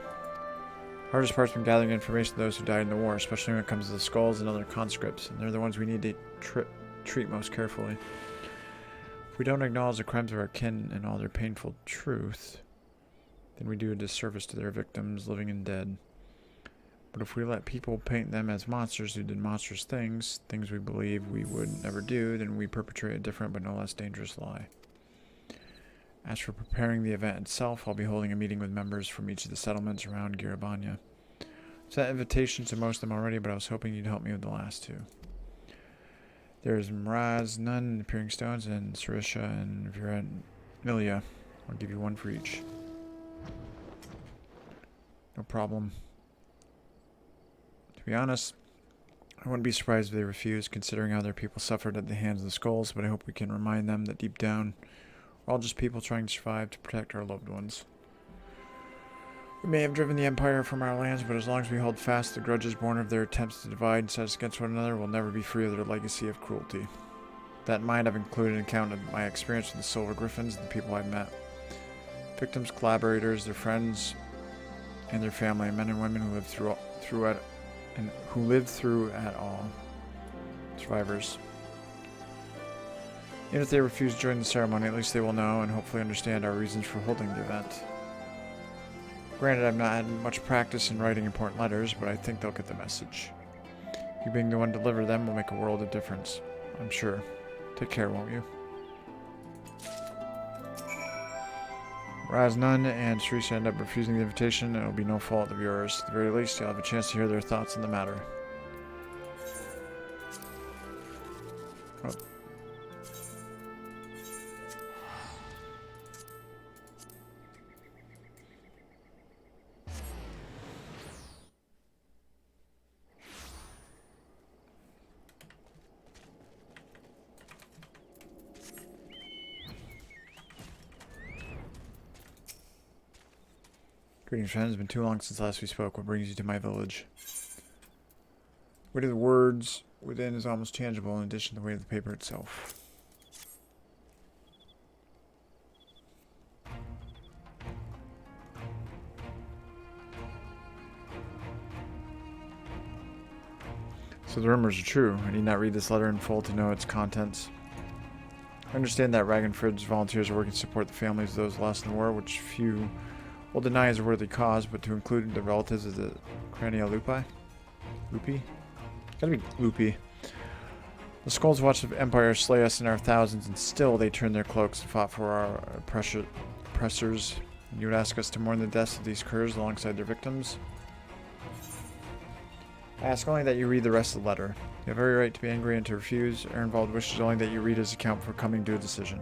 S1: Hardest part's been gathering information of those who died in the war, especially when it comes to the skulls and other conscripts, and they're the ones we need to treat most carefully. If we don't acknowledge the crimes of our kin and all their painful truth, then we do a disservice to their victims, living and dead. But if we let people paint them as monsters who did monstrous things, things we believe we would never do, then we perpetrate a different but no less dangerous lie. As for preparing the event itself, I'll be holding a meeting with members from each of the settlements around Girabanya. I've sent invitations to most of them already, but I was hoping you'd help me with the last two. There's Mraz, Nun, the Peering Stones, and Sarisha and Viramilia. I'll give you one for each. No problem. To be honest, I wouldn't be surprised if they refuse, considering how their people suffered at the hands of the skulls, but I hope we can remind them that deep down, we're all just people trying to survive to protect our loved ones. We may have driven the Empire from our lands, but as long as we hold fast the grudges born of their attempts to divide and set us against one another, we'll never be free of their legacy of cruelty. With that in mind, I've included an account of my experience with the Silver Griffins and the people I've met. Victims, collaborators, their friends, and their family, men and women who lived through it all. Survivors. Even if they refuse to join the ceremony, at least they will know and hopefully understand our reasons for holding the event. Granted, I've not had much practice in writing important letters, but I think they'll get the message. You being the one to deliver them will make a world of difference, I'm sure. Take care, won't you? Raz Nun and Sarisha end up refusing the invitation, and it'll be no fault of yours. At the very least, you'll have a chance to hear their thoughts on the matter. Oh. Greetings, friends. It's been too long since last we spoke. What brings you to my village? Weight of the words within is almost tangible, in addition to the weight of the paper itself. So the rumors are true. I need not read this letter in full to know its contents. I understand that Ragnfrid's volunteers are working to support the families of those lost in the war, which few will deny is a worthy cause, but to include the relatives of the Crania Lupi? Lupi? Gotta be Lupi. The Skulls watched the Empire slay us in our thousands, and still they turned their cloaks and fought for our oppressors. And you would ask us to mourn the deaths of these curs alongside their victims? I ask only that you read the rest of the letter. You have every right to be angry and to refuse. Ernvald wishes only that you read his account for coming to a decision.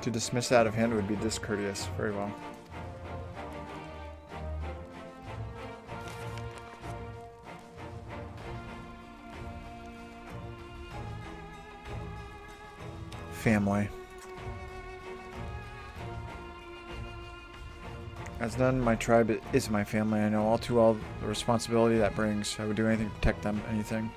S1: To dismiss out of hand would be discourteous. Very well. Family. As none, my tribe is my family. I know all too well the responsibility that brings. I would do anything to protect them, anything.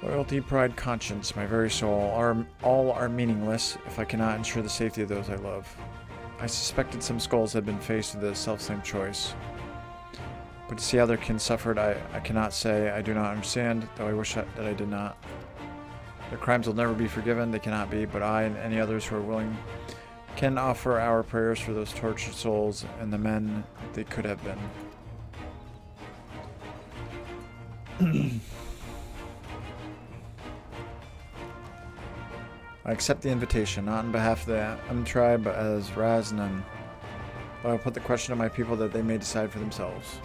S1: Loyalty, pride, conscience, my very soul, all are meaningless if I cannot ensure the safety of those I love. I suspected some skulls had been faced with the self-same choice. But to see how their kin suffered, I cannot say. I do not understand, though I wish that I did not. Their crimes will never be forgiven, they cannot be, but I and any others who are willing can offer our prayers for those tortured souls and the men they could have been. I accept the invitation, not on behalf of the tribe, but as Raznan. But I will put the question to my people that they may decide for themselves.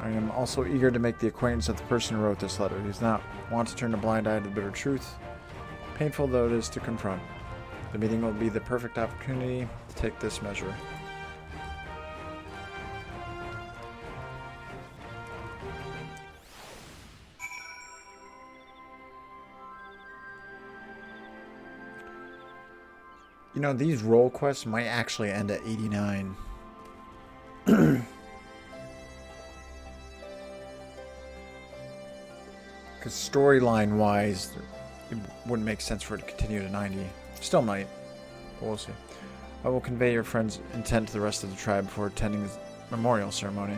S1: I am also eager to make the acquaintance of the person who wrote this letter. He does not want to turn a blind eye to the bitter truth, painful though it is to confront. The meeting will be the perfect opportunity to take this measure. You know, these role quests might actually end at 89. Because storyline-wise, it wouldn't make sense for it to continue to 90. Still might, but we'll see. I will convey your friend's intent to the rest of the tribe before attending the memorial ceremony.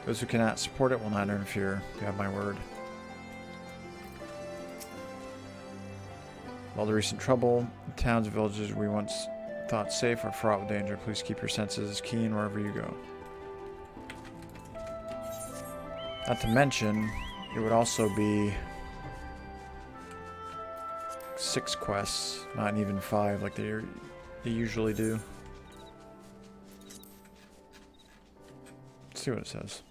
S1: Those who cannot support it will not interfere. You have my word. All the recent trouble, the towns and villages we once thought safe are fraught with danger. Please keep your senses keen wherever you go. Not to mention, it would also be 6 quests, not even 5 like they usually do. Let's see what it says.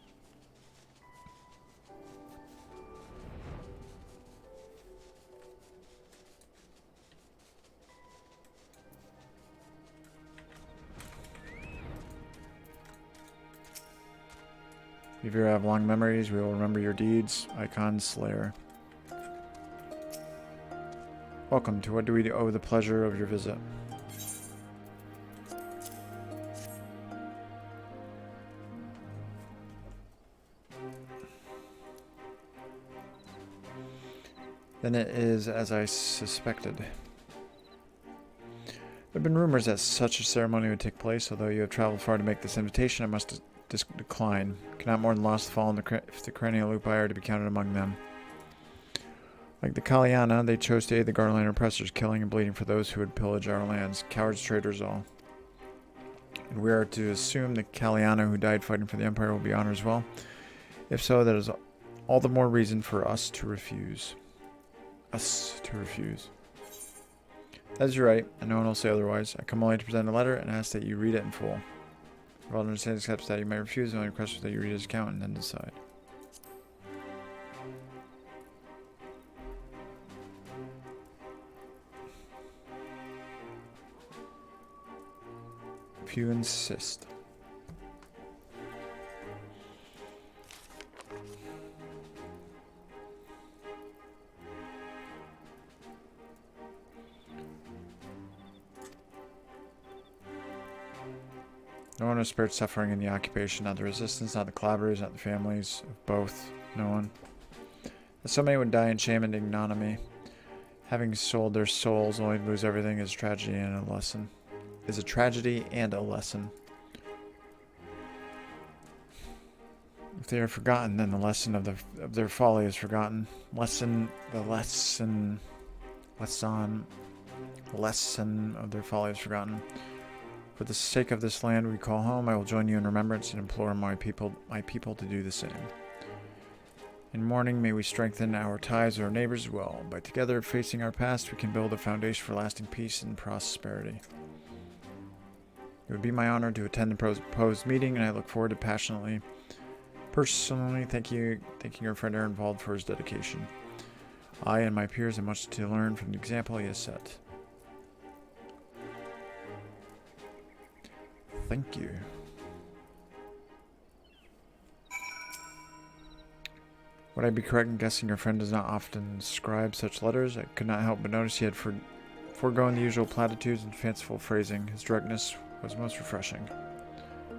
S1: If you have long memories, we will remember your deeds. Icon Slayer. Welcome to what do we owe the pleasure of your visit. Then it is as I suspected. There have been rumors that such a ceremony would take place. Although you have traveled far to make this invitation, I must decline. Cannot more than lost the fall if the cranial lupi are to be counted among them. Like the Kalyana, they chose to aid the Garland oppressors, killing and bleeding for those who would pillage our lands. Cowards, traitors, all. And we are to assume the Kalyana who died fighting for the Empire will be honored as well. If so, that is all the more reason for us to refuse. That is your right, and no one will say otherwise. I come only to present a letter and ask that you read it in full. If all understands accepts that you may refuse, the only request is that you read his account and then decide. If you insist. No one has spared suffering in the occupation, not the resistance, not the collaborators, not the families of both. No one. That so many would die in shame and ignominy. Having sold their souls only to lose everything is tragedy and a lesson. Is a tragedy and a lesson. If they are forgotten, then the lesson of their folly is forgotten. Lesson of their folly is forgotten. For the sake of this land we call home, I will join you in remembrance and implore my people to do the same. In mourning, may we strengthen our ties with our neighbors as well. By together facing our past, we can build a foundation for lasting peace and prosperity. It would be my honor to attend the proposed meeting, and I look forward to personally thanking your friend Aaronwald for his dedication. I and my peers have much to learn from the example he has set. Thank you. Would I be correct in guessing your friend does not often scribe such letters? I could not help but notice he had foregone the usual platitudes and fanciful phrasing. His directness was most refreshing.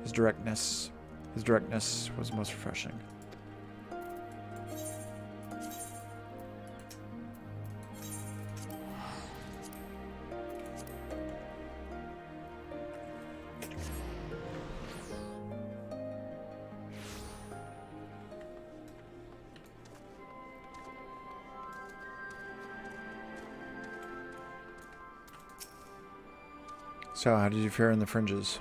S1: His directness was most refreshing. So, how did you fare in the fringes?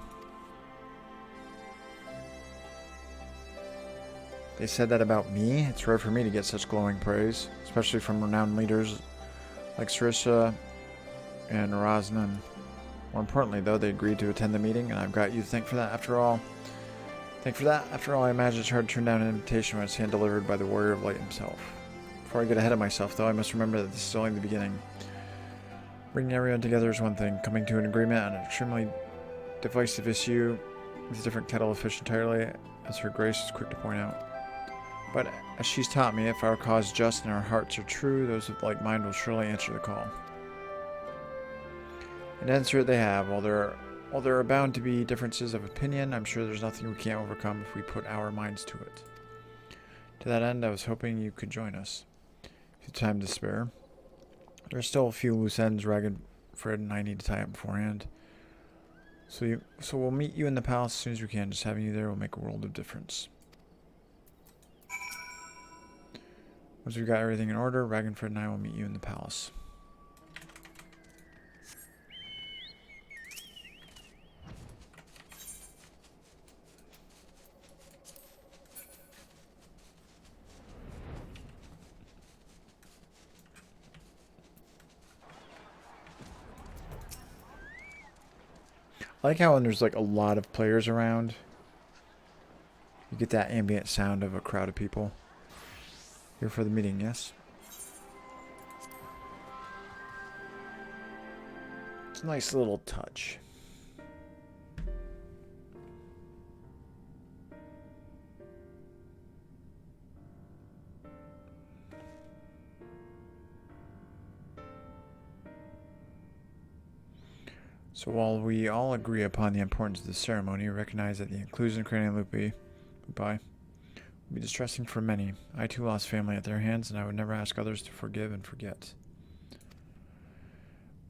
S1: They said that about me? It's rare for me to get such glowing praise, especially from renowned leaders like Sarissa and Rosnan. More importantly, though, they agreed to attend the meeting, and I've got you to thank for that after all. I imagine it's hard to turn down an invitation when it's hand-delivered by the Warrior of Light himself. Before I get ahead of myself, though, I must remember that this is only the beginning. Bringing everyone together is one thing. Coming to an agreement on an extremely divisive issue is a different kettle of fish entirely, as Her Grace is quick to point out. But as she's taught me, if our cause is just and our hearts are true, those with like mind will surely answer the call. And answer it they have. While there are bound to be differences of opinion, I'm sure there's nothing we can't overcome if we put our minds to it. To that end, I was hoping you could join us. If you have time to spare. There are still a few loose ends Ragged Fred and I need to tie up beforehand. So we'll meet you in the palace as soon as we can. Just having you there will make a world of difference. Once we've got everything in order, Ragged Fred and I will meet you in the palace. I like how when there's like a lot of players around, you get that ambient sound of a crowd of people. Here for the meeting, yes? It's a nice little touch. So while we all agree upon the importance of the ceremony, we recognize that the inclusion of Cranium Lupi will be distressing for many. I too lost family at their hands, and I would never ask others to forgive and forget.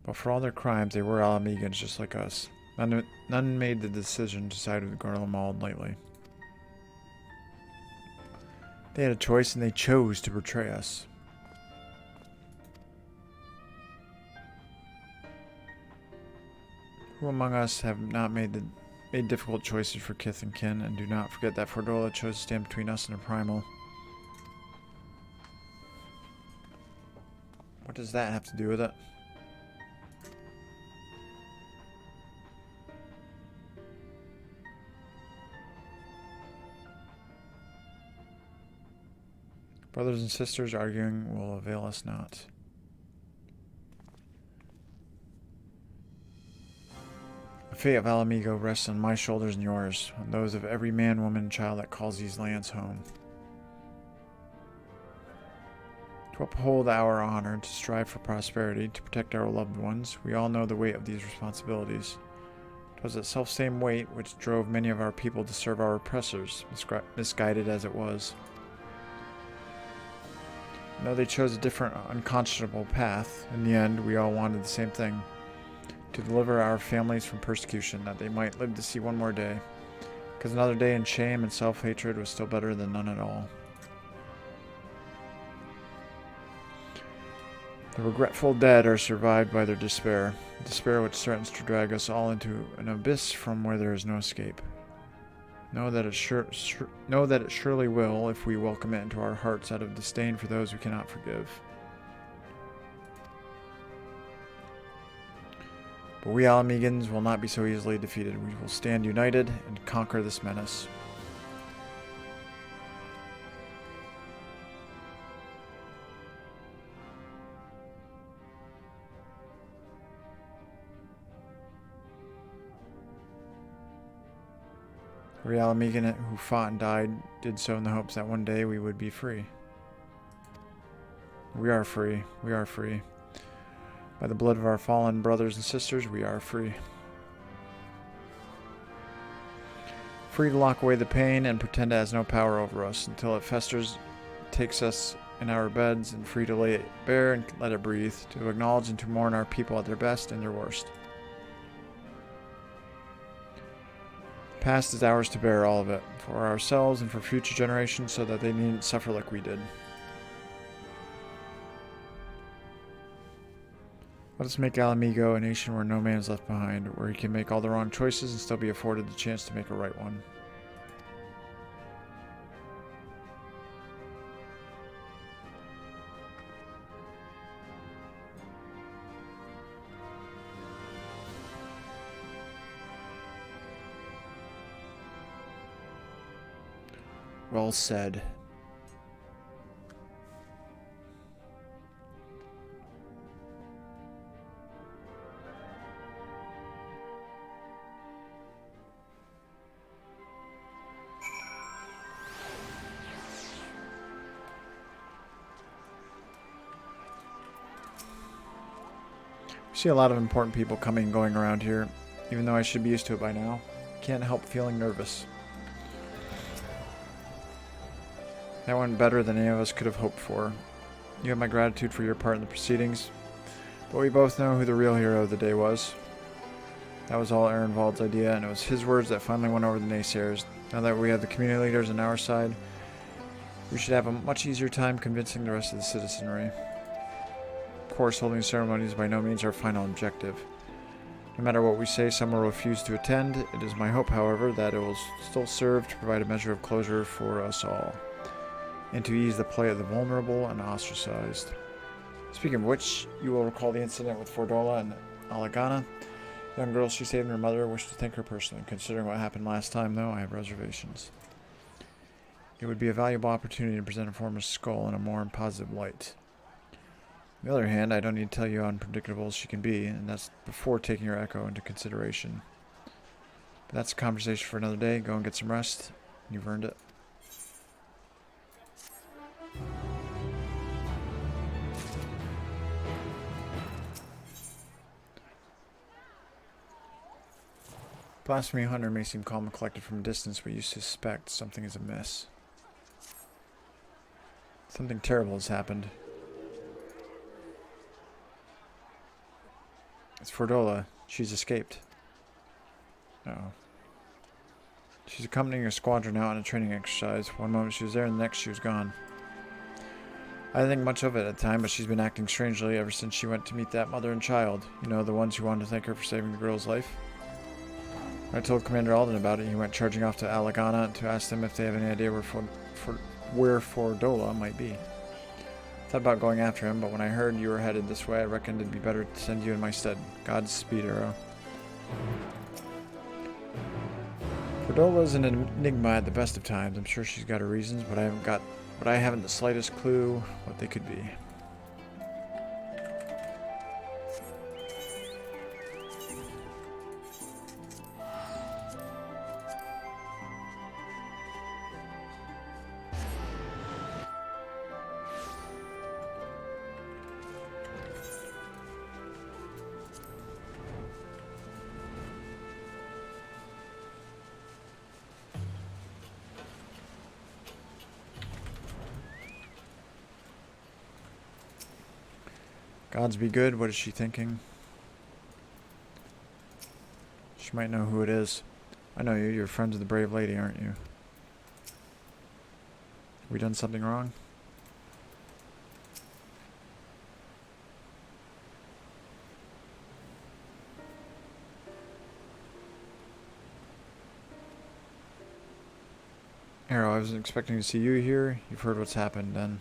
S1: But for all their crimes, they were Alamegans just like us. None made the decision to side with Garlemald lightly. They had a choice, and they chose to betray us. Who among us have not made difficult choices for kith and kin, and do not forget that Fordola chose to stand between us and a primal. What does that have to do with it? Brothers and sisters arguing will avail us not. The fate of Alamigo rests on my shoulders and yours, on those of every man, woman, and child that calls these lands home. To uphold our honor, to strive for prosperity, to protect our loved ones, we all know the weight of these responsibilities. It was that self-same weight which drove many of our people to serve our oppressors, misguided as it was. And though they chose a different, unconscionable path, in the end, we all wanted the same thing. To deliver our families from persecution, that they might live to see one more day. Because another day in shame and self-hatred was still better than none at all. The regretful dead are survived by their despair. Despair which threatens to drag us all into an abyss from where there is no escape. Know that it surely will, if we welcome it into our hearts out of disdain for those we cannot forgive. But we Alamegans will not be so easily defeated. We will stand united and conquer this menace. Every Alamegan who fought and died did so in the hopes that one day we would be free. We are free. We are free. By the blood of our fallen brothers and sisters, we are free. Free to lock away the pain and pretend it has no power over us until it festers, takes us in our beds, and free to lay it bare and let it breathe, to acknowledge and to mourn our people at their best and their worst. The past is ours to bear, all of it, for ourselves and for future generations, so that they needn't suffer like we did. Let us make Alamigo a nation where no man is left behind, where he can make all the wrong choices and still be afforded the chance to make a right one. Well said. I see a lot of important people coming and going around here, even though I should be used to it by now. Can't help feeling nervous. That went better than any of us could have hoped for. You have my gratitude for your part in the proceedings, but we both know who the real hero of the day was. That was all Ehrenwald's idea, and it was his words that finally won over the naysayers. Now that we have the community leaders on our side, we should have a much easier time convincing the rest of the citizenry. Of course, holding ceremonies is by no means our final objective. No matter what we say, some will refuse to attend. It is my hope, however, that it will still serve to provide a measure of closure for us all, and to ease the plight of the vulnerable and ostracized. Speaking of which, you will recall the incident with Fordola and Alagana. The young girl she saved and her mother wished to thank her personally. Considering what happened last time, though, I have reservations. It would be a valuable opportunity to present a former skull in a more positive light. On the other hand, I don't need to tell you how unpredictable she can be, and that's before taking her echo into consideration. But that's a conversation for another day. Go and get some rest. You've earned it. Blasphemy Hunter may seem calm and collected from a distance, but you suspect something is amiss. Something terrible has happened. It's Fordola. She's escaped. Uh-oh. She's accompanying her squadron out on a training exercise. One moment she was there, and the next she was gone. I didn't think much of it at the time, but she's been acting strangely ever since she went to meet that mother and child. You know, the ones who wanted to thank her for saving the girl's life. When I told Commander Alden about it, he went charging off to Alagana to ask them if they have any idea where Fordola might be. Thought about going after him, but when I heard you were headed this way, I reckoned it'd be better to send you in my stead. Godspeed, Arrow. Fordola's an enigma at the best of times. I'm sure she's got her reasons, but I haven't the slightest clue what they could be. Gods be good, what is she thinking? She might know who it is. I know you, you're friends with the brave lady, aren't you? Have we done something wrong? Arrow, I wasn't expecting to see you here. You've heard what's happened then.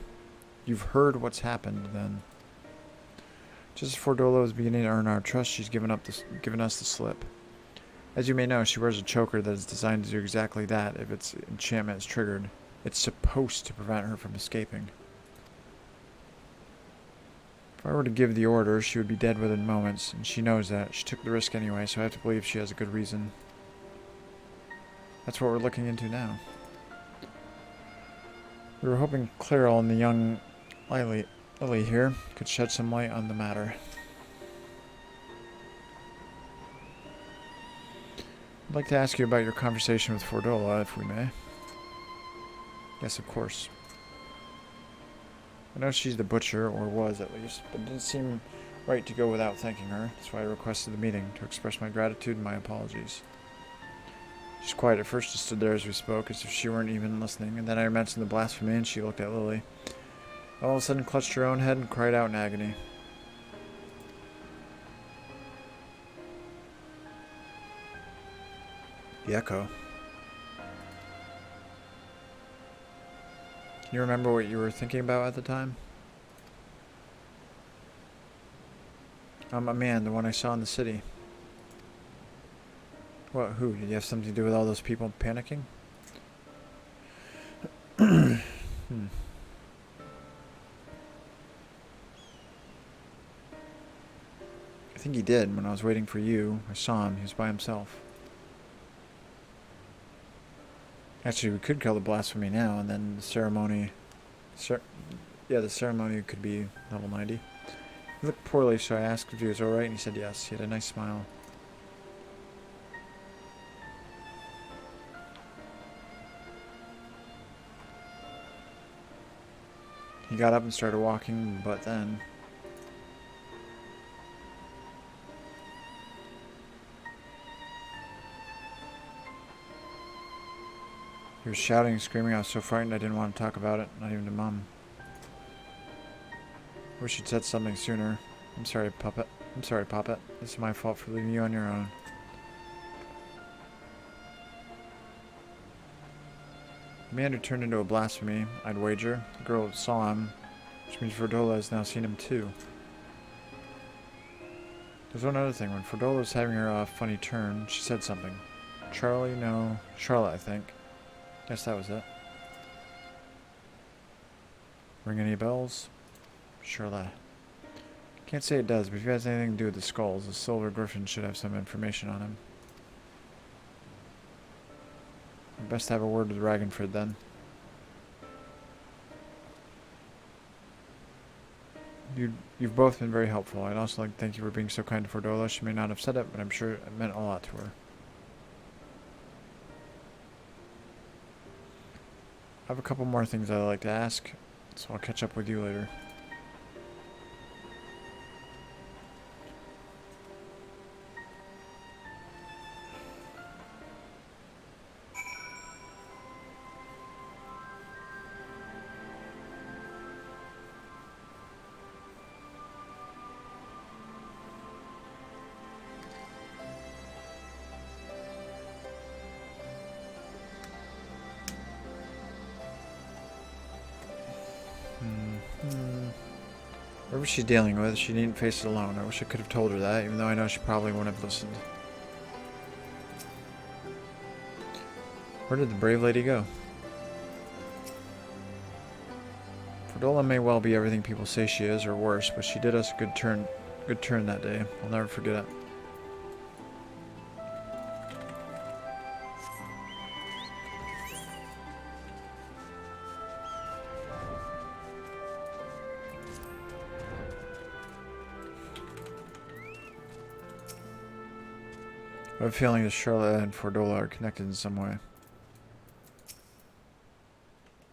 S1: Just as Fordola was beginning to earn our trust, she's given us the slip. As you may know, she wears a choker that is designed to do exactly that if its enchantment is triggered. It's supposed to prevent her from escaping. If I were to give the order, she would be dead within moments, and she knows that. She took the risk anyway, so I have to believe she has a good reason. That's what we're looking into now. We were hoping Clairol and the young Lily here could shed some light on the matter. I'd like to ask you about your conversation with Fordola, if we may. Yes, of course. I know she's the butcher, or was at least, but it didn't seem right to go without thanking her. That's why I requested the meeting, to express my gratitude and my apologies. She's quiet at first, just stood there as we spoke, as if she weren't even listening, and then I mentioned the blasphemy, and she looked at Lily. All of a sudden clutched her own head and cried out in agony. The echo. Can you remember what you were thinking about at the time? A man, the one I saw in the city. What, who? Did you have something to do with all those people panicking? I think he did. When I was waiting for you, I saw him. He was by himself. Actually, we could kill the blasphemy now, and then the ceremony... the ceremony could be level 90. He looked poorly, so I asked if he was alright, and he said yes. He had a nice smile. He got up and started walking, but then... he was shouting and screaming. I was so frightened I didn't want to talk about it, not even to Mom. Wish you'd said something sooner. I'm sorry, Puppet. I'm sorry, Poppet. This is my fault for leaving you on your own. The man who turned into a blasphemy, I'd wager. The girl saw him, which means Fordola has now seen him too. There's one other thing. When Fordola was having her funny turn, she said something. Charlie, no. Charlotte, I think. Guess that was it. Ring any bells? Charlotte. Can't say it does, but if he has anything to do with the skulls, the Silver Griffin should have some information on him. Best have a word with Ragnfrid then. You've both been very helpful. I'd also like to thank you for being so kind to Fordola. She may not have said it, but I'm sure it meant a lot to her. I have a couple more things I'd like to ask, so I'll catch up with you later. Whatever she's dealing with, she needn't face it alone. I wish I could have told her that, even though I know she probably wouldn't have listened. Where did the brave lady go? Fordola may well be everything people say she is, or worse, but she did us a good turn that day. I'll never forget it. I have a feeling that Charlotte and Fordola are connected in some way.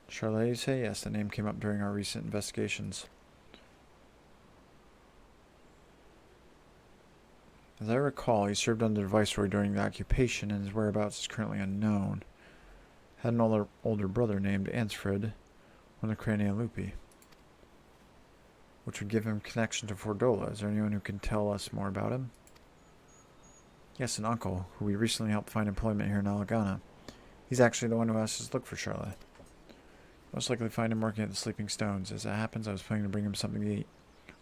S1: Charlotte, you say? Yes, the name came up during our recent investigations. As I recall, he served under the Viceroy during the occupation, and his whereabouts is currently unknown. Had an older brother named Ansfrid, one of the Cranialupi, which would give him connection to Fordola. Is there anyone who can tell us more about him? Yes, an uncle, who we recently helped find employment here in Alagana. He's actually the one who asked us to look for Charlotte. Most likely find him working at the Sleeping Stones. As it happens, I was planning to bring him something to eat.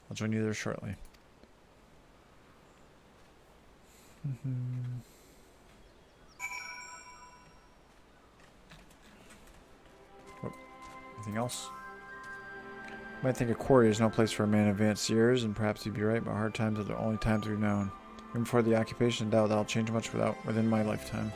S1: I'll join you there shortly. Oh, anything else? You might think a quarry is no place for a man of advanced years, and perhaps you'd be right, but hard times are the only times we've known. Even before the occupation, I doubt that'll change much within my lifetime.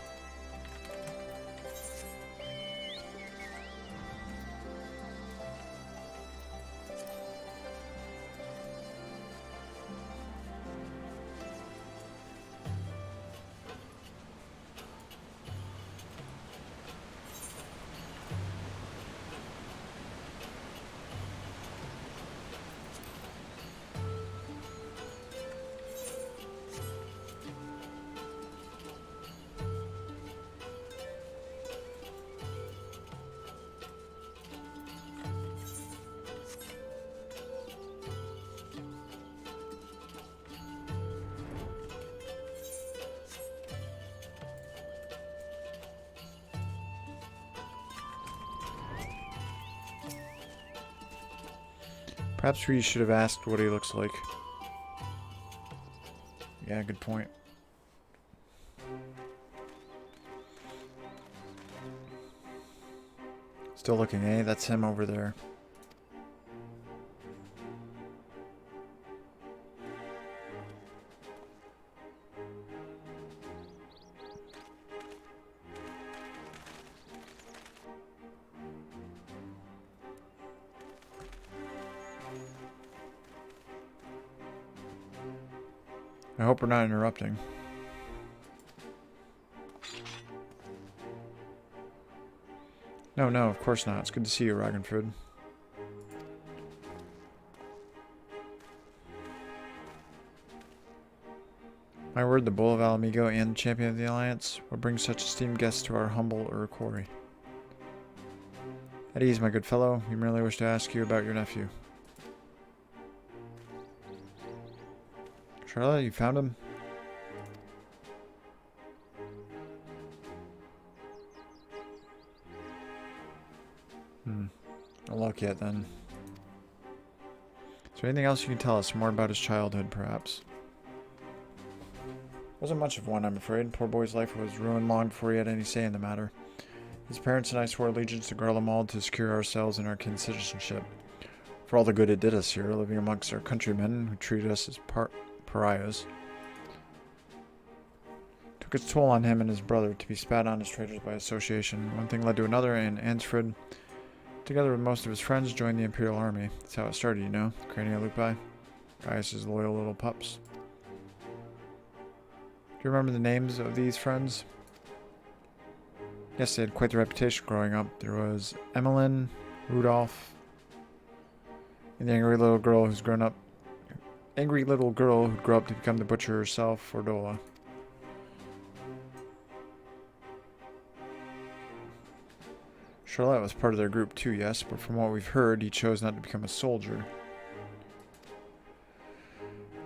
S1: Perhaps we should have asked what he looks like. Yeah, good point. Still looking, eh? That's him over there. I hope we're not interrupting. No, no, of course not. It's good to see you, Ragnfrid. My word, the Bull of Alamigo and the Champion of the Alliance will bring such esteemed guests to our humble quarry. At ease, my good fellow. We merely wish to ask you about your nephew. Charlotte, you found him? No luck yet, then. Is there anything else you can tell us more about his childhood, perhaps? Wasn't much of one, I'm afraid. Poor boy's life was ruined long before he had any say in the matter. His parents and I swore allegiance to Garlemald to secure ourselves and our kin's citizenship. For all the good it did us here, living amongst our countrymen who treated us as pariahs. Took its toll on him and his brother to be spat on as traitors by association. One thing led to another, and Ansfrid, together with most of his friends, joined the Imperial Army. That's how it started, you know. Crania Lupi. Gaius' loyal little pups. Do you remember the names of these friends? Yes, they had quite the reputation growing up. There was Emmeline, Rudolph, and the angry little girl who's grown up. Angry little girl who grew up to become the butcher herself, Fordola. Charlotte was part of their group too, yes, but from what we've heard, he chose not to become a soldier.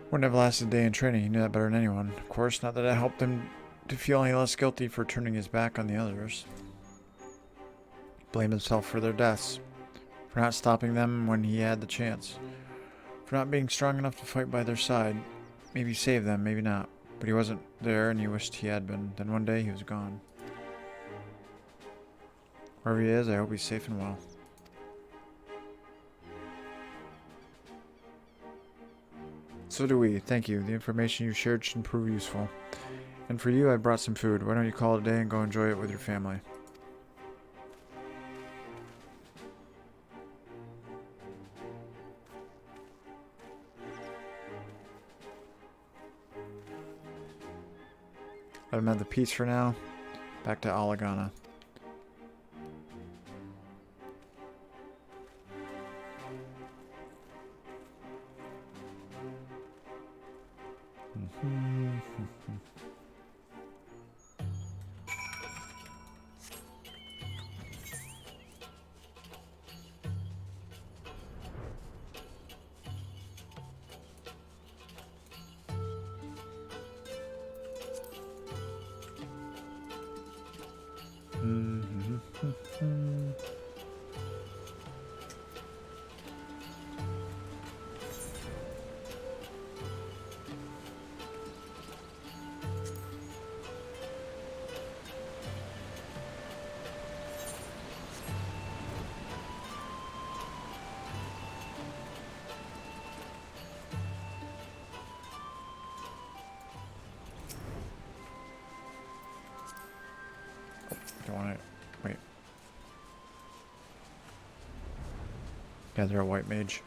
S1: Wouldn't have lasted a day in training, he knew that better than anyone. Of course, not that it helped him to feel any less guilty for turning his back on the others. He blamed himself for their deaths, for not stopping them when he had the chance, for not being strong enough to fight by their side. Maybe save them, maybe not. But he wasn't there and he wished he had been. Then one day he was gone. Wherever he is, I hope he's safe and well. So do we. Thank you. The information you shared should prove useful. And for you, I brought some food. Why don't you call it a day and go enjoy it with your family? Let him have the peace for now. Back to Alagana. Don't want to wait. Yeah, they're a white mage.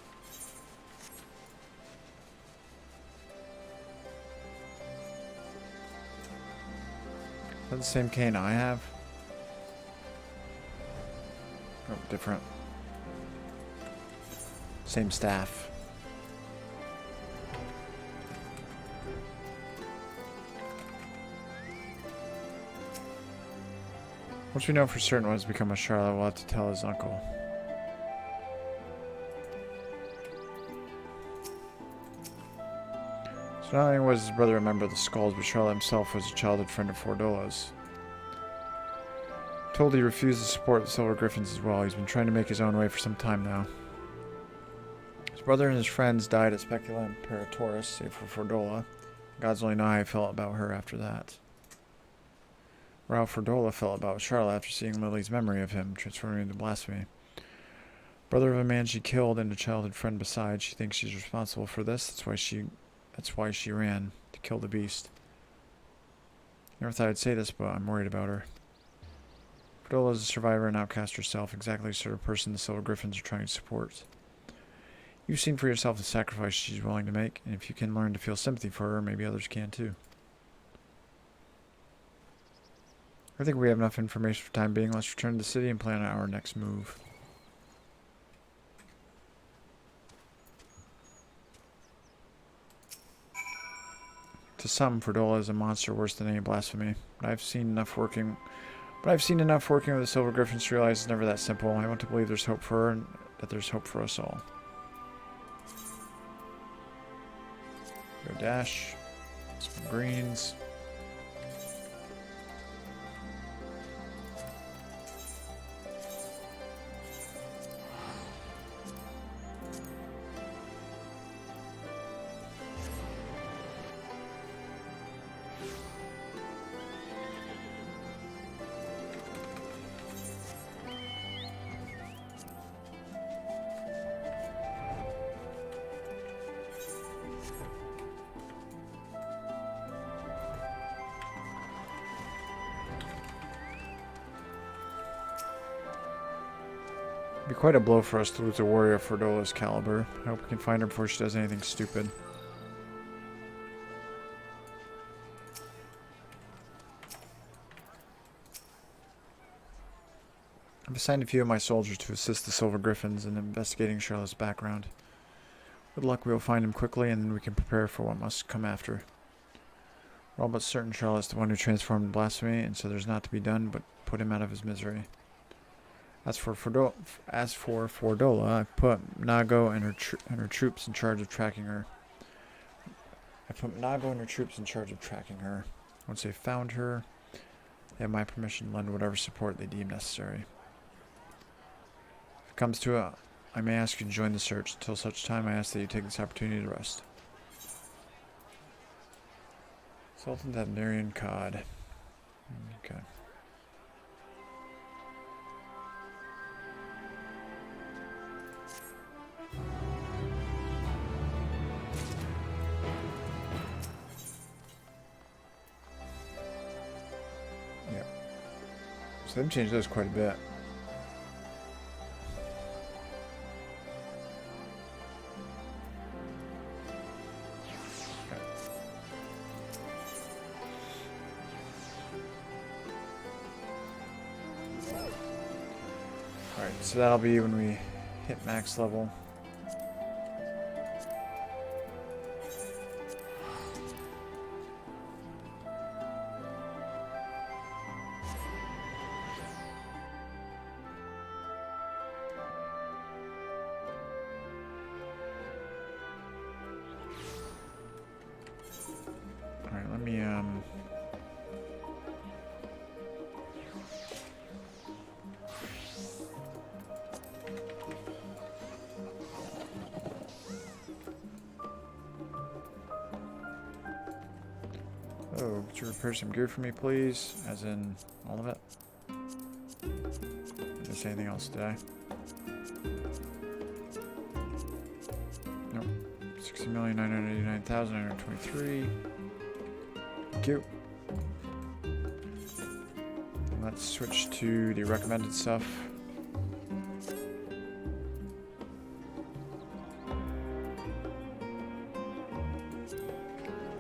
S1: Is that the same cane I have? Oh, different. Same staff. Once we know for certain what has become of Charlotte, we'll have to tell his uncle. So not only was his brother a member of the Skulls, but Charlotte himself was a childhood friend of Fordola's. Told he refused to support the Silver Griffins as well. He's been trying to make his own way for some time now. His His brother and his friends died at Specula Imperatoris, save for Fordola. Gods only know how I felt about her after that. Or how Fordola felt about Charlotte after seeing Lily's memory of him, transforming into blasphemy. Brother of a man she killed and a childhood friend besides. She thinks she's responsible for this. That's why she ran, to kill the beast. Never thought I'd say this, but I'm worried about her. Fordola is a survivor and outcast herself, exactly the sort of person the Silver Griffins are trying to support. You've seen for yourself the sacrifice she's willing to make, and if you can learn to feel sympathy for her, maybe others can too. I think we have enough information for the time being. Let's return to the city and plan our next move. To some, Fordola is a monster worse than any blasphemy. But I've seen enough working with the Silver Griffins to realize it's never that simple. I want to believe there's hope for her and that there's hope for us all. Go dash. Some greens. It'd be quite a blow for us to lose a warrior of Fordola's caliber. I hope we can find her before she does anything stupid. I've assigned a few of my soldiers to assist the Silver Griffins in investigating Charlotte's background. With luck, we will find him quickly, and then we can prepare for what must come after. We're all but certain Charlotte's the one who transformed in blasphemy, and so there's not to be done but put him out of his misery. As for Fordola, I put Nago and her troops in charge of tracking her. Once they've found her, they have my permission to lend whatever support they deem necessary. If it comes to it, I may ask you to join the search. Until such time, I ask that you take this opportunity to rest. Sultan Tavnarian Cod. Okay. Yeah. So they've changed those quite a bit. Alright, so that'll be when we hit max level. Alright, let me oh, could you repair some gear for me, please? As in, all of it? Did I say anything else, did I? Nope. 60,989,923. Thank you. And let's switch to the recommended stuff.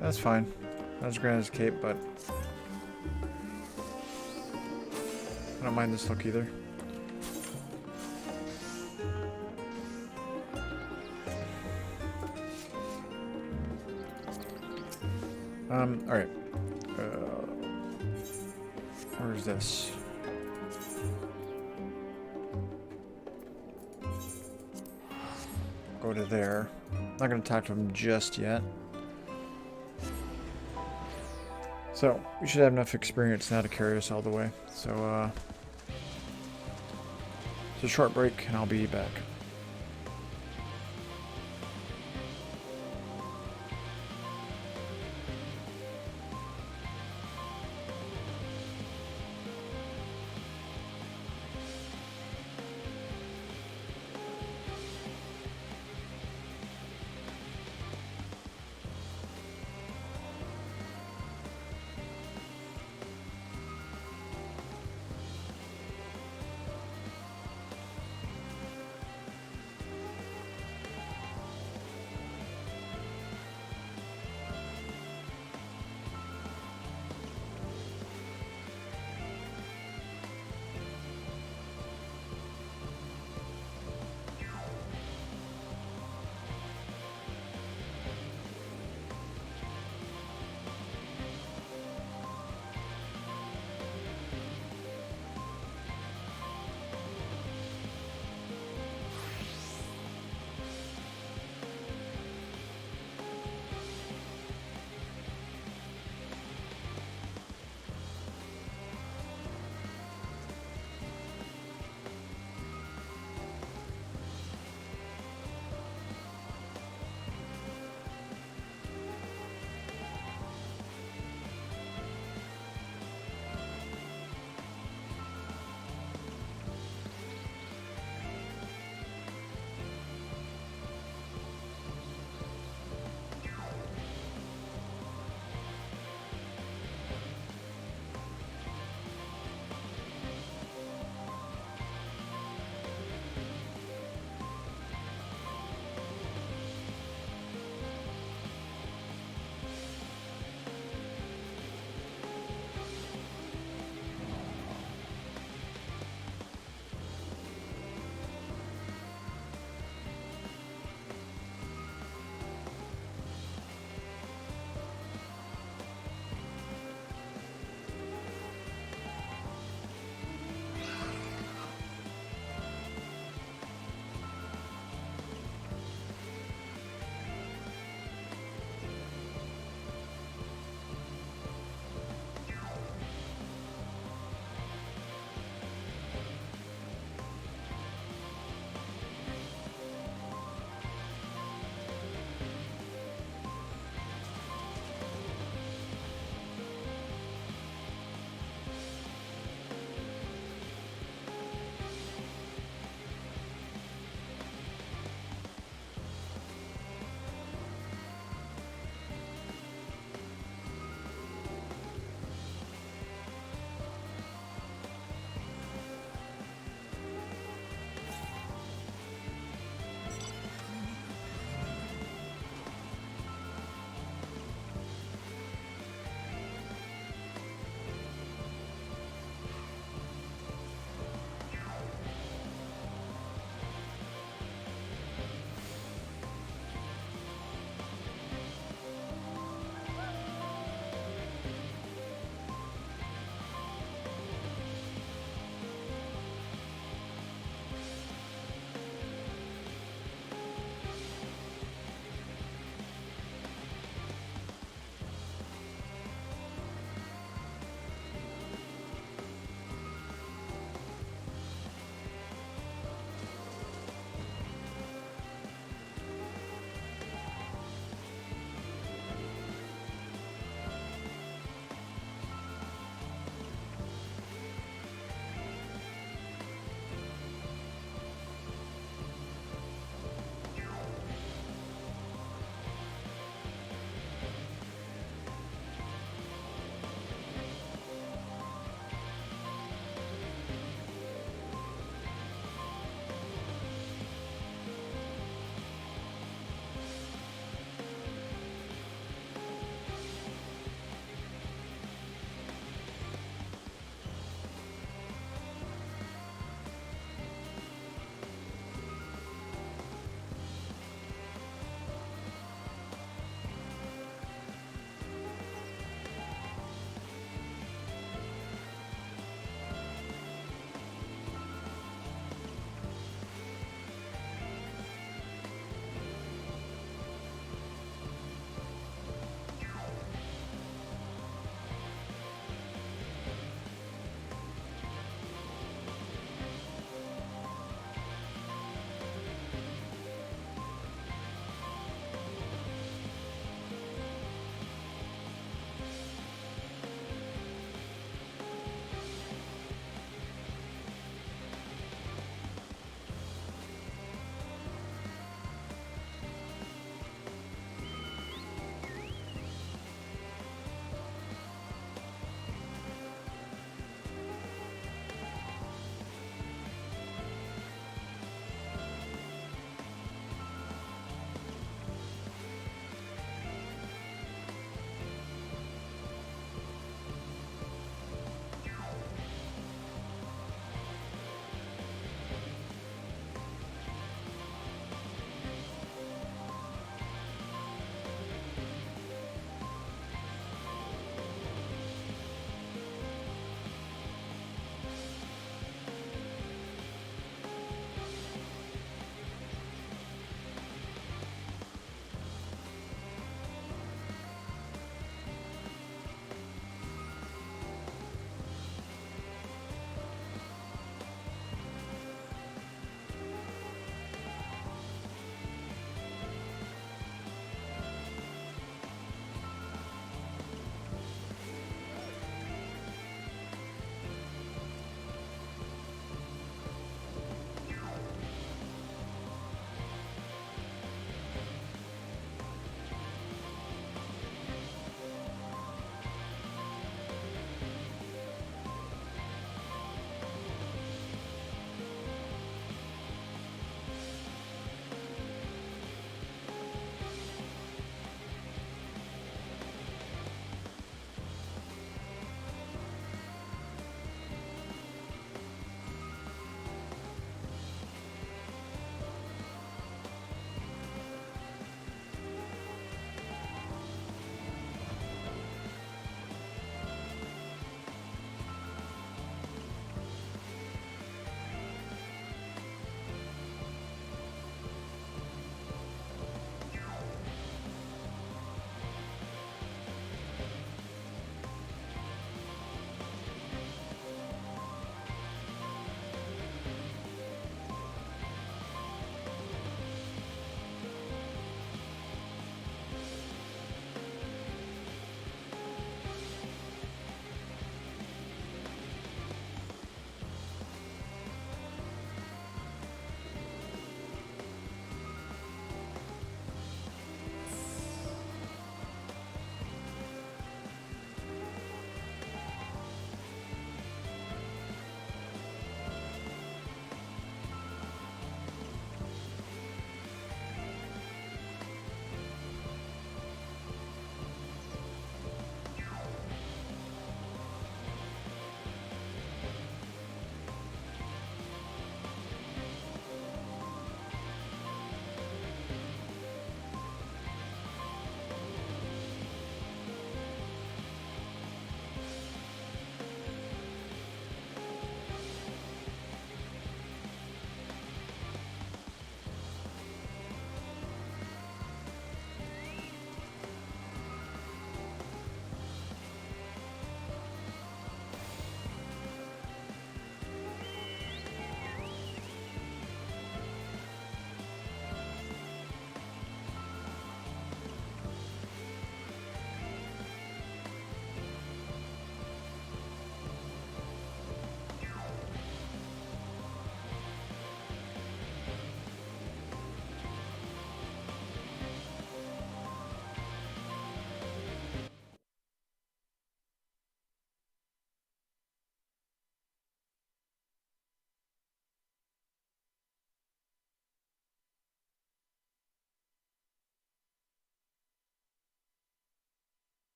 S1: That's fine. Not as grand as Cape, but I don't mind this look either. Alright. Where is this? Go to there. Not gonna talk to him just yet. So, we should have enough experience now to carry us all the way. So, it's a short break, and I'll be back.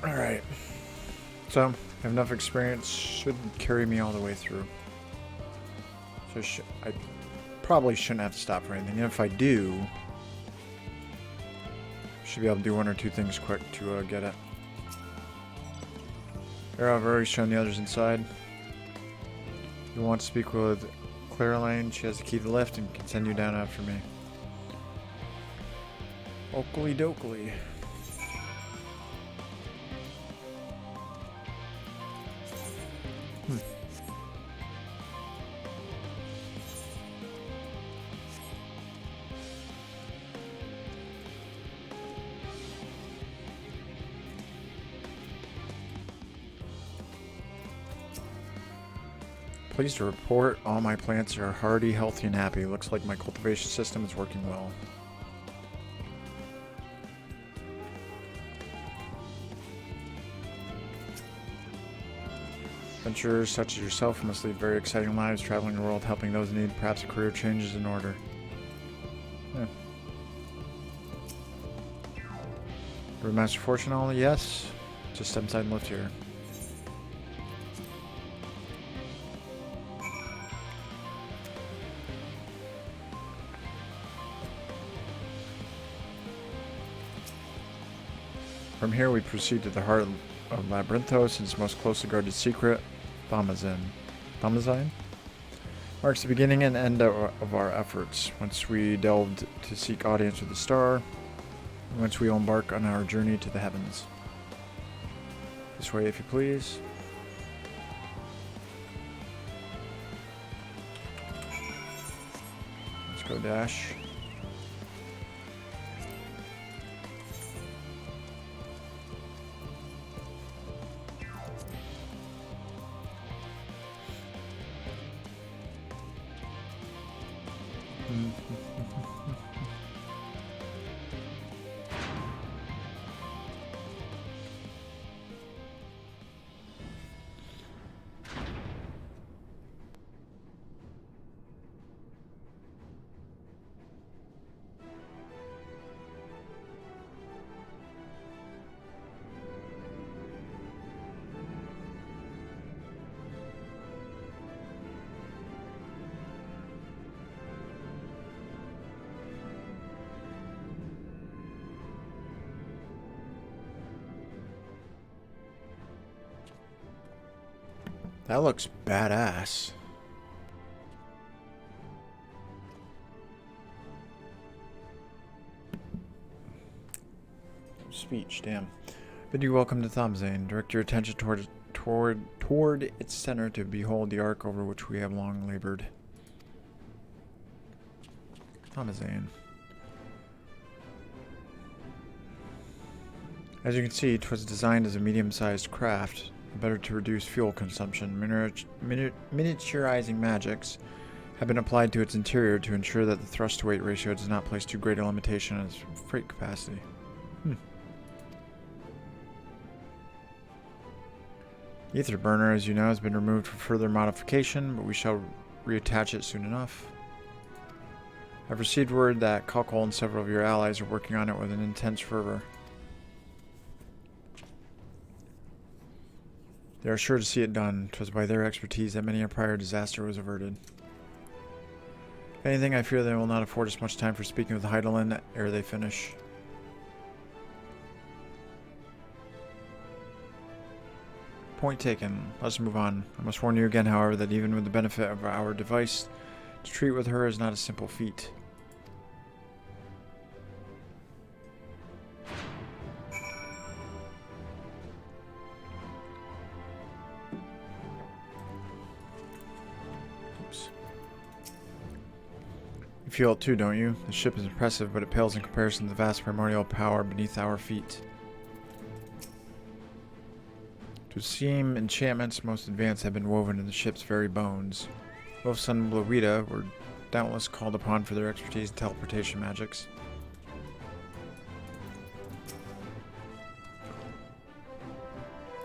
S1: Alright. So, I have enough experience. Should carry me all the way through. So I probably shouldn't have to stop for anything. And if I do, should be able to do one or two things quick to get it. Here, I've already shown the others inside. You want to speak with Claire. She has the key to the lift and can send you down after me. Oakley dokley. Pleased to report all my plants are hardy, healthy, and happy. Looks like my cultivation system is working well. Adventurers such as yourself must lead very exciting lives, traveling the world, helping those in need. Perhaps a career change is in order. Yeah. Brewmaster Fortunal, yes. Just step inside and lift here. From here we proceed to the heart of Labyrinthos and its most closely guarded secret, Thomazine. Marks the beginning and end of our efforts. Once we delved to seek audience with the star, once we embark on our journey to the heavens. This way, if you please. Let's go dash. That looks badass. Speech, damn. Bid you welcome to Thomazine. Direct your attention toward its center to behold the ark over which we have long labored. Thomazine. As you can see, it was designed as a medium-sized craft. Better to reduce fuel consumption. Miniaturizing magics have been applied to its interior to ensure that the thrust-to-weight ratio does not place too great a limitation on its freight capacity. The ether burner, as you know, has been removed for further modification, but we shall reattach it soon enough. I've received word that Cockle and several of your allies are working on it with an intense fervor. They are sure to see it done. 'Twas by their expertise that many a prior disaster was averted. If anything, I fear they will not afford us much time for speaking with Heidelin ere they finish. Point taken. Let's move on. I must warn you again, however, that even with the benefit of our device, to treat with her is not a simple feat. You feel it too, don't you? The ship is impressive, but it pales in comparison to the vast primordial power beneath our feet. To seem enchantments most advanced have been woven in the ship's very bones. Wolfson and Blawita were doubtless called upon for their expertise in teleportation magics.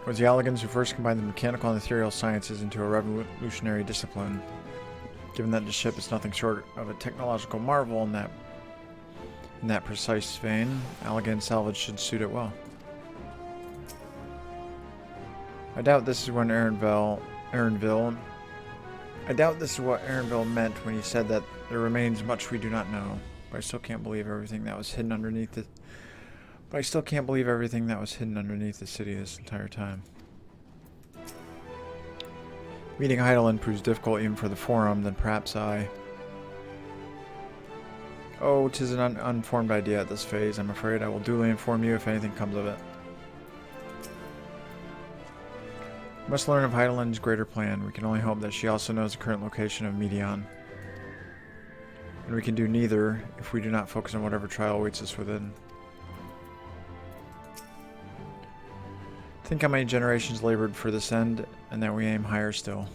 S1: It was the Alligans who first combined the mechanical and ethereal sciences into a revolutionary discipline. Given that the ship is nothing short of a technological marvel in that precise vein, Alligan salvage should suit it well. I doubt this is what Aaronville meant when he said that there remains much we do not know. But I still can't believe everything that was hidden underneath the city this entire time. Meeting Heidelin proves difficult even for the Forum, then perhaps I... Oh, 'tis an unformed idea at this phase. I'm afraid I will duly inform you if anything comes of it. We must learn of Heidelin's greater plan. We can only hope that she also knows the current location of Medion. And we can do neither if we do not focus on whatever trial awaits us within. Think how many generations labored for this end, and that we aim higher still.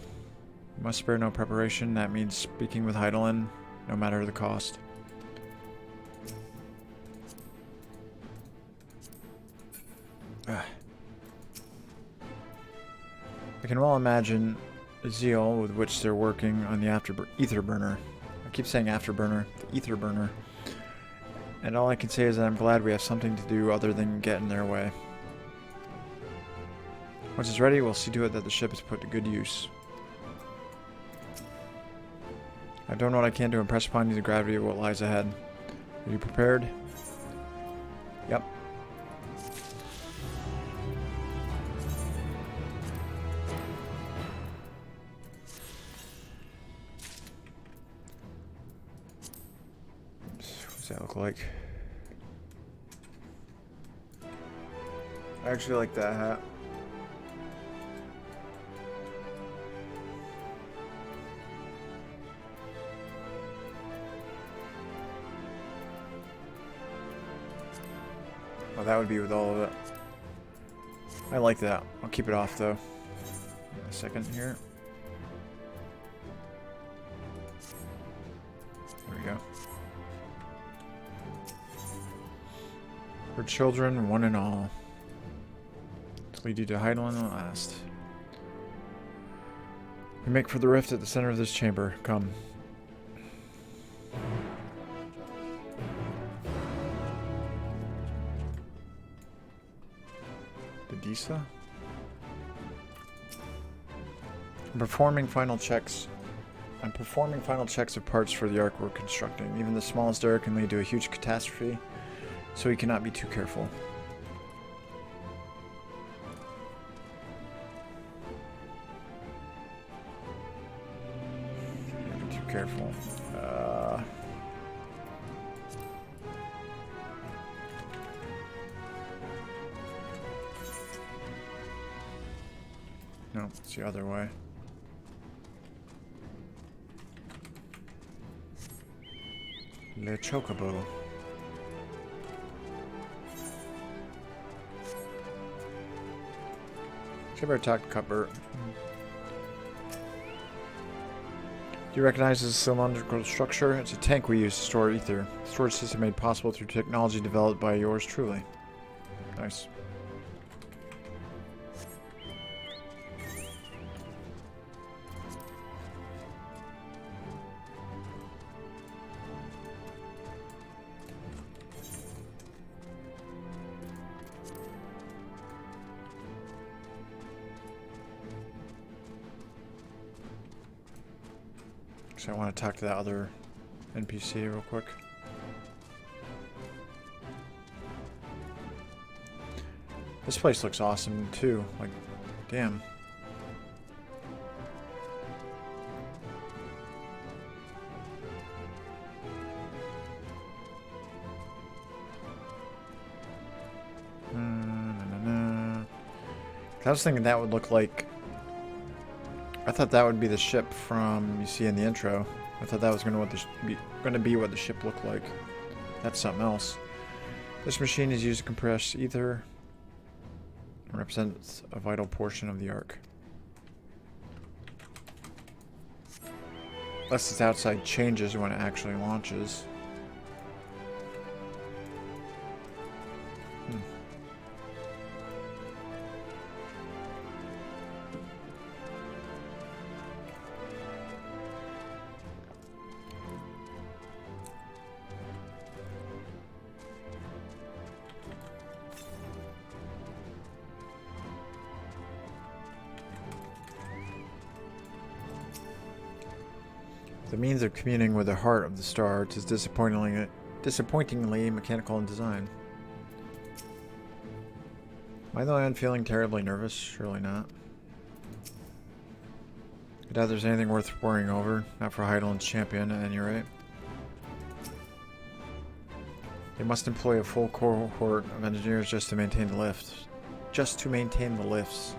S1: We must spare no preparation. That means speaking with Heidelin, no matter the cost. I can well imagine the zeal with which they're working on the ether burner. I keep saying afterburner, the ether burner. And all I can say is that I'm glad we have something to do other than get in their way. Once it's ready, we'll see to it that the ship is put to good use. I've done what I can to impress upon you the gravity of what lies ahead. Are you prepared? Yep. What's that look like? I actually like that hat. Oh, that would be with all of it. I like that. I'll keep it off though. A second here. There we go. For children, one and all. To lead you to Heidelin at last. We make for the rift at the center of this chamber. Come. Disa? I'm performing final checks of parts for the ark we're constructing. Even the smallest error can lead to a huge catastrophe, so we cannot be too careful. Can't be too careful. No, it's the other way. Le Chocobo. Should better talk to Cuthbert. Do you recognize this cylindrical structure? It's a tank we use to store ether. Storage system made possible through technology developed by yours truly. Nice. So I want to talk to that other NPC real quick. This place looks awesome too. Like, damn. I was thinking that would look like... I thought that would be the ship from you see in the intro. I thought that was going to be what the ship looked like. That's something else. This machine is used to compress ether and represents a vital portion of the ark. Unless its outside changes when it actually launches. The means of communing with the heart of the star, it is disappointingly mechanical in design. Am I the only one feeling terribly nervous? Surely not. I doubt there's anything worth worrying over. Not for Heideland's champion, at any rate. They must employ a full cohort of engineers just to maintain the lifts. Just to maintain the lifts.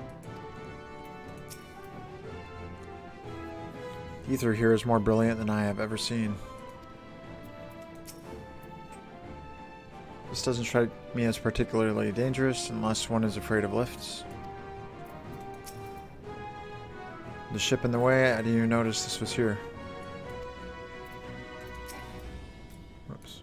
S1: The ether here is more brilliant than I have ever seen. This doesn't strike me as particularly dangerous unless one is afraid of lifts. The ship in the way, I didn't even notice this was here. Whoops.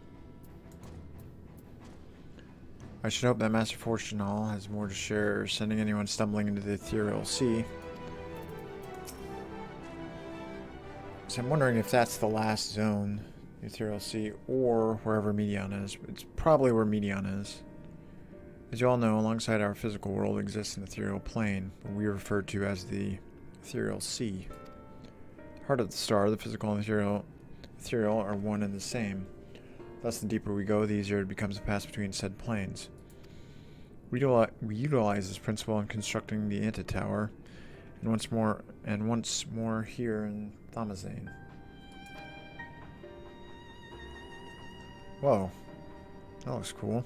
S1: I should hope that Master Fortunal has more to share, sending anyone stumbling into the ethereal sea. So I'm wondering if that's the last zone, the ethereal sea, or wherever Medion is. It's probably where Medion is. As you all know, alongside our physical world exists an ethereal plane, what we refer to as the ethereal sea. The heart of the star, the physical and ethereal are one and the same. Thus, the deeper we go, the easier it becomes to pass between said planes. We utilize this principle in constructing the Antitower, and once more here in Thamazane. Whoa, that looks cool.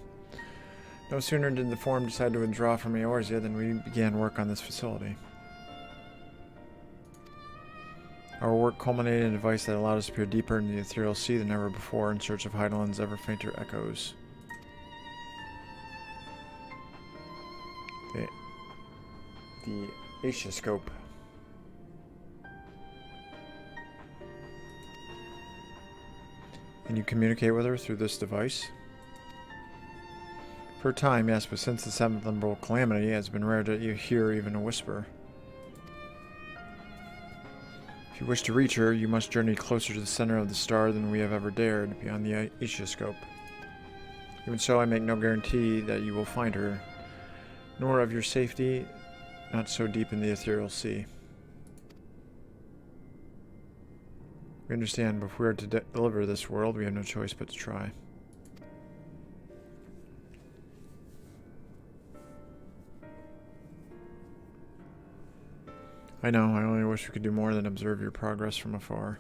S1: No sooner did the Forum decide to withdraw from Eorzea than we began work on this facility. Our work culminated in a device that allowed us to peer deeper into the ethereal sea than ever before in search of Heideland's ever fainter echoes. The Asiascope. Can you communicate with her through this device? For a time, yes, but since the 7th Umbral Calamity, it has been rare to hear even a whisper. If you wish to reach her, you must journey closer to the center of the star than we have ever dared, beyond the Asiascope. Even so, I make no guarantee that you will find her, nor of your safety, not so deep in the ethereal sea. We understand, but if we are to deliver this world, we have no choice but to try. I know, I only wish we could do more than observe your progress from afar.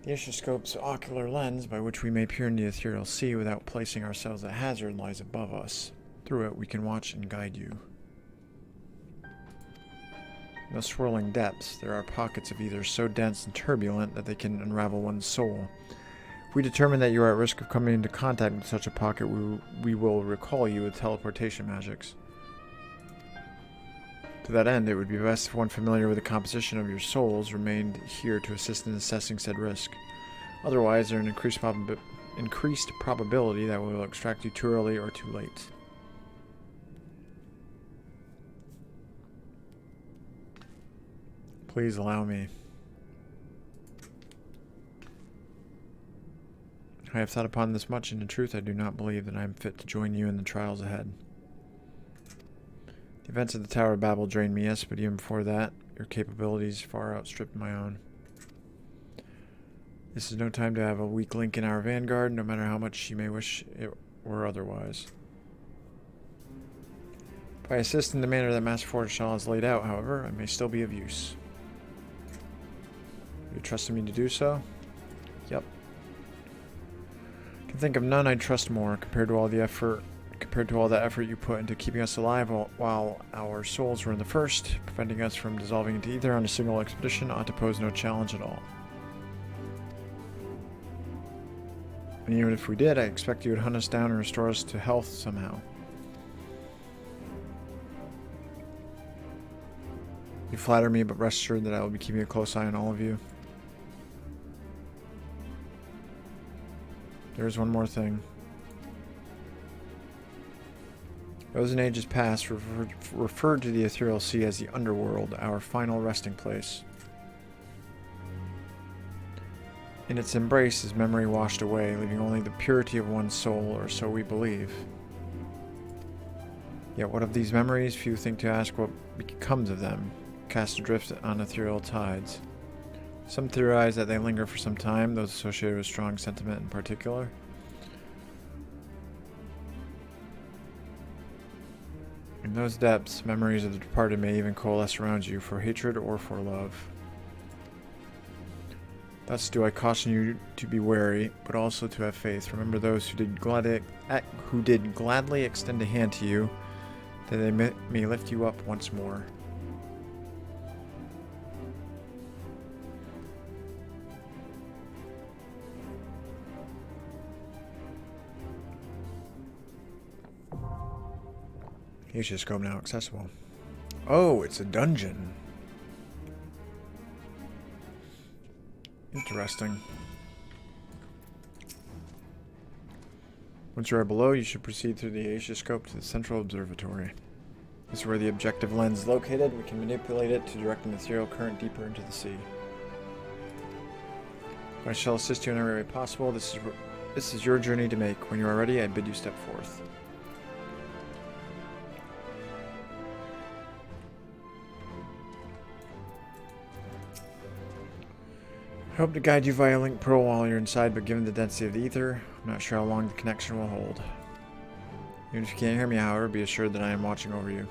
S1: The Asiascope's ocular lens, by which we may peer into the ethereal sea without placing ourselves at hazard, lies above us. Through it, we can watch and guide you. In the swirling depths, there are pockets of ether so dense and turbulent that they can unravel one's soul. If we determine that you are at risk of coming into contact with such a pocket, we will recall you with teleportation magics. To that end, it would be best if one familiar with the composition of your souls remained here to assist in assessing said risk. Otherwise, there is an increased probability that we will extract you too early or too late. Please allow me. I have thought upon this much, and in truth I do not believe that I am fit to join you in the trials ahead. The events of the Tower of Babel drained me, yes, but even before that, your capabilities far outstripped my own. This is no time to have a weak link in our vanguard, no matter how much you may wish it were otherwise. If I assist in the manner that Master Fortunal has laid out, however, I may still be of use. You trusted me to do so? Yep. I can think of none I'd trust more compared to all that effort you put into keeping us alive while our souls were in the first. Preventing us from dissolving into ether on a single expedition ought to pose no challenge at all. And even if we did, I expect you would hunt us down and restore us to health somehow. You flatter me, but rest assured that I will be keeping a close eye on all of you. There's one more thing. Those in ages past referred to the ethereal sea as the underworld, our final resting place. In its embrace is memory washed away, leaving only the purity of one's soul, or so we believe. Yet what of these memories? Few think to ask what becomes of them. cast adrift on ethereal tides. Some theorize that they linger for some time, those associated with strong sentiment in particular. In those depths, memories of the departed may even coalesce around you for hatred or for love. Thus do I caution you to be wary, but also to have faith. Remember those who did gladly extend a hand to you, that they may lift you up once more. Asiascope now accessible. Oh, it's a dungeon. Interesting. Once you are below, you should proceed through the Asiascope to the central observatory. This is where the objective lens is located. We can manipulate it to direct an ethereal current deeper into the sea. I shall assist you in every way possible. This is your journey to make. When you are ready, I bid you step forth. I hope to guide you via link pearl while you're inside, but given the density of the ether, I'm not sure how long the connection will hold. Even if you can't hear me, however, be assured that I am watching over you.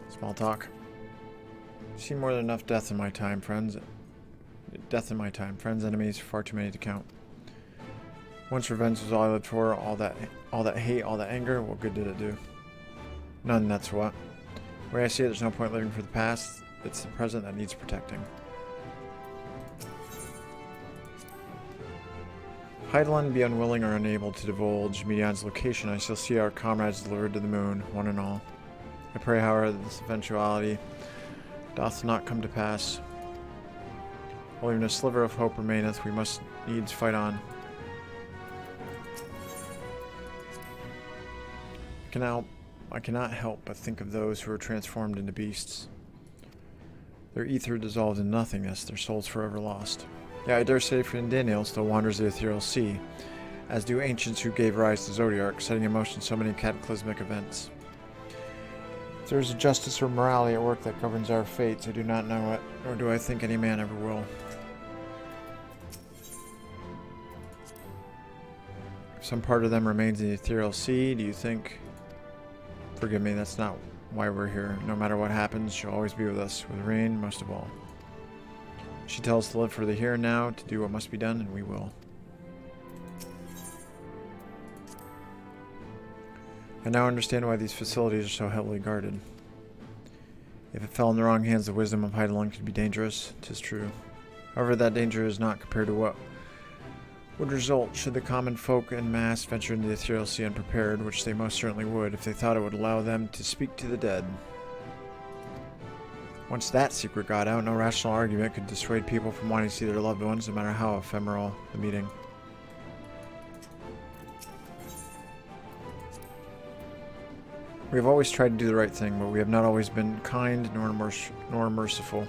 S1: Small talk. I've seen more than enough death in my time, friends. Friends, enemies, far too many to count. Once revenge was all I lived for, all that hate, all that anger, what good did it do? None, that's what. The way I see it, there's no point living for the past. It's the present that needs protecting. Hydaelyn be unwilling or unable to divulge Medion's location, I shall see our comrades delivered to the moon, one and all. I pray, however, that this eventuality doth not come to pass. While even a sliver of hope remaineth, we must needs fight on. I cannot help but think of those who are transformed into beasts. Their ether dissolved in nothingness, their souls forever lost. Yeah, I dare say friend Daniel still wanders the ethereal sea, as do ancients who gave rise to Zodiark, setting in motion so many cataclysmic events. If there is a justice or morality at work that governs our fates, I do not know it, nor do I think any man ever will. If some part of them remains in the ethereal sea, do you think... Forgive me, that's not why we're here. No matter what happens, she'll always be with us, with Rain most of all. She tells us to live for the here and now, to do what must be done, and we will. I now understand why these facilities are so heavily guarded. If it fell in the wrong hands, the wisdom of Hydaelyn could be dangerous. 'Tis true. However, that danger is not compared to what would result should the common folk en masse venture into the ethereal sea unprepared, which they most certainly would if they thought it would allow them to speak to the dead. Once that secret got out, no rational argument could dissuade people from wanting to see their loved ones, no matter how ephemeral the meeting. We have always tried to do the right thing, but we have not always been kind nor merciful.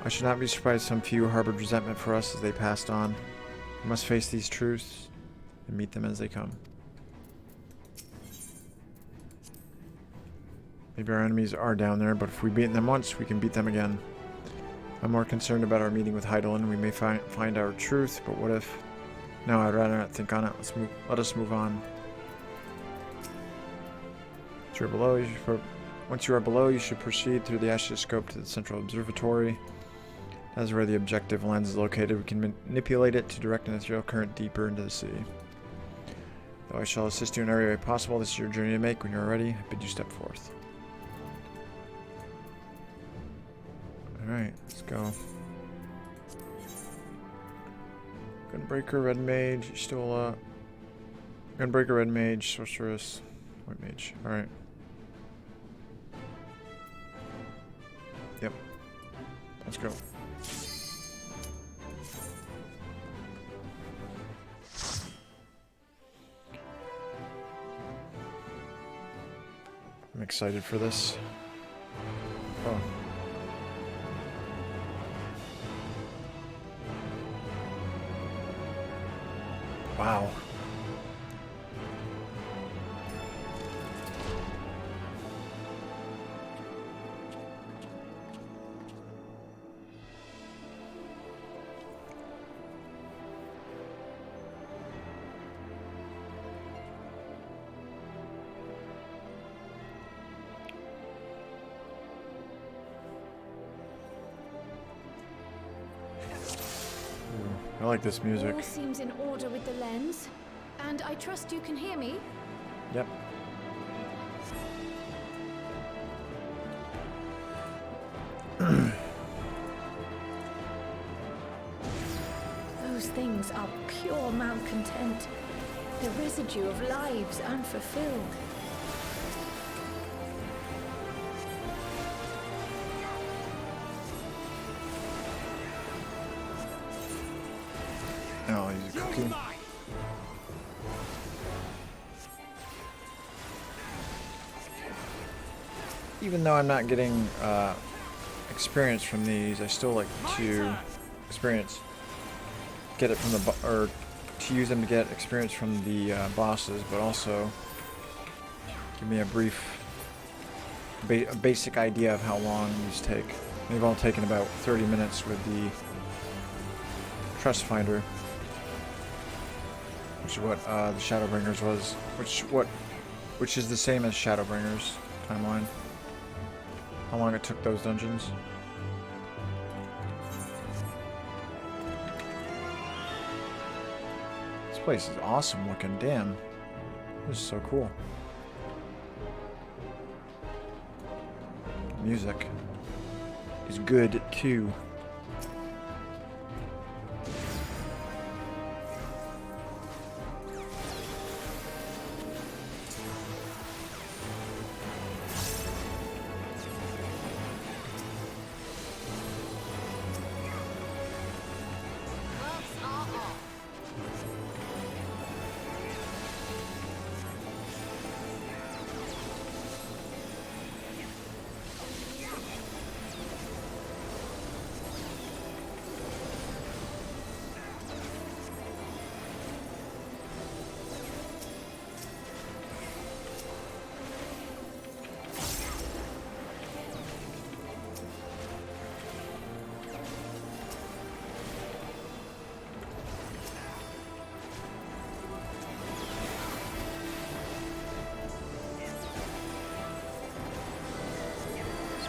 S1: I should not be surprised some few harbored resentment for us as they passed on. We must face these truths and meet them as they come. Maybe our enemies are down there, but if we beat them once, we can beat them again. I'm more concerned about our meeting with Hydaelyn. We may find our truth, but what if... No, I'd rather not think on it. Let us move on. Once you are below, you should proceed through the Asiascope to the central observatory. That is where the objective lens is located. We can manipulate it to direct an ethereal current deeper into the sea. Though I shall assist you in every way possible, this is your journey to make. When you are ready, I bid you step forth. Alright, let's go. Gunbreaker, Red Mage, still Gunbreaker, Red Mage, Sorceress, White Mage. Alright. Yep. Let's go. I'm excited for this. Oh. Wow. I like this music.
S2: All seems in order with the lens, and I trust you can hear me.
S1: Yep.
S2: Those things are pure malcontent, the residue of lives unfulfilled.
S1: Oh, he's a cookie. Even though I'm not getting experience from these, I still like to get it from the or to use them to get experience from the bosses, but also give me a brief, a basic idea of how long these take. They've all taken about 30 minutes with the Trust Finder, which is what the Shadowbringers was, which is the same as Shadowbringers timeline. How long it took those dungeons. This place is awesome looking, damn. This is so cool. Music is good too.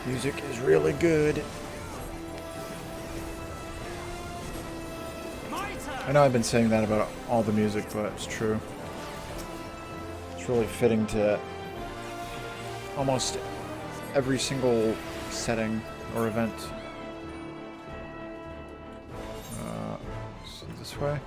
S1: Music is really good. I know I've been saying that about all the music, but it's true. It's really fitting to almost every single setting or event. So this way.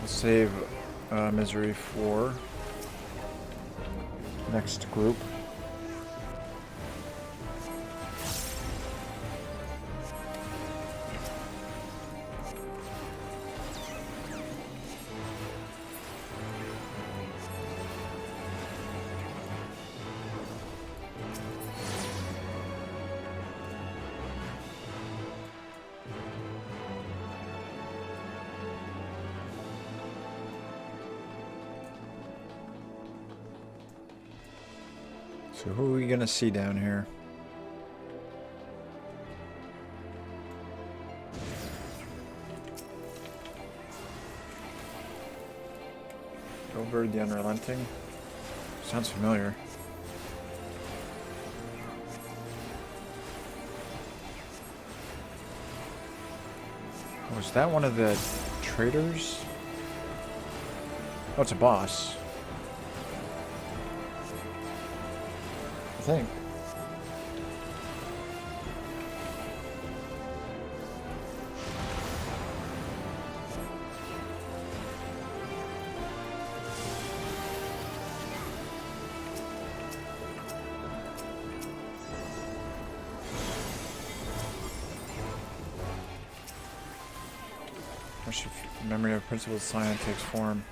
S1: Save Misery for next group. So who are we gonna see down here? Gilbert the Unrelenting? Sounds familiar. Was that one of the traders? Oh, it's a boss. I think. Once the memory of principled Scion takes form.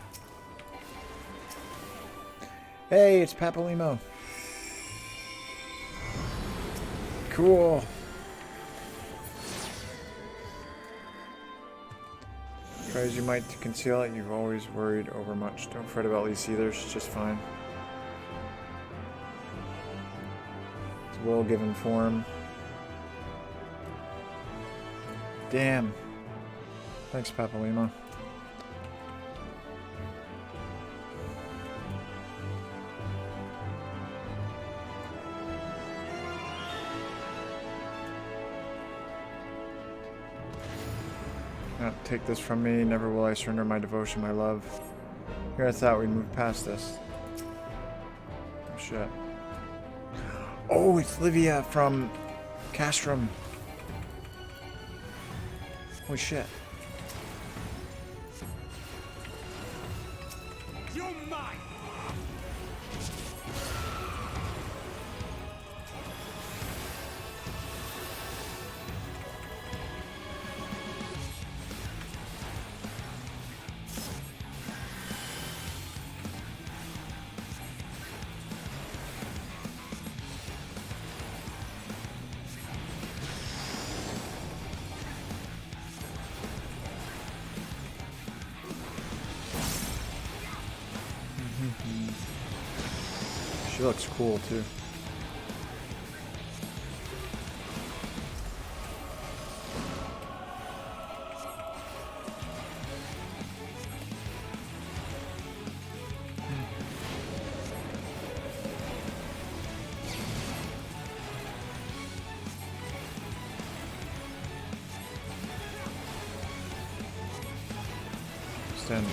S1: Hey, it's Papalymo. Cool. Try as you might to conceal it, you've always worried overmuch. Don't fret about Lise either, she's just fine. It's will given form. Damn. Thanks, Papalymo. Not take this from me, never will I surrender my devotion, my love. Here I thought we'd move past this. Oh shit. Oh, it's Livia from Castrum. Holy shit.
S19: You're mine!
S1: She looks cool too. Stand.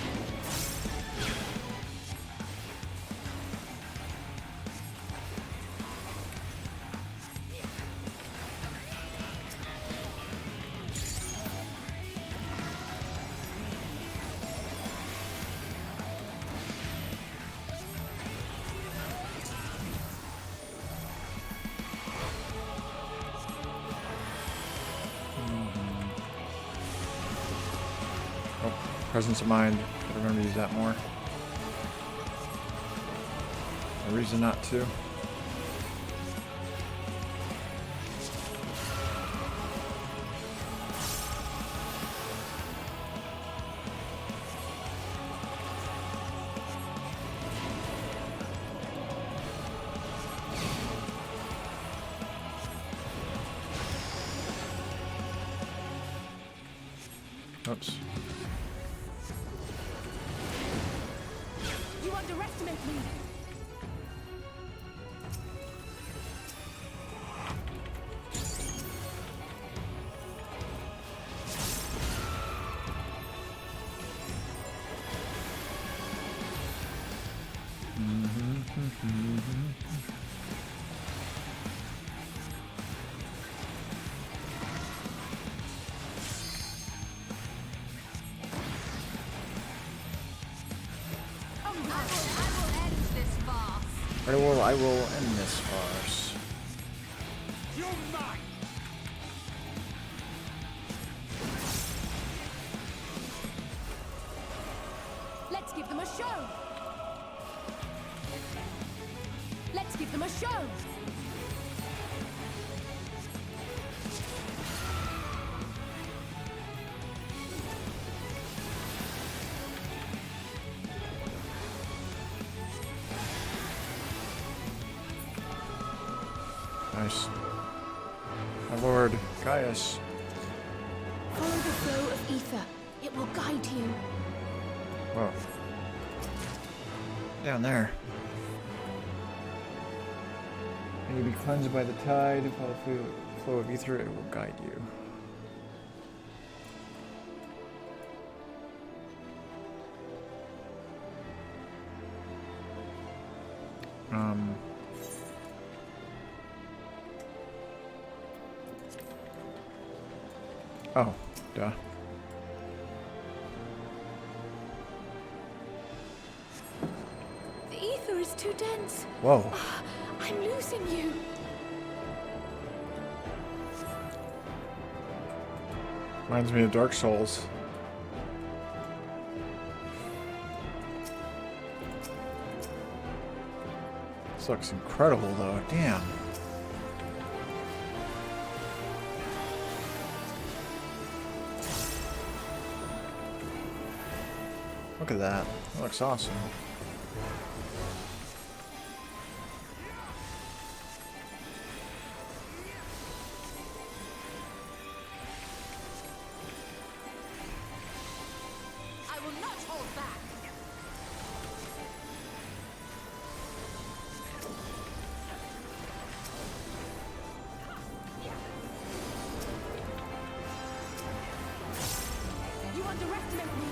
S1: Presence of mind. Gotta remember to use that more. No reason not to. Oops.
S4: You underestimate me.
S1: I will end this farce.
S19: You're mine!
S4: Let's give them a show. Let's give them a show.
S1: Nice. My lord, Gaius.
S4: Follow the flow of ether. It will guide you.
S1: Whoa. Down there. And you'll be cleansed by the tide. Follow the flow of ether, it will guide you. Oh, duh.
S4: The ether is too dense.
S1: Whoa.
S4: I'm losing you.
S1: Reminds me of Dark Souls. This looks incredible, though. Damn. Look at that. That looks awesome.
S2: I will not hold back. You underestimate me.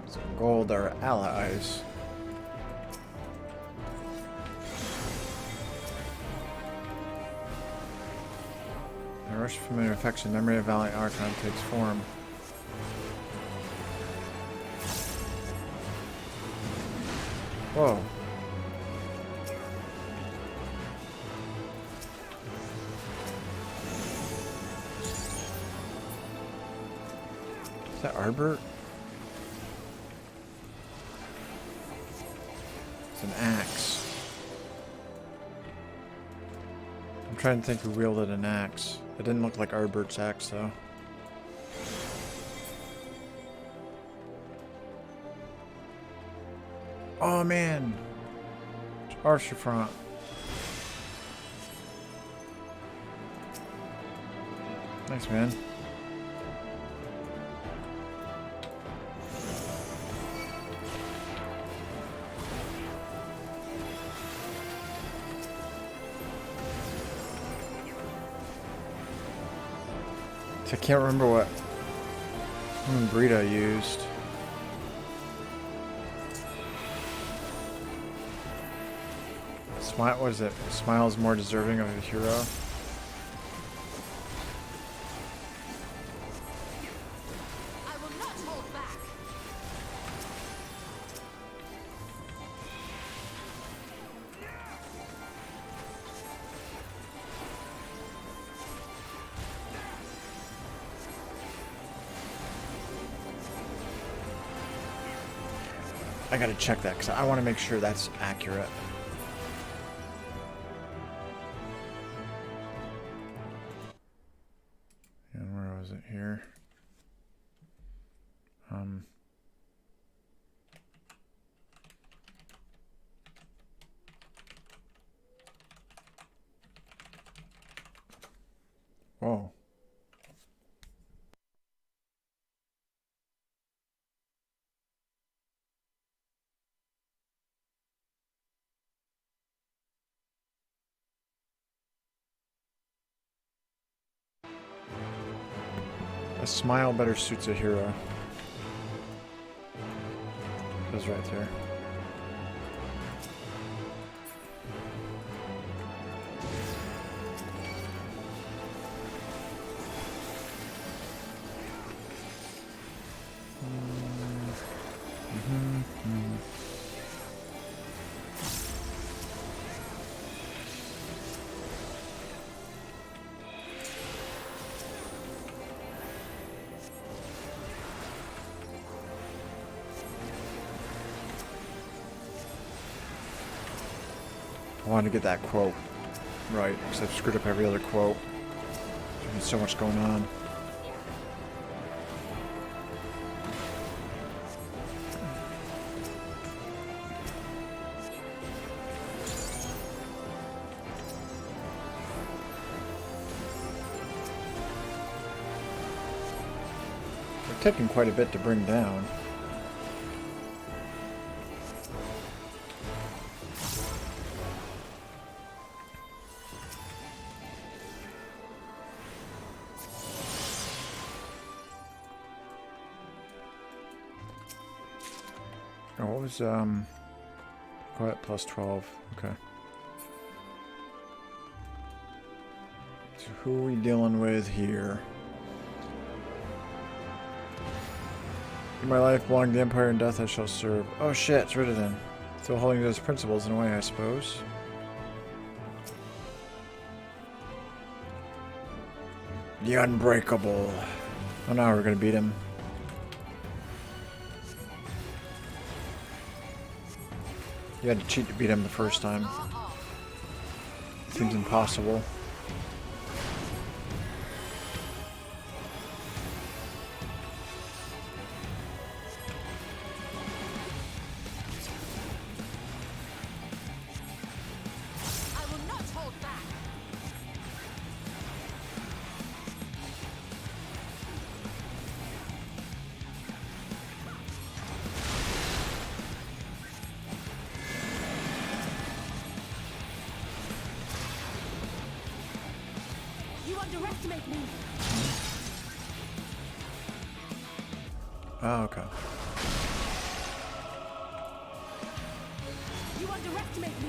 S1: Some gold are allies. A rush of familiar affection, memory of valiant Archon takes form. Whoa. Is that Arbert? It's an axe. I'm trying to think who wielded an axe. It didn't look like Arbert's axe, though. Oh, man! Archifront. Thanks, man. I can't remember what Brita used. Smile, what is it? Smile's more deserving of a hero.
S2: I will not hold back.
S1: I gotta check that because I want to make sure that's accurate. And where was it here? Whoa. A smile better suits a hero. It was right there. I wanted to get that quote right, because I've screwed up every other quote. There's so much going on. They're taking quite a bit to bring down. Oh, what was, quiet plus 12, okay. So who are we dealing with here? In my life belong to the Empire, and death I shall serve. Oh shit, it's written in. Still holding those principles in a way, I suppose. The Unbreakable. Oh no, we're gonna beat him. You had to cheat to beat him the first time. Seems impossible.
S2: Underestimate me.
S1: Oh, okay.
S2: You underestimate me.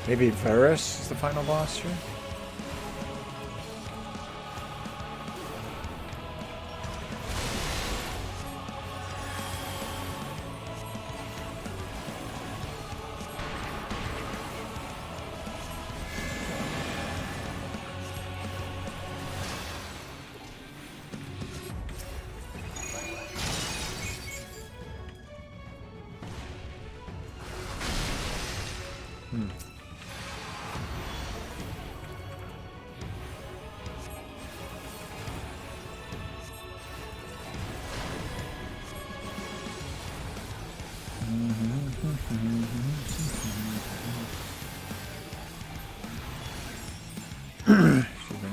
S1: Maybe Varus is the final boss here? Excuse me.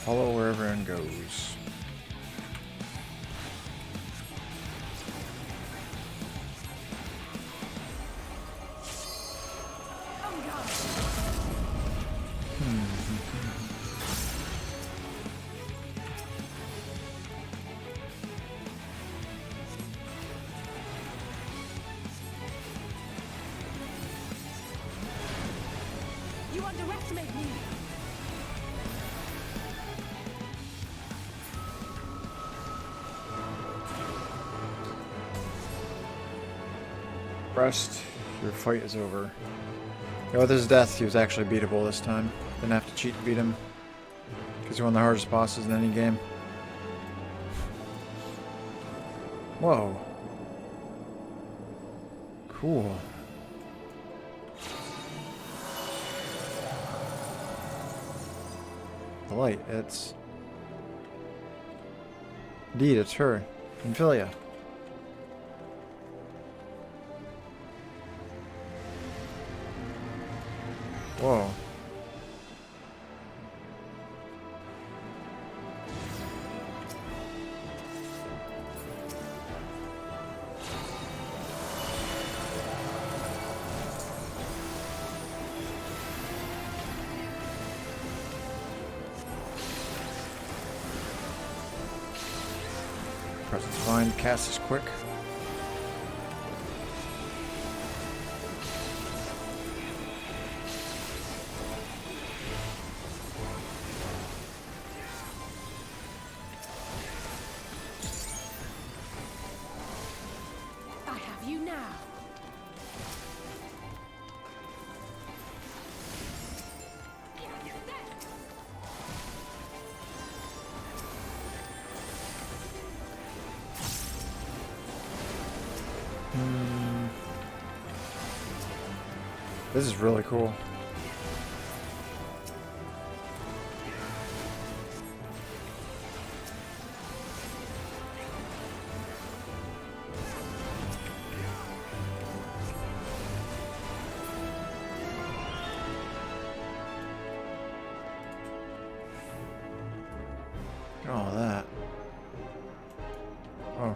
S1: Follow where everyone goes.
S2: You underestimate me.
S1: Rest. Your fight is over. Yeah, with his death, he was actually beatable this time. Didn't have to cheat to beat him. Because he's one of the hardest bosses in any game. Whoa. Cool. The light, it's... Indeed, it's her. Infilia. Whoa. Presence fine, cast is quick.
S2: I have you now.
S1: This is really cool. All that. Oh.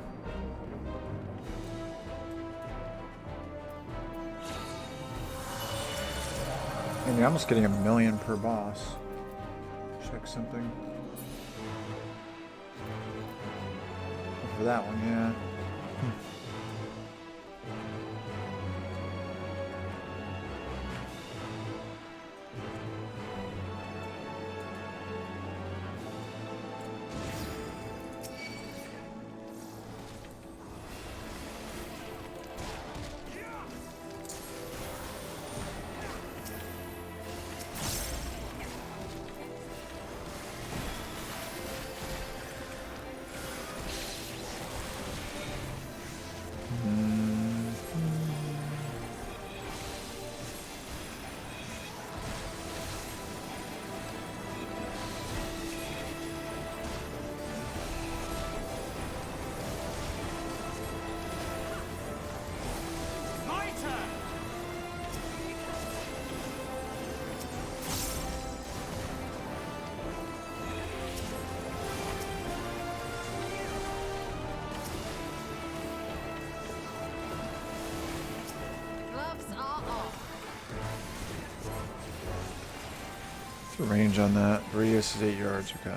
S1: And you're almost getting 1,000,000 per boss. Check something. Oh, for that one, yeah. What's the range on that? Radius is 8 yards, okay.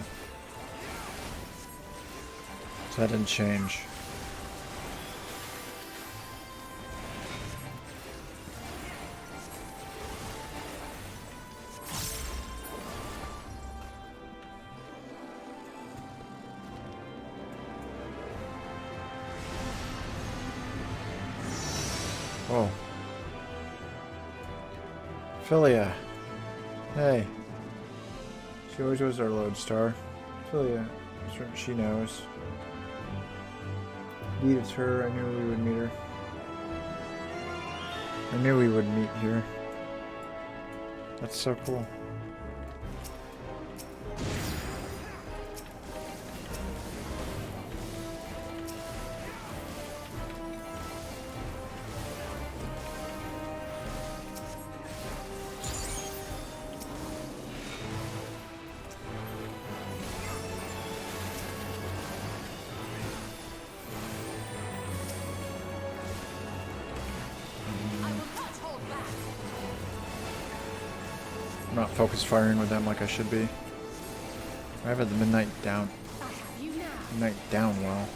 S1: So that didn't change. Oh. Philia. Hey. She always was our lodestar. Philia. She knows. Indeed, it's her. I knew we would meet her. I knew we would meet here. That's so cool. I'm not focus firing with them like I should be. I have had the midnight down. Midnight down well.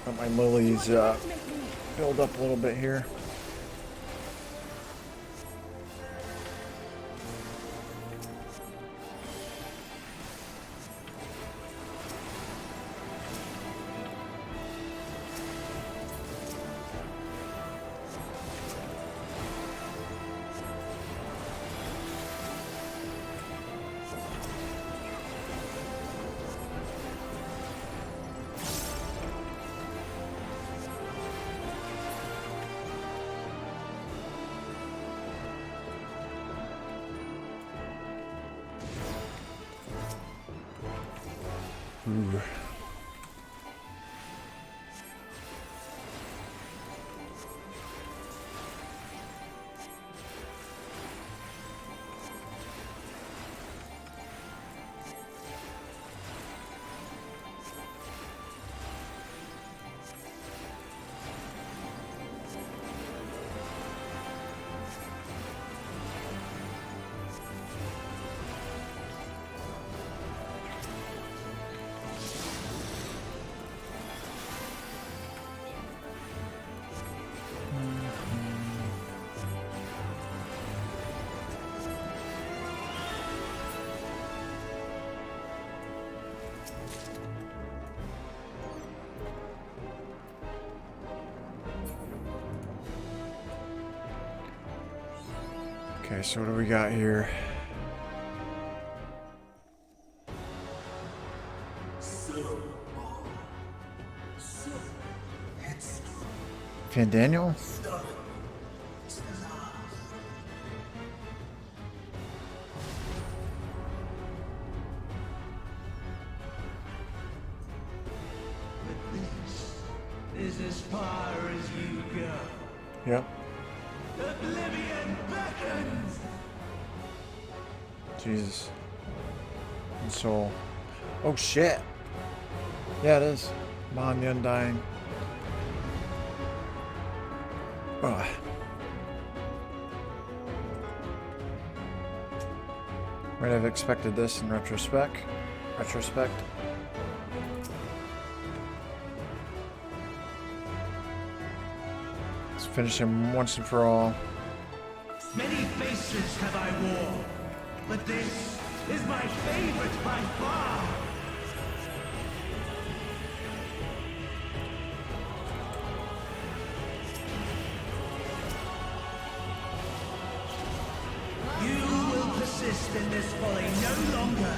S1: Let my lilies build up a little bit here. Ooh. Okay, so what do we got here? Fan Daniel?
S8: Is as far as you go.
S1: Yep.
S8: Oblivion beckons!
S1: Jesus. And Soul. Oh shit! Yeah, it is. Mon the Undying. Ugh. Might have expected this in retrospect. Let's finish him once and for all.
S8: Many faces have I worn, but this is my favorite by far. You will persist in this folly no longer.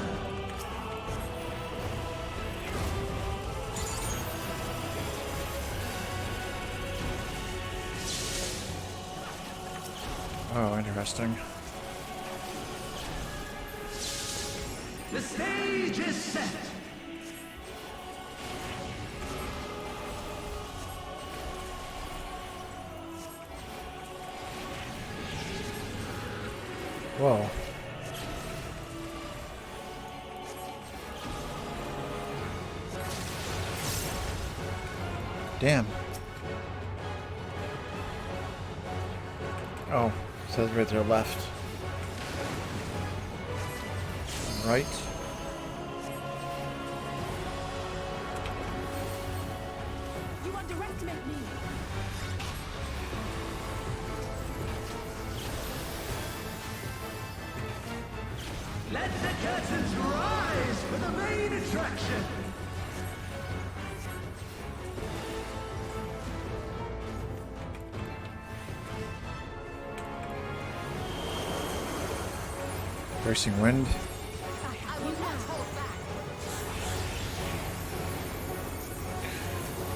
S1: Oh, interesting.
S8: The stage is set.
S1: Whoa. Damn. Oh, it says right there left. Right.
S4: You underestimate me.
S8: Let the curtains rise for the main attraction.
S1: Racing wind.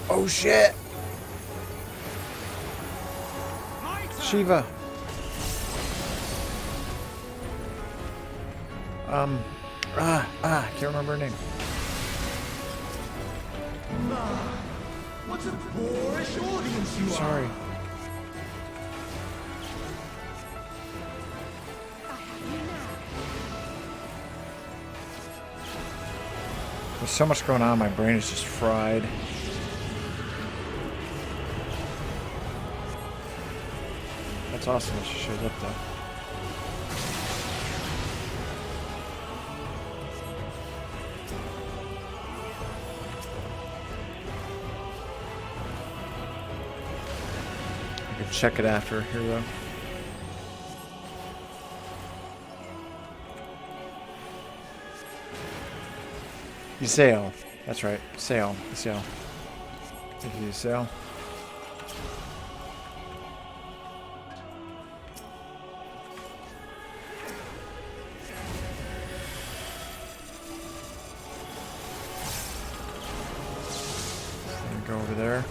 S1: Oh shit! Shiva. Can't remember her name.
S8: What a boorish audience you are.
S1: Sorry. There's so much going on, my brain is just fried. That's awesome that she shows up though. I can check it after here though. You sail. That's right. Sail. Sail. If you sail. Go over there.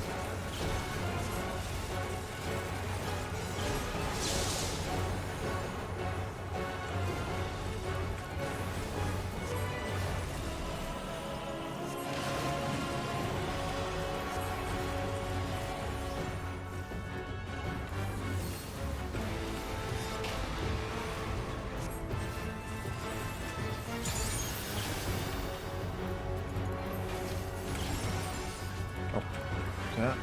S1: Yeah.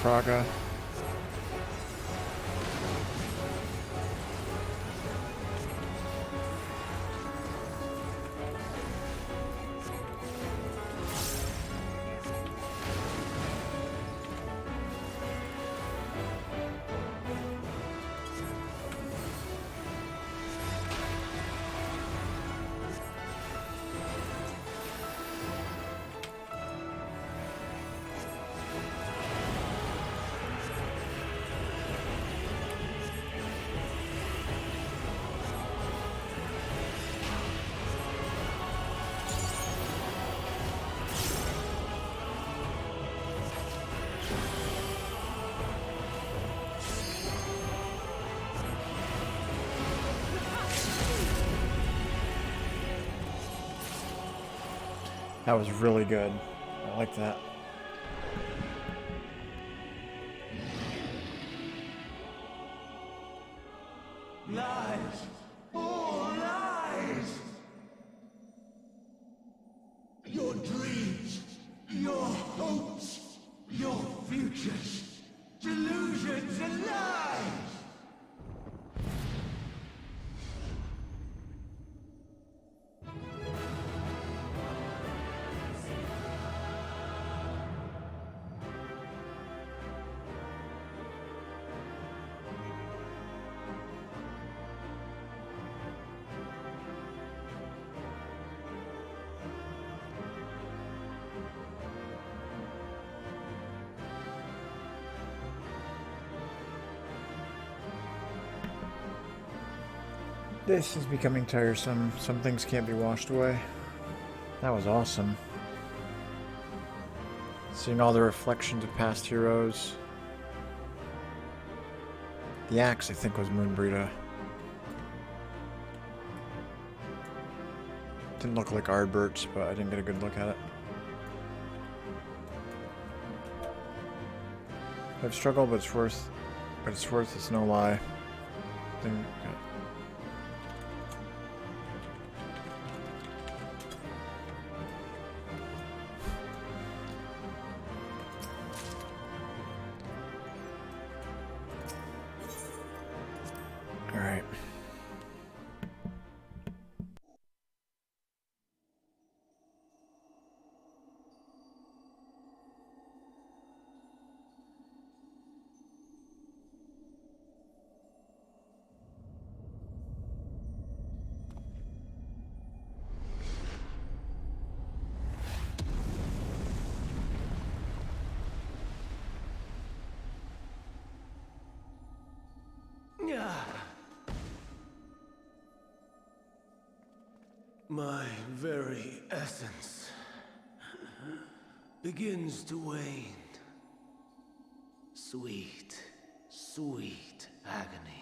S1: Fraga. That was really good. I like that.
S8: Lies! All lies! Your dreams, your hopes, your futures, delusions and lies!
S1: This is becoming tiresome. Some things can't be washed away. That was awesome. Seeing all the reflections of past heroes. The axe, I think, was Moonbrita. Didn't look like Ardbert's, but I didn't get a good look at it. I've struggled, but it's worth. It's no lie. All right.
S8: My very essence begins to wane. Sweet, sweet agony.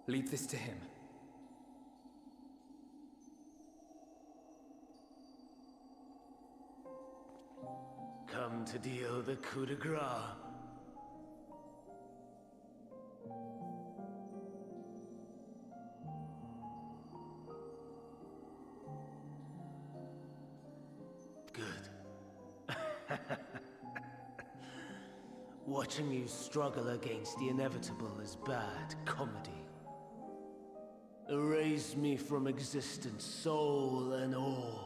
S14: Leave this to him.
S8: Come to deal the coup de grace. Good. Watching you struggle against the inevitable is bad comedy. Erase me from existence, soul and all.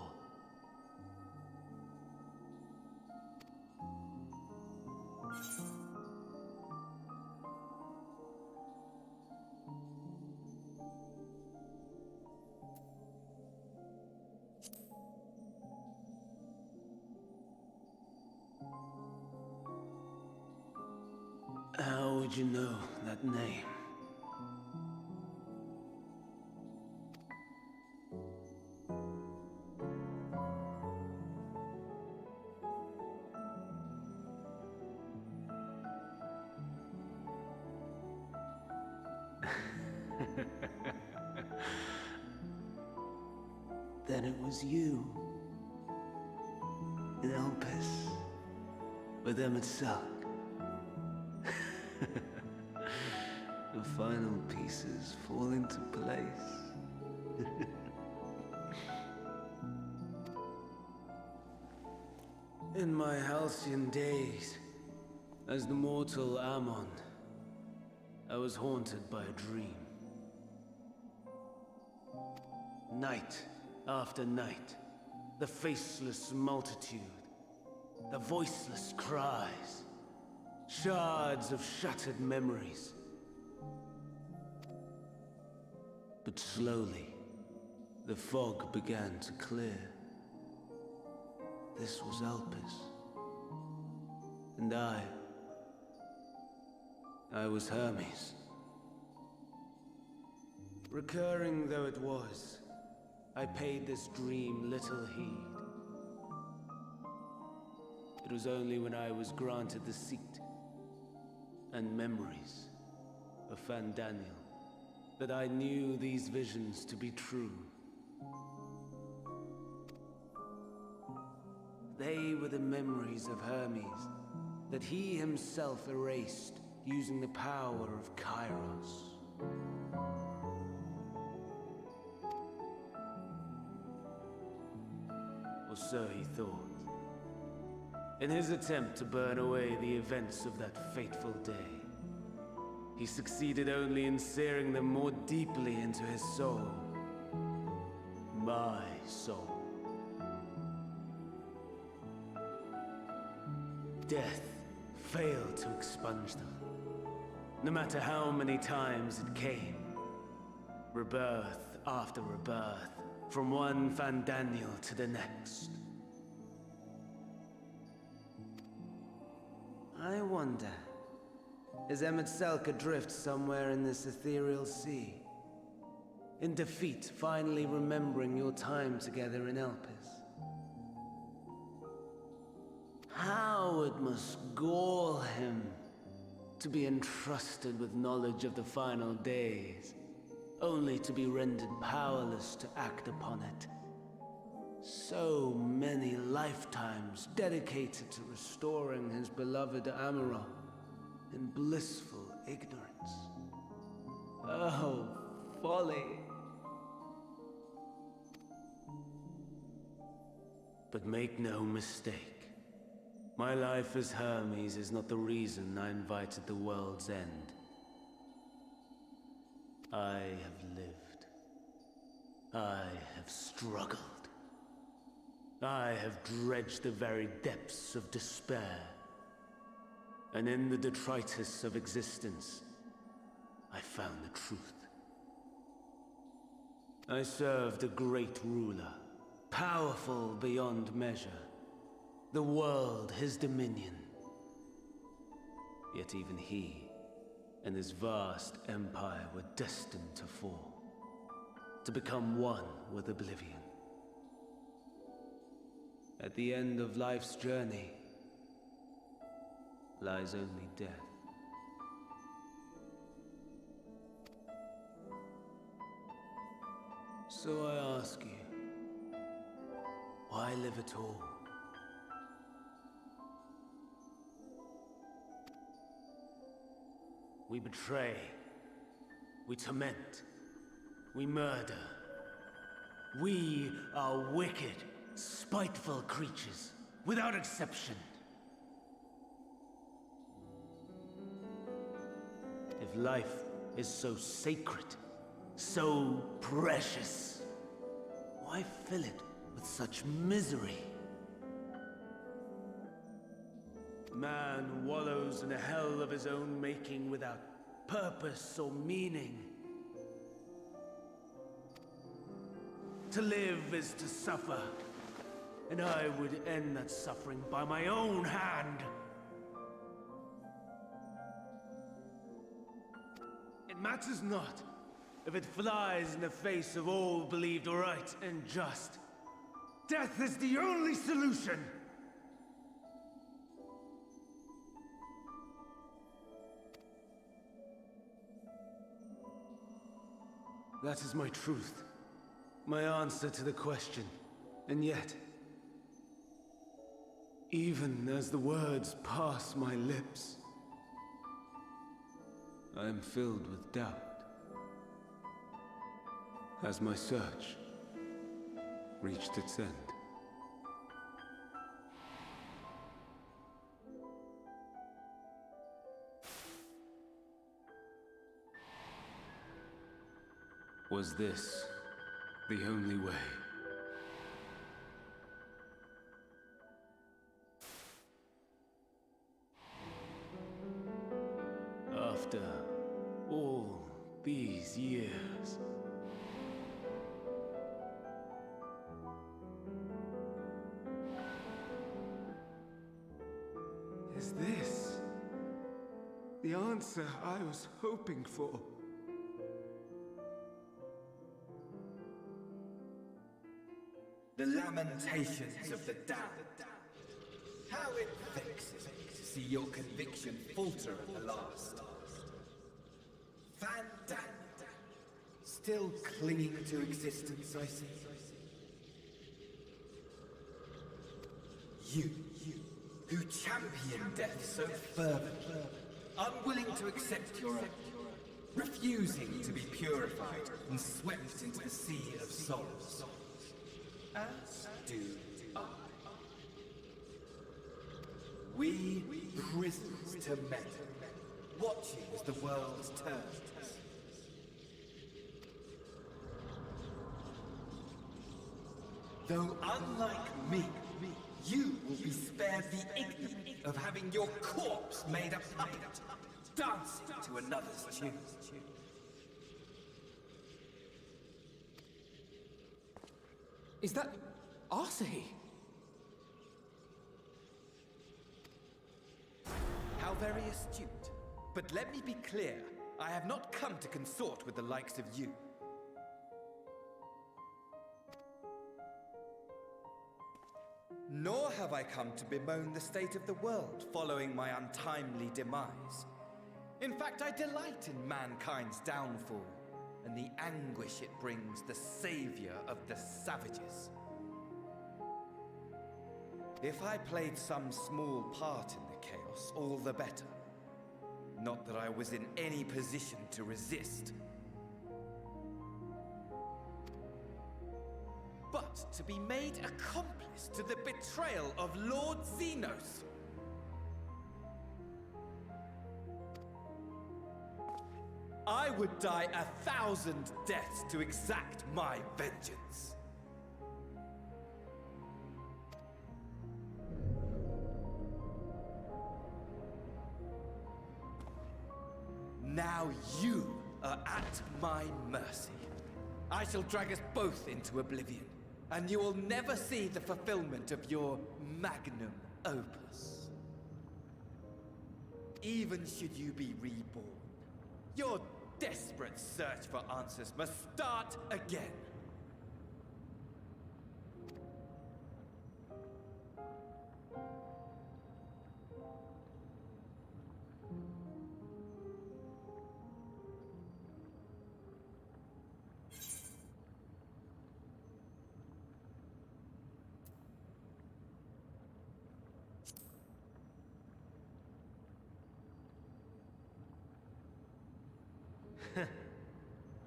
S8: How would you know that name? Then it was you. In Elpis. With them itself. The final pieces fall into place. In my halcyon days, as the mortal Ammon, I was haunted by a dream. Night after night, the faceless multitude, the voiceless cries, shards of shattered memories. But slowly, the fog began to clear. This was Elpis. And I was Hermes. Recurring though it was, I paid this dream little heed. It it was only when I was granted the seat and memories of Fandaniel that I knew these visions to be true. They were the memories of Hermes that he himself erased using the power of Kairos. Or so he thought. In his attempt to burn away the events of that fateful day, he succeeded only in searing them more deeply into his soul. My soul. Death failed to expunge them, no matter how many times it came. Rebirth after rebirth, from one Fandaniel to the next. I wonder, is Emet adrift somewhere in this ethereal sea? In defeat, finally remembering your time together in Elpis? How it must gall him to be entrusted with knowledge of the final days, only to be rendered powerless to act upon it. So many lifetimes dedicated to restoring his beloved Amaral in blissful ignorance. Oh, folly! But make no mistake. My life as Hermes is not the reason I invited the world's end. I have lived. I have struggled. I have dredged the very depths of despair. And in the detritus of existence, I found the truth. I served a great ruler, powerful beyond measure. The world his dominion. Yet even he and his vast empire were destined to fall, to become one with oblivion. At the end of life's journey lies only death. So I ask you, why live at all? We betray, we torment, we murder. We are wicked, spiteful creatures, without exception. If life is so sacred, so precious, why fill it with such misery? Man wallows in a hell of his own making without purpose or meaning. To live is to suffer, and I would end that suffering by my own hand. It matters not if it flies in the face of all believed right and just. Death is the only solution! That is my truth, my answer to the question. And yet, even as the words pass my lips, I am filled with doubt. Has my search reached its end? Was this the only way? After all these years, is this the answer I was hoping for?
S12: The lamentations of the damned. How it see your conviction falter at the last. Fandan. Still clinging to existence, I see. You, who champion death so fervently, unwilling to accept your own, refusing to be purified and swept into the sea of souls, as do I. We prisoners to men, watching as the world turns. Though unlike me, you will be spared the ignominy of having your corpse made a puppet, dancing to another's tune.
S14: Is that Arsahi?
S12: How very astute. But let me be clear, I have not come to consort with the likes of you. Nor have I come to bemoan the state of the world following my untimely demise. In fact, I delight in mankind's downfall and the anguish it brings the savior of the savages. If I played some small part in the chaos, all the better. Not that I was in any position to resist. But to be made accomplice to the betrayal of Lord Xenos. I would die 1,000 deaths to exact my vengeance. Now you are at my mercy. I shall drag us both into oblivion, and you will never see the fulfillment of your magnum opus. Even should you be reborn, your desperate search for answers must start again.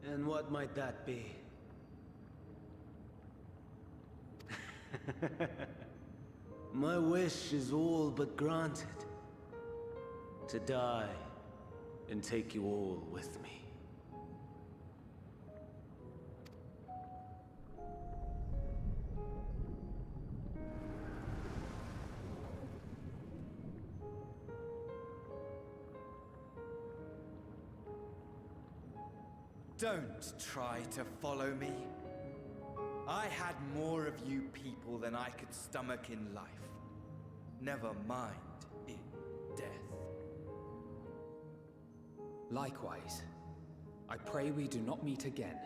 S8: And what might that be? My wish is all but granted. To die and take you all with me.
S12: Don't try to follow me. I had more of you people than I could stomach in life. Never mind in death.
S14: Likewise, I pray we do not meet again.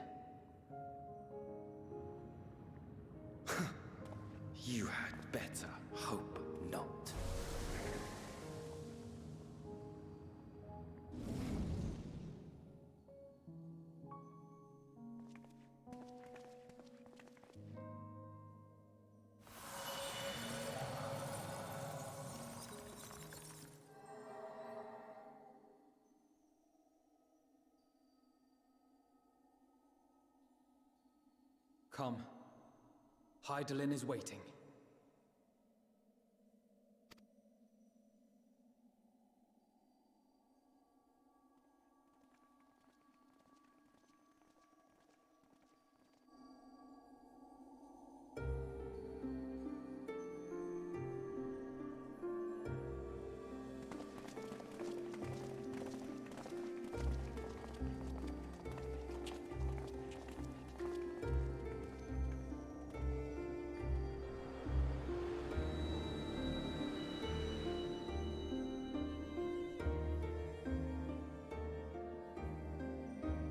S12: You had better hope not.
S14: Come. Hydaelyn is waiting.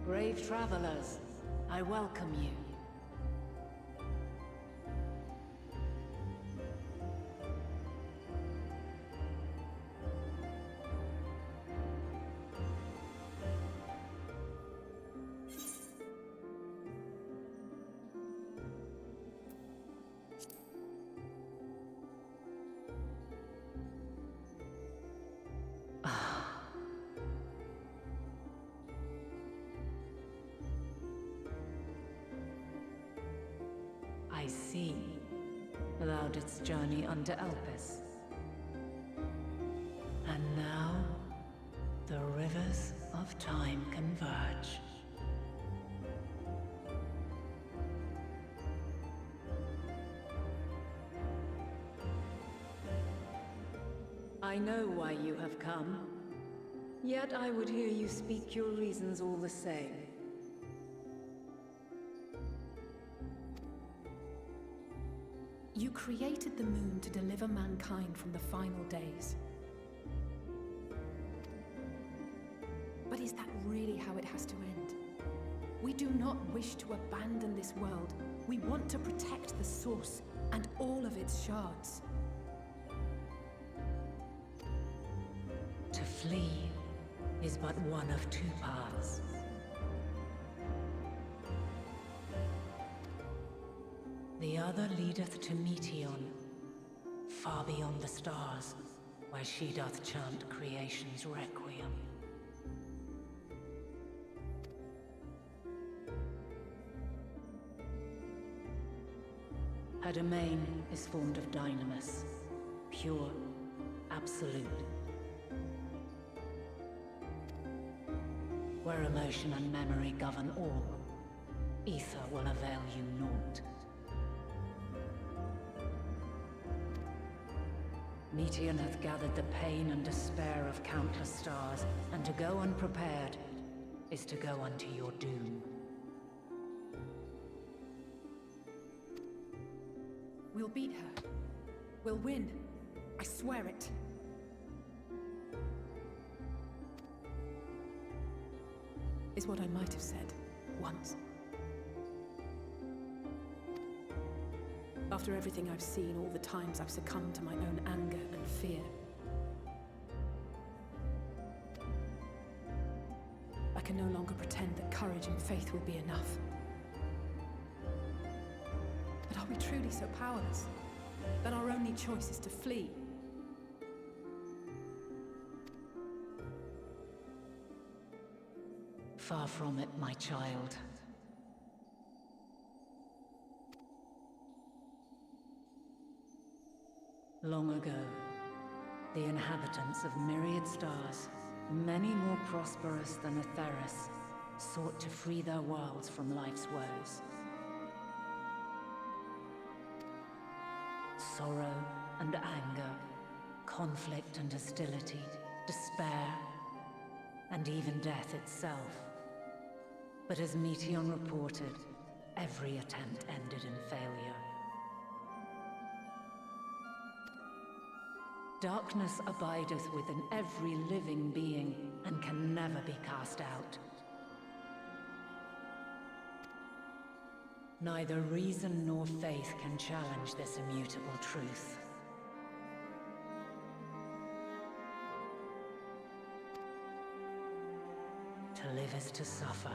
S22: Brave travelers, I welcome you. see. Thou didst journey unto Elpis. And now, the rivers of time converge. I know why you have come. Yet I would hear you speak your reasons all the same.
S4: You created the moon to deliver mankind from the final days. But is that really how it has to end? We do not wish to abandon this world. We want to protect the source and all of its shards.
S22: To flee is but one of two paths. The other leadeth to Meteon, far beyond the stars, where she doth chant creation's requiem. Her domain is formed of dynamis, pure, absolute. Where emotion and memory govern all, ether will avail you naught. Meteon hath gathered the pain and despair of countless stars, and to go unprepared is to go unto your doom.
S4: We'll beat her. We'll win. I swear it. Is what I might have said once. After everything I've seen, all the times I've succumbed to my own anger and fear. I can no longer pretend that courage and faith will be enough. But are we truly so powerless that our only choice is to flee?
S22: Far from it, my child. Long ago, the inhabitants of myriad stars, many more prosperous than Atheris, sought to free their worlds from life's woes. Sorrow and anger, conflict and hostility, despair, and even death itself. But as Meteon reported, every attempt ended in failure. Darkness abideth within every living being and can never be cast out. Neither reason nor faith can challenge this immutable truth. To live is to suffer.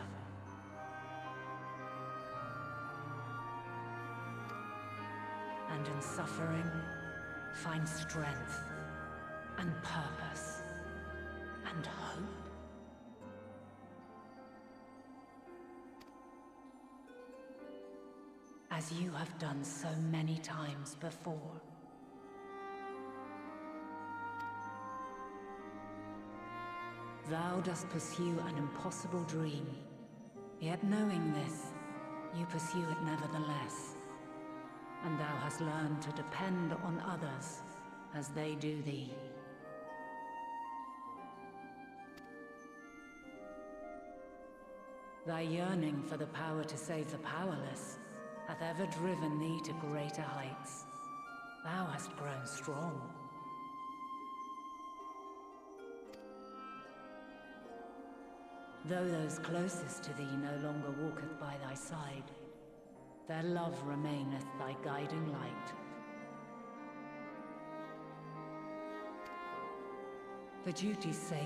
S22: And in suffering, find strength and purpose and hope. As you have done so many times before. Thou dost pursue an impossible dream, yet knowing this, you pursue it nevertheless. And thou hast learned to depend on others as they do thee. Thy yearning for the power to save the powerless hath ever driven thee to greater heights. Thou hast grown strong. Though those closest to thee no longer walketh by thy side, their love remaineth thy guiding light. For duty's sake,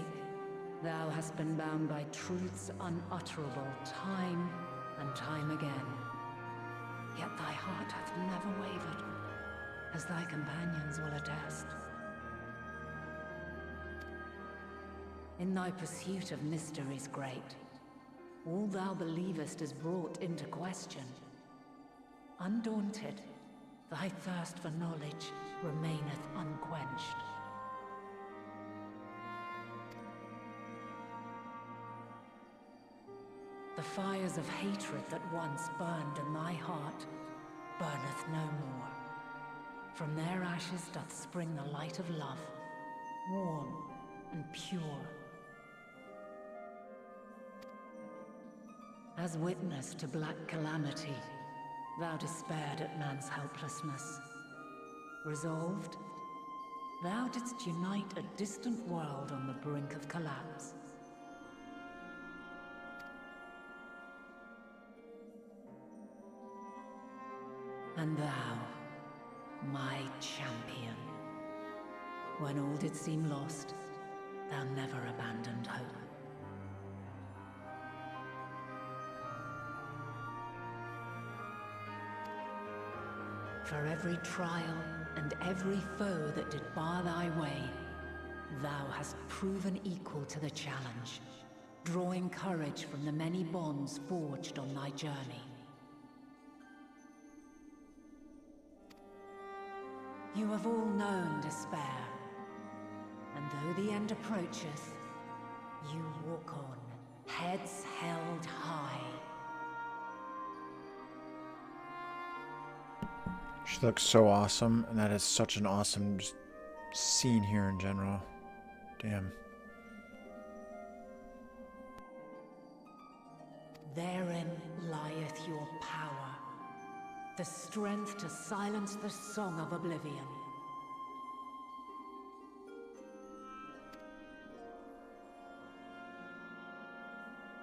S22: thou hast been bound by truths unutterable time and time again. Yet thy heart hath never wavered, as thy companions will attest. In thy pursuit of mysteries great, all thou believest is brought into question. Undaunted, thy thirst for knowledge remaineth unquenched. The fires of hatred that once burned in thy heart burneth no more. From their ashes doth spring the light of love, warm and pure. As witness to black calamity, thou despaired at man's helplessness. Resolved, thou didst unite a distant world on the brink of collapse. And thou, my champion, when all did seem lost, thou never abandoned hope. For every trial and every foe that did bar thy way, thou hast proven equal to the challenge, drawing courage from the many bonds forged on thy journey. You have all known despair, and though the end approacheth, you walk on, heads held high.
S1: She looks so awesome, and that is such an awesome scene here in general. Damn.
S22: Therein lieth your power. The strength to silence the song of oblivion.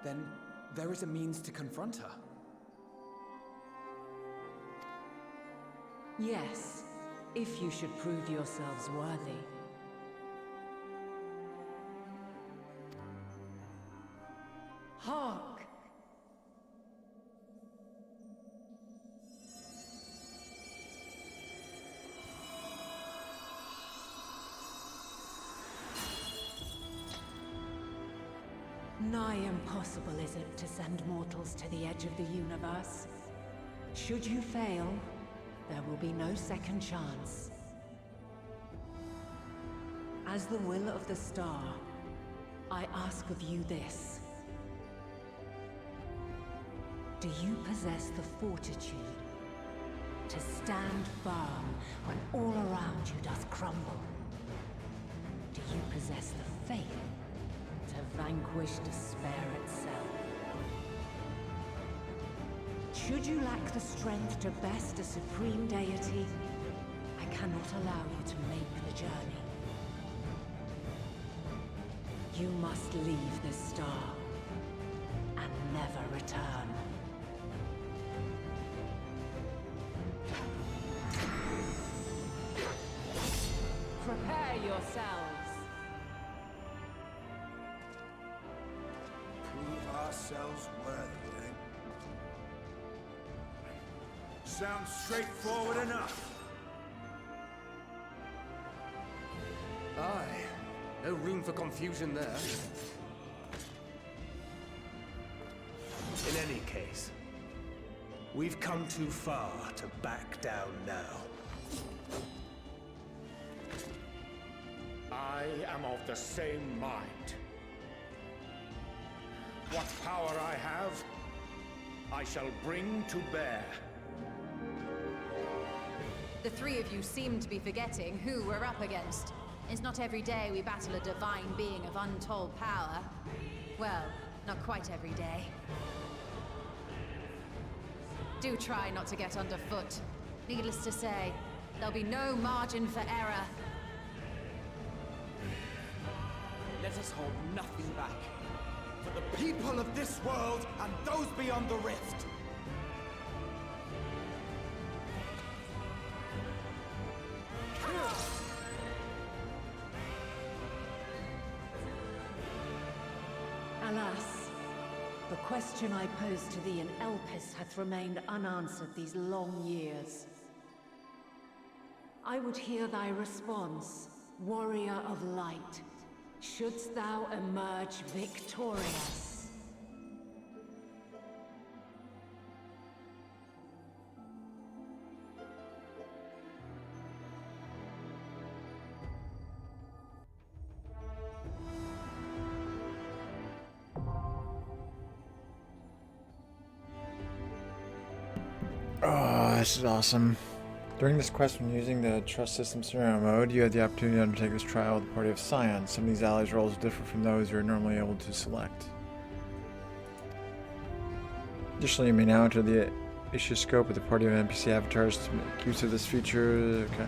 S14: Then there is a means to confront her.
S22: Yes, if you should prove yourselves worthy. Hark! Nigh impossible is it to send mortals to the edge of the universe. Should you fail, there will be no second chance. As the will of the star, I ask of you this. Do you possess the fortitude to stand firm when all around you doth crumble? Do you possess the faith to vanquish despair itself? Should you lack the strength to best a supreme deity, I cannot allow you to make the journey. You must leave this star and never return. Prepare yourselves.
S3: Prove ourselves worthy, eh? Sounds straightforward enough.
S5: Aye. No room for confusion there.
S18: In any case, we've come too far to back down now.
S7: I am of the same mind. What power I have, I shall bring to bear.
S2: The three of you seem to be forgetting who we're up against. It's not every day we battle a divine being of untold power. Well, not quite every day. Do try not to get underfoot. Needless to say, there'll be no margin for error.
S11: Let us hold nothing back. For the people of this world and those beyond the rift.
S22: Alas, the question I posed to thee in Elpis hath remained unanswered these long years. I would hear thy response, warrior of light. Shouldst thou emerge victorious?
S1: Oh, this is awesome. During this quest, when using the Trust System Scenario mode, you have the opportunity to undertake this trial with a party of Scions. Some of these allies' roles differ from those you are normally able to select. Additionally, you may now enter the Asiascope with a party of NPC avatars to make use of this feature. Okay.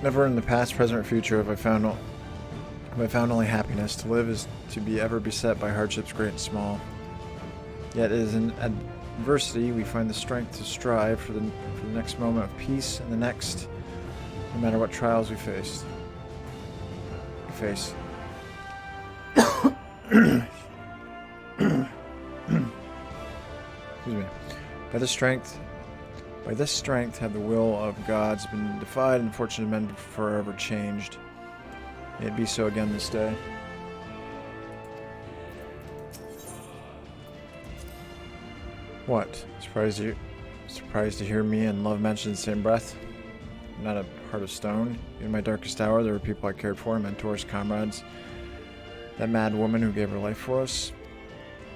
S1: Never in the past, present, or future have I found only happiness. To live is to be ever beset by hardships great and small. Yet it is in adversity we find the strength to strive for the next moment of peace and the next, no matter what trials we face. Excuse me. By this strength have the will of gods been defied and the fortune of men forever changed. May it be so again this day. What? Surprised to hear me and love mentioned in the same breath? I'm not a heart of stone. In my darkest hour, there were people I cared for, mentors, comrades. That mad woman who gave her life for us.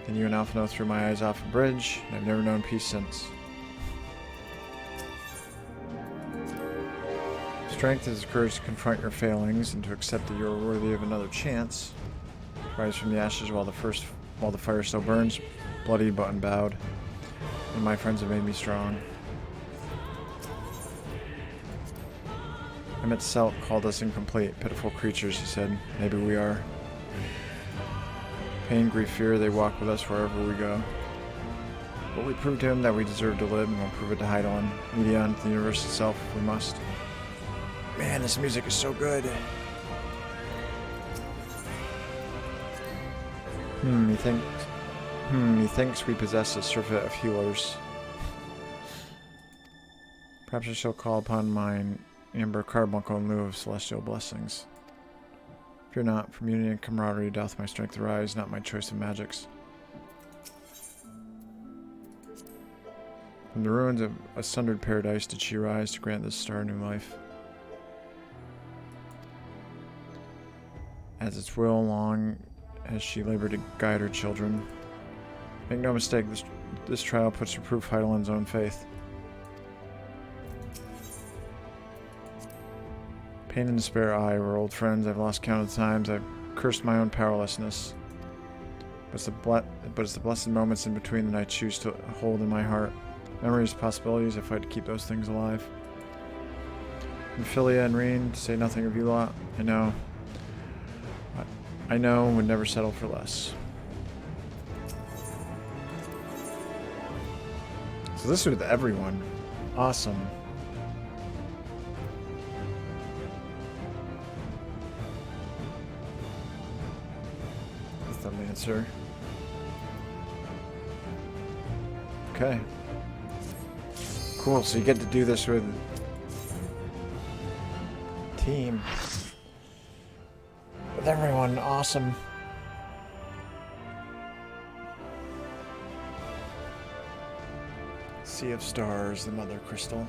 S1: Then you and Alphino threw my eyes off a bridge, and I've never known peace since. Strength is the courage to confront your failings and to accept that you are worthy of another chance. Rise from the ashes while the fire still burns, bloody but unbowed. And my friends have made me strong. Emmett Selt called us incomplete, pitiful creatures, he said. Maybe we are. Pain, grief, fear, they walk with us wherever we go. But we proved to him that we deserve to live, and we'll prove it to Heidel, media, and the universe itself if we must. Man, this music is so good. He thinks we possess a surfeit of healers. Perhaps I shall call upon mine amber carbuncle in lieu of celestial blessings. Fear not, from union and camaraderie doth my strength arise, not my choice of magics. From the ruins of a sundered paradise did she rise to grant this star new life. As its will long as she labored to guide her children. Make no mistake, this trial puts to proof Heidelin's own faith. Pain and despair, aye, we're old friends. I've lost count of the times I've cursed my own powerlessness. But it's the blessed moments in between that I choose to hold in my heart. Memories, possibilities, I fight to keep those things alive. And Philia and Reen, to say nothing of you lot, I know would never settle for less. So this is with everyone. Awesome. That's the Lancer. Okay. Cool, so you get to do this with team. With everyone, awesome. Sea of Stars, the Mother Crystal.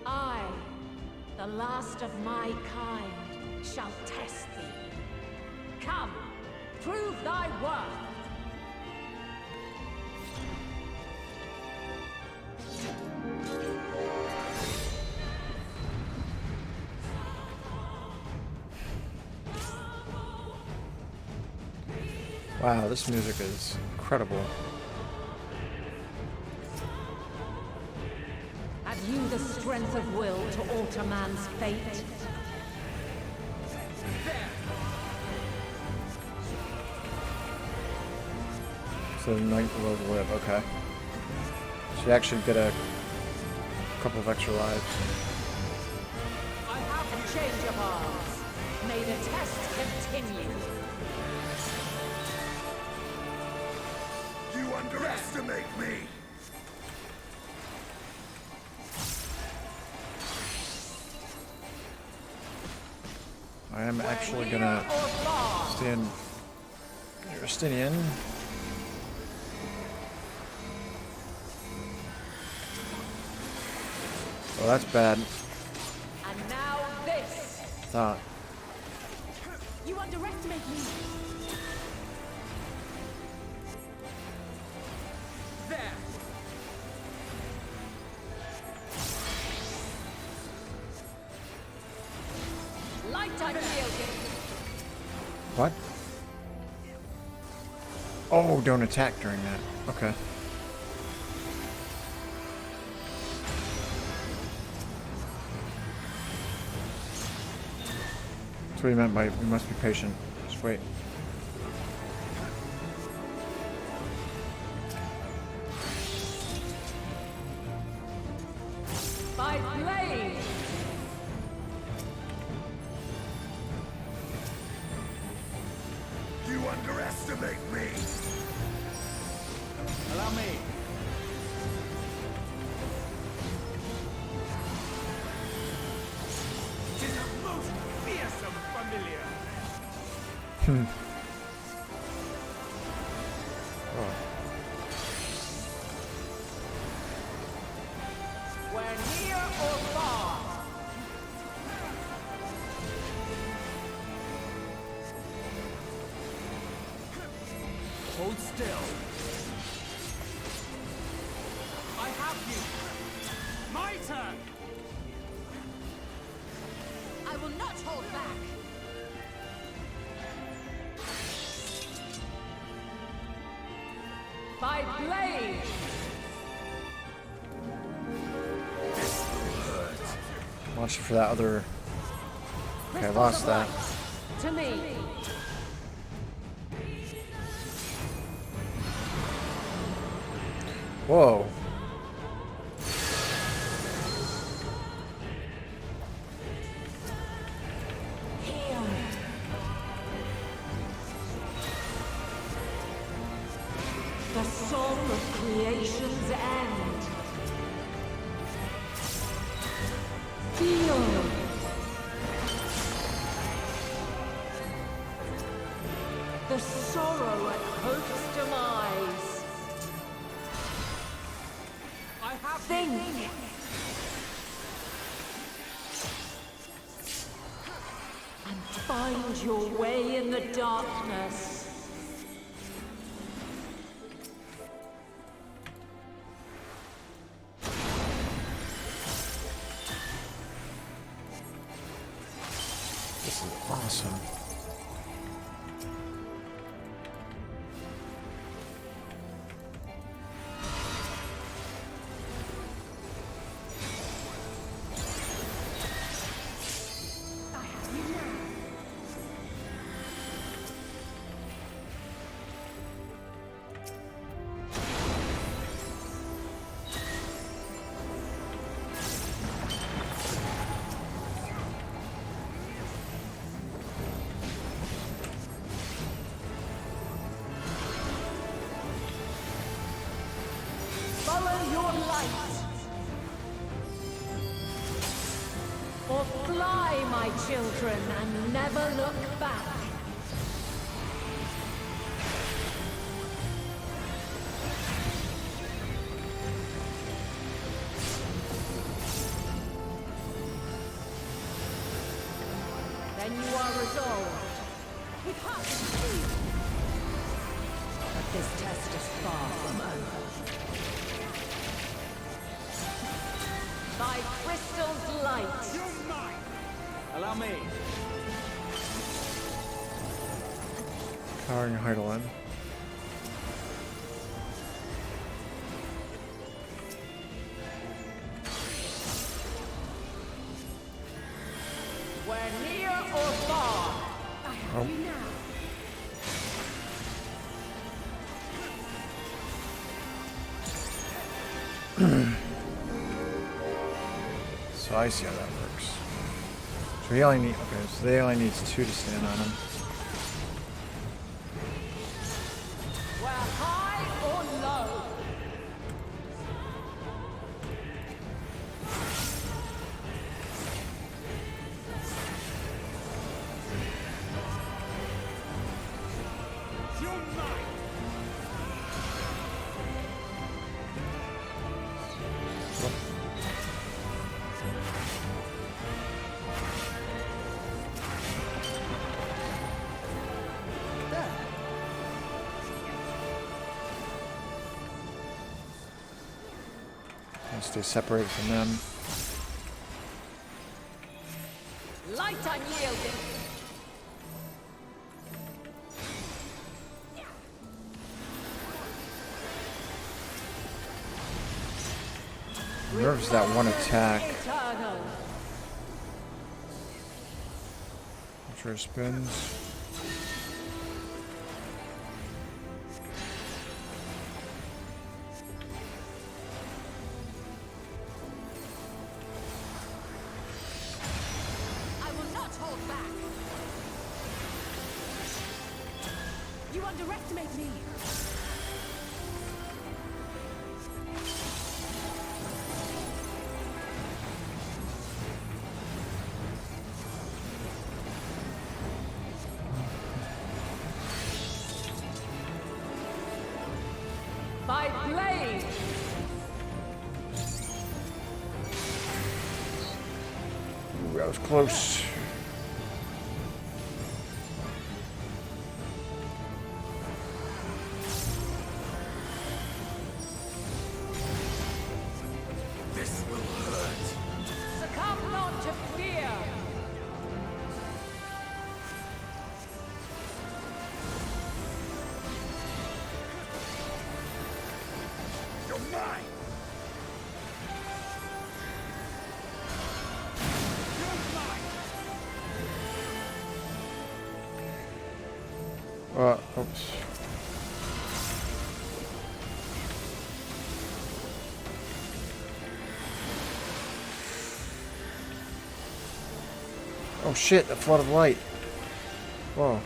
S22: I, the last of my kind, shall test thee. Come, prove thy worth.
S1: Wow, this music is incredible.
S22: Have you the strength of will to alter man's fate?
S1: So night will live, okay. So you actually get a couple of extra lives.
S22: I have a change of arms. May the test continue.
S3: You underestimate me!
S1: I am actually gonna stand Justinian. Oh, that's bad.
S16: And now this.
S1: Thought.
S4: You underestimate me.
S11: There.
S16: Light time yielding.
S1: What? Oh, don't attack during that. Okay. That's what he meant by we must be patient. Just wait.
S16: By blade.
S3: You underestimate me!
S11: Allow me.
S12: Tis a most fearsome familiar.
S16: We're near or far.
S11: Hold still. I have you. My turn.
S2: I will not hold back.
S16: By blade.
S1: Watch for that other. Okay, I lost that.
S16: To me.
S1: Whoa.
S16: The song of creation's end. Feel. The sorrow at hope's demise.
S11: I have
S16: Think. And find your way in the darkness.
S1: This is awesome.
S16: Follow your light. Or fly, my children, and never look back. Then you are resolved. With heart and speed. But this test is far from over. By crystal's light.
S11: You're mine. Allow me.
S1: Cowering Heidelin.
S16: We're near or far. I have you now.
S1: So I see how that works. So he only needs, okay, so they only needs 2 to stand on him.
S16: We're high or low.
S1: Stay separated from them.
S16: Light unyielding.
S1: Nerves that one attack. Ultra spins.
S4: You underestimate me.
S16: By blade.
S1: Ooh, that was close. Oops. Oh shit, a flood of light. Whoa.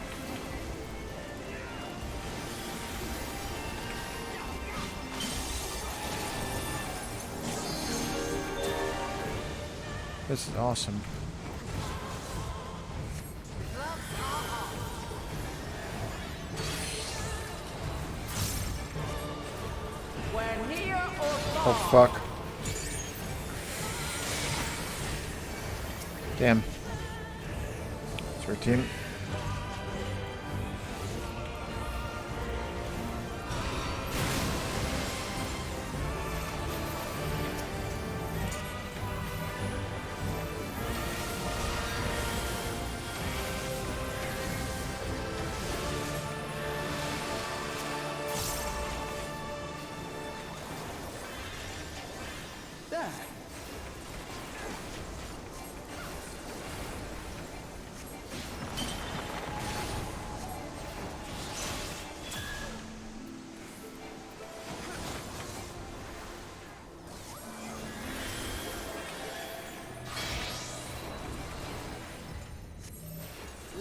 S1: This is awesome. Oh fuck. Damn. It's our team.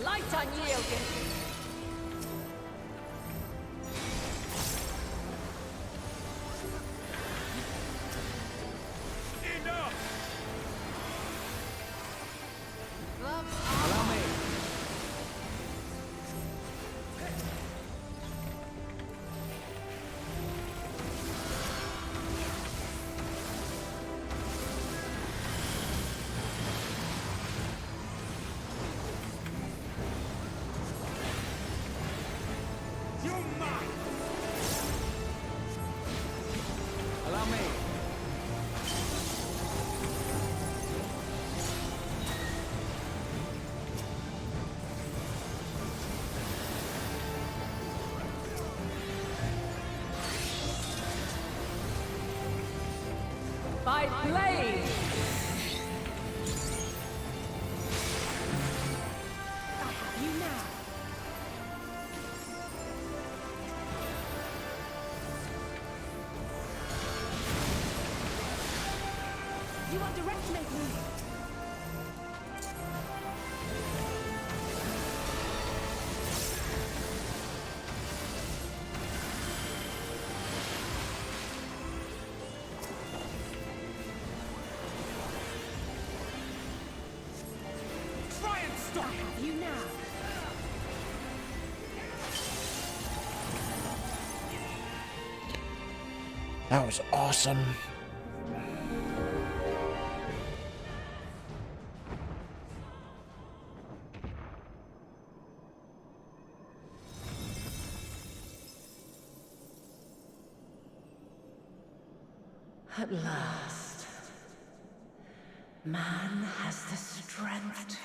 S16: Light unyielding. By blade.
S4: I have you now. You underestimate me.
S10: Try and stop!
S4: I have you now.
S1: That was awesome.
S22: At last, man has the strength to...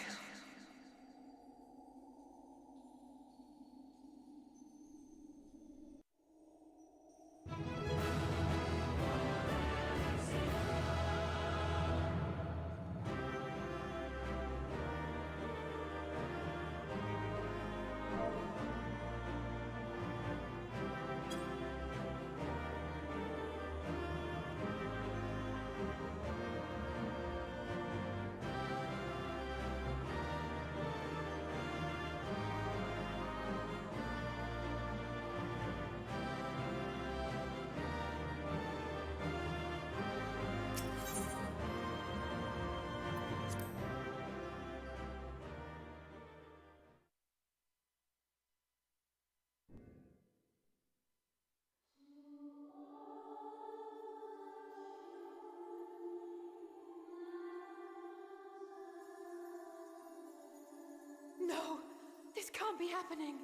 S4: No! This can't be happening!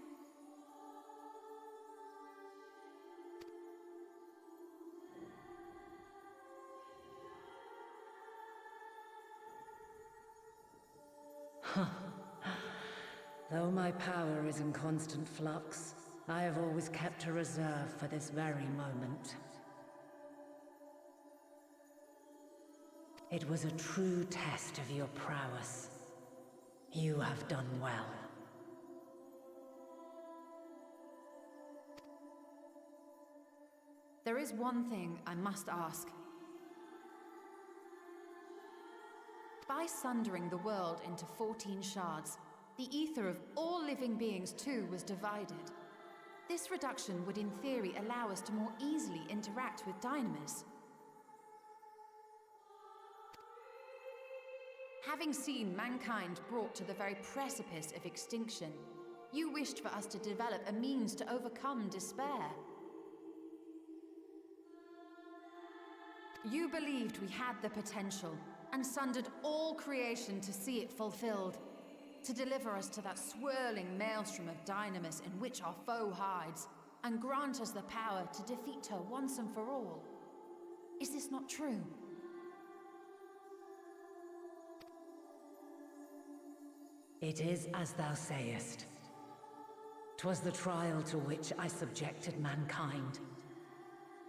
S22: Though my power is in constant flux, I have always kept a reserve for this very moment. It was a true test of your prowess. You have done well.
S2: There is one thing I must ask. By sundering the world into 14 shards, the ether of all living beings too was divided. This reduction would in theory allow us to more easily interact with Dynamis. Having seen mankind brought to the very precipice of extinction, you wished for us to develop a means to overcome despair. You believed we had the potential, and sundered all creation to see it fulfilled, to deliver us to that swirling maelstrom of Dynamis in which our foe hides, and grant us the power to defeat her once and for all. Is this not true?
S22: It is as thou sayest. 'Twas the trial to which I subjected mankind,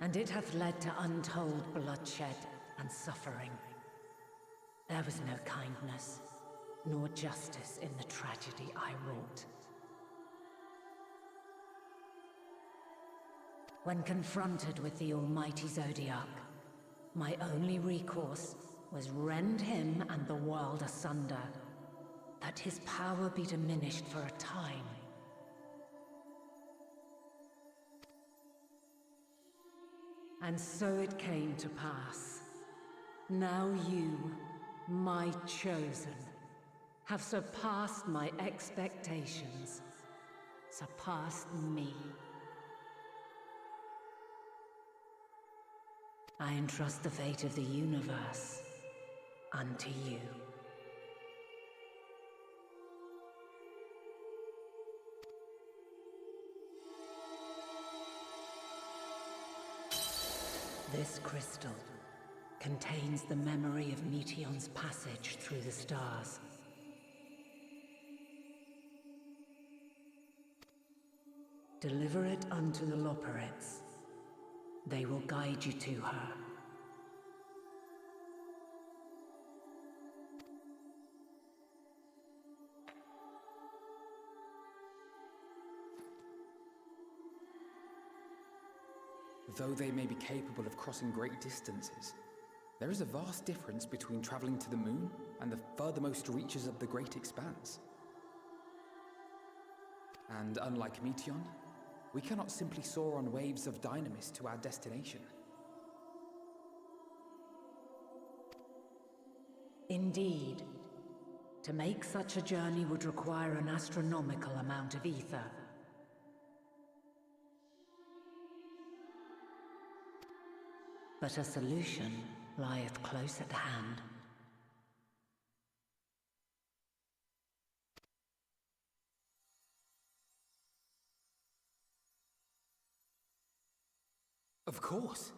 S22: and it hath led to untold bloodshed and suffering. There was no kindness, nor justice in the tragedy I wrought. When confronted with the almighty Zodiac, my only recourse was rend him and the world asunder, that his power be diminished for a time. And so it came to pass. Now you, my chosen, have surpassed my expectations, surpassed me. I entrust the fate of the universe unto you. This crystal contains the memory of Meteion's passage through the stars. Deliver it unto the Loporets. They will guide you to her.
S14: Though they may be capable of crossing great distances, there is a vast difference between traveling to the moon and the furthermost reaches of the great expanse. And unlike Meteion, we cannot simply soar on waves of Dynamis to our destination.
S22: Indeed. To make such a journey would require an astronomical amount of ether. but a solution lieth close at hand.
S14: Of course.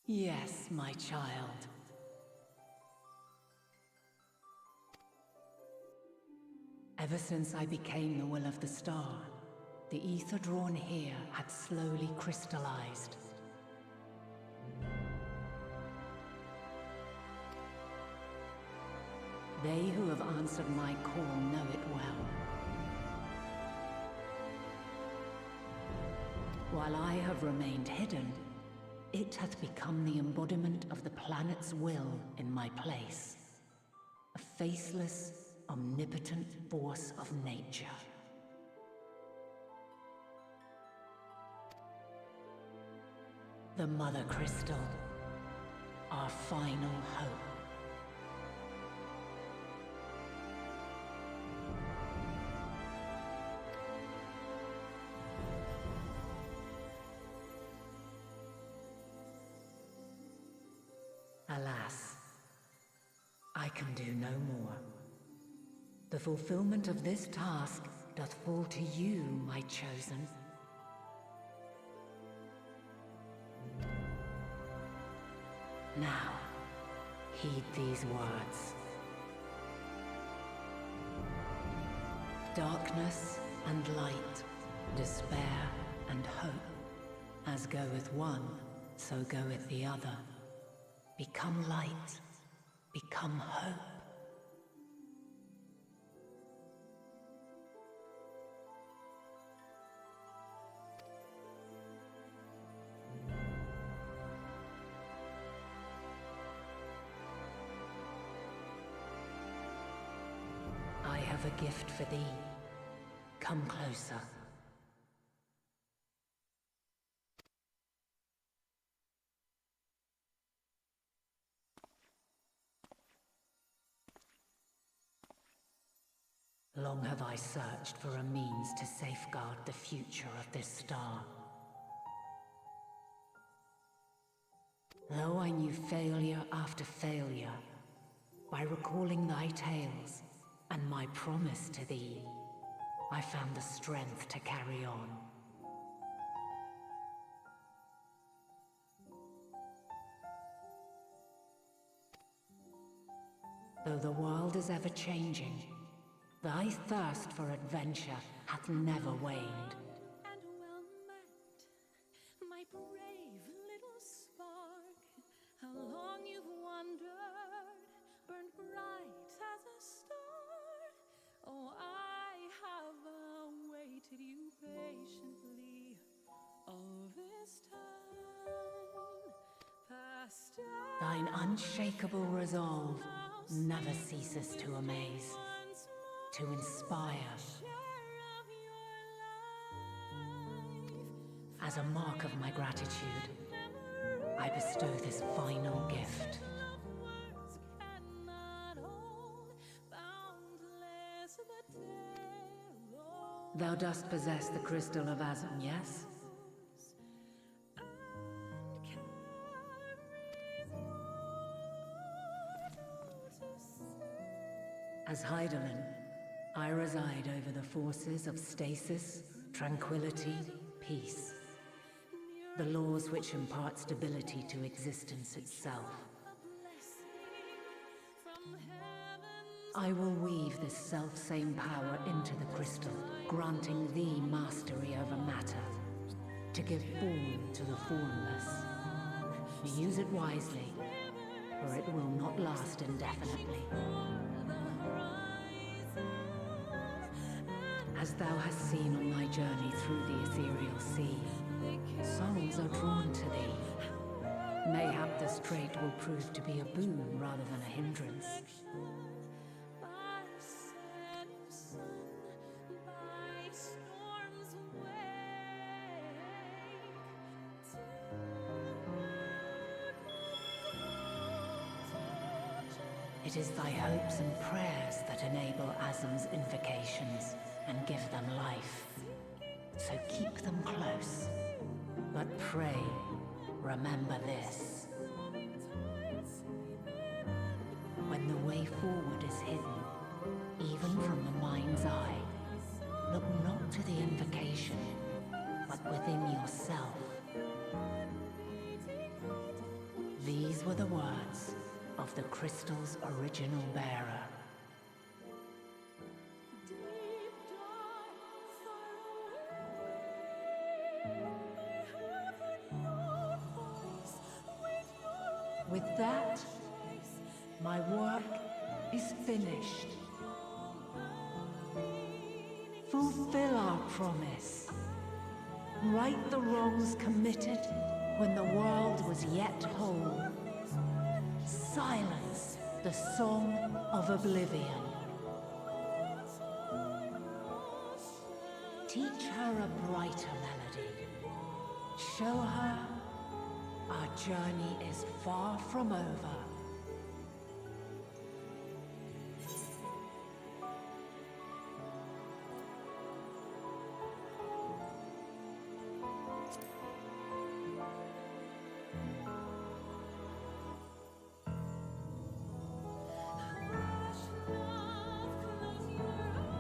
S22: Yes, my child. Ever since I became the will of the star, the ether drawn here had slowly crystallized. They who have answered my call know it well. While I have remained hidden, it hath become the embodiment of the planet's will in my place. A faceless, omnipotent force of nature. The Mother Crystal, our final hope. Alas, I can do no more. The fulfillment of this task doth fall to you, my chosen. Now, heed these words. Darkness and light, despair and hope. As goeth one, so goeth the other. Become light, become hope. I have a gift for thee. Come closer. Long have I searched for a means to safeguard the future of this star. Though I knew failure after failure, by recalling thy tales and my promise to thee, I found the strength to carry on. Though the world is ever changing, thy thirst for adventure hath never waned.
S9: And well met, my brave little spark. How long you've wandered, burned bright as a star. Oh, I have awaited you patiently all this time. Past
S22: Thine unshakable resolve never ceases to amaze, to inspire. As a mark of my gratitude, I bestow this final gift. Thou dost possess the crystal of Azum, yes? As Heidelin, I reside over the forces of stasis, tranquility, peace. The laws which impart stability to existence itself. I will weave this self-same power into the crystal, granting thee mastery over matter, to give form to the formless. Use it wisely, or it will not last indefinitely. As thou hast seen on thy journey through the ethereal sea, souls are drawn to thee. Mayhap this trait will prove to be a boon rather than a hindrance. It is thy hopes and prayers that enable Azum's invocations and give them life. So keep them close. But pray, remember this. When the way forward is hidden, even from the mind's eye, look not to the invocation, but within yourself. These were the words of the crystal's original bearer. With that, my work is finished. Fulfill our promise. Right the wrongs committed when the world was yet whole. Silence the song of oblivion. Teach her a brighter melody. Show her our journey is far from over.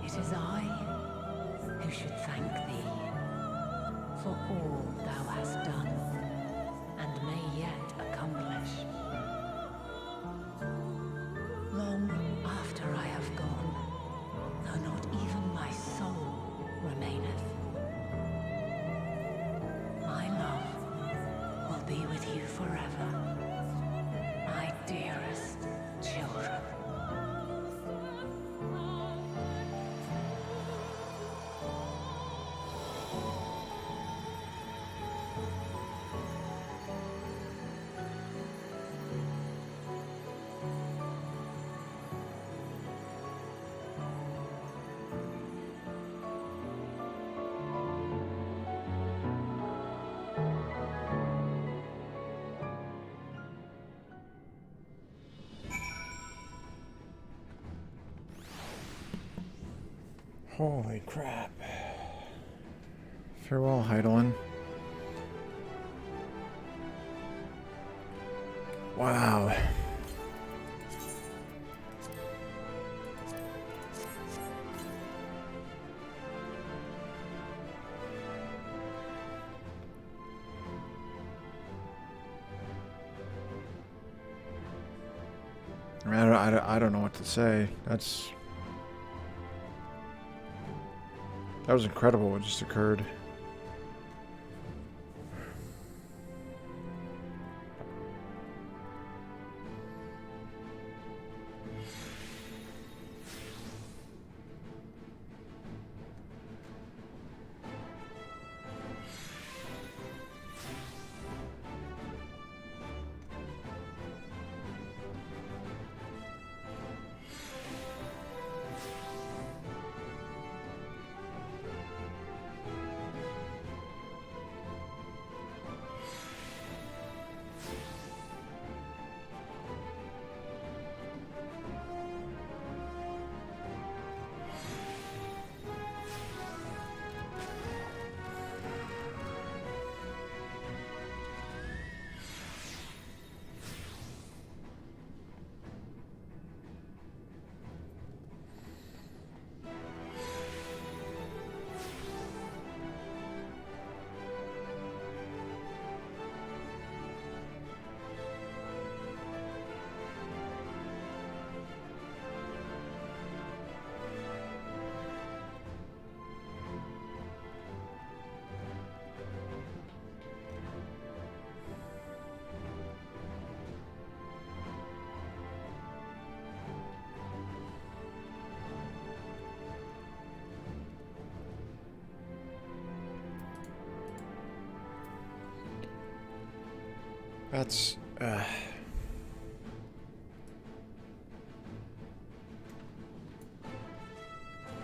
S22: It is I who should thank thee for all thou hast done and may yet accomplish. Long after I have gone, though not even my soul remaineth, my love will be with you forever, my dearest children.
S1: Holy crap. Farewell, Heidelin. Wow. I mean, I don't know what to say. That was incredible what just occurred.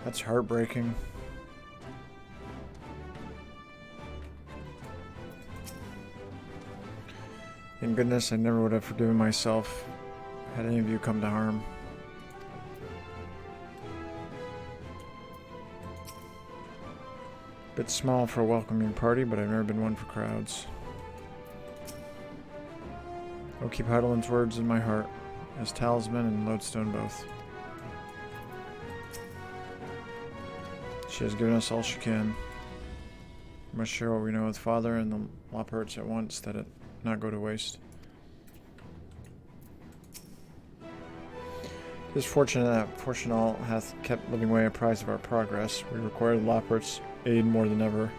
S1: That's heartbreaking. Thank goodness I never would have forgiven myself had any of you come to harm. Bit small for a welcoming party, but I've never been one for crowds. I'll keep Heidelin's words in my heart, as talisman and lodestone both. She has given us all she can. We must share what we know with Father and the Loppers at once, that it not go to waste. It is fortunate that Fortunal hath kept living way apprised of our progress. We require the Loppers' aid more than ever.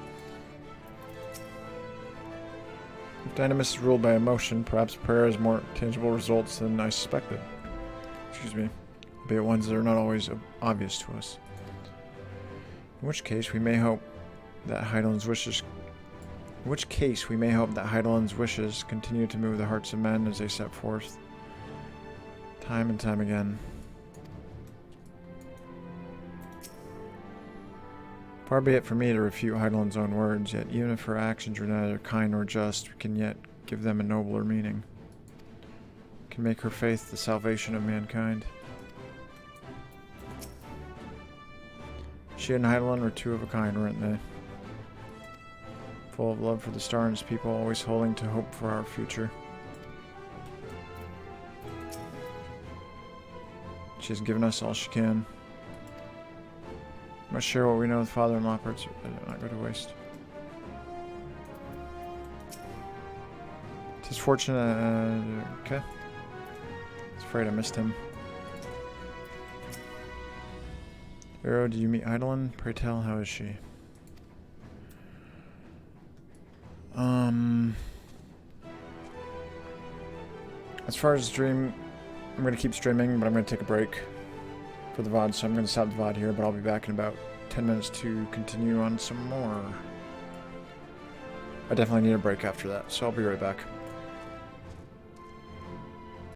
S1: If Dynamis is ruled by emotion, perhaps prayer has more tangible results than I suspected. Excuse me. Albeit ones that are not always obvious to us. In which case we may hope that Heidelin's wishes continue to move the hearts of men as they set forth time and time again. Far be it for me to refute Heidelin's own words, yet even if her actions are neither kind nor just, we can yet give them a nobler meaning. We can make her faith the salvation of mankind. She and Heidelin were two of a kind, weren't they? Full of love for the star and its people, always holding to hope for our future. She has given us all she can. We must share what we know with Father and Loppers, but not go to waste. 'Tis fortunate. Okay. I was afraid I missed him. Arrow, did you meet Heidelin? Pray tell, how is she? As far as stream, I'm going to keep streaming, but I'm going to take a break for the VOD, so I'm going to stop the VOD here, but I'll be back in about 10 minutes to continue on some more. I definitely need a break after that, so I'll be right back.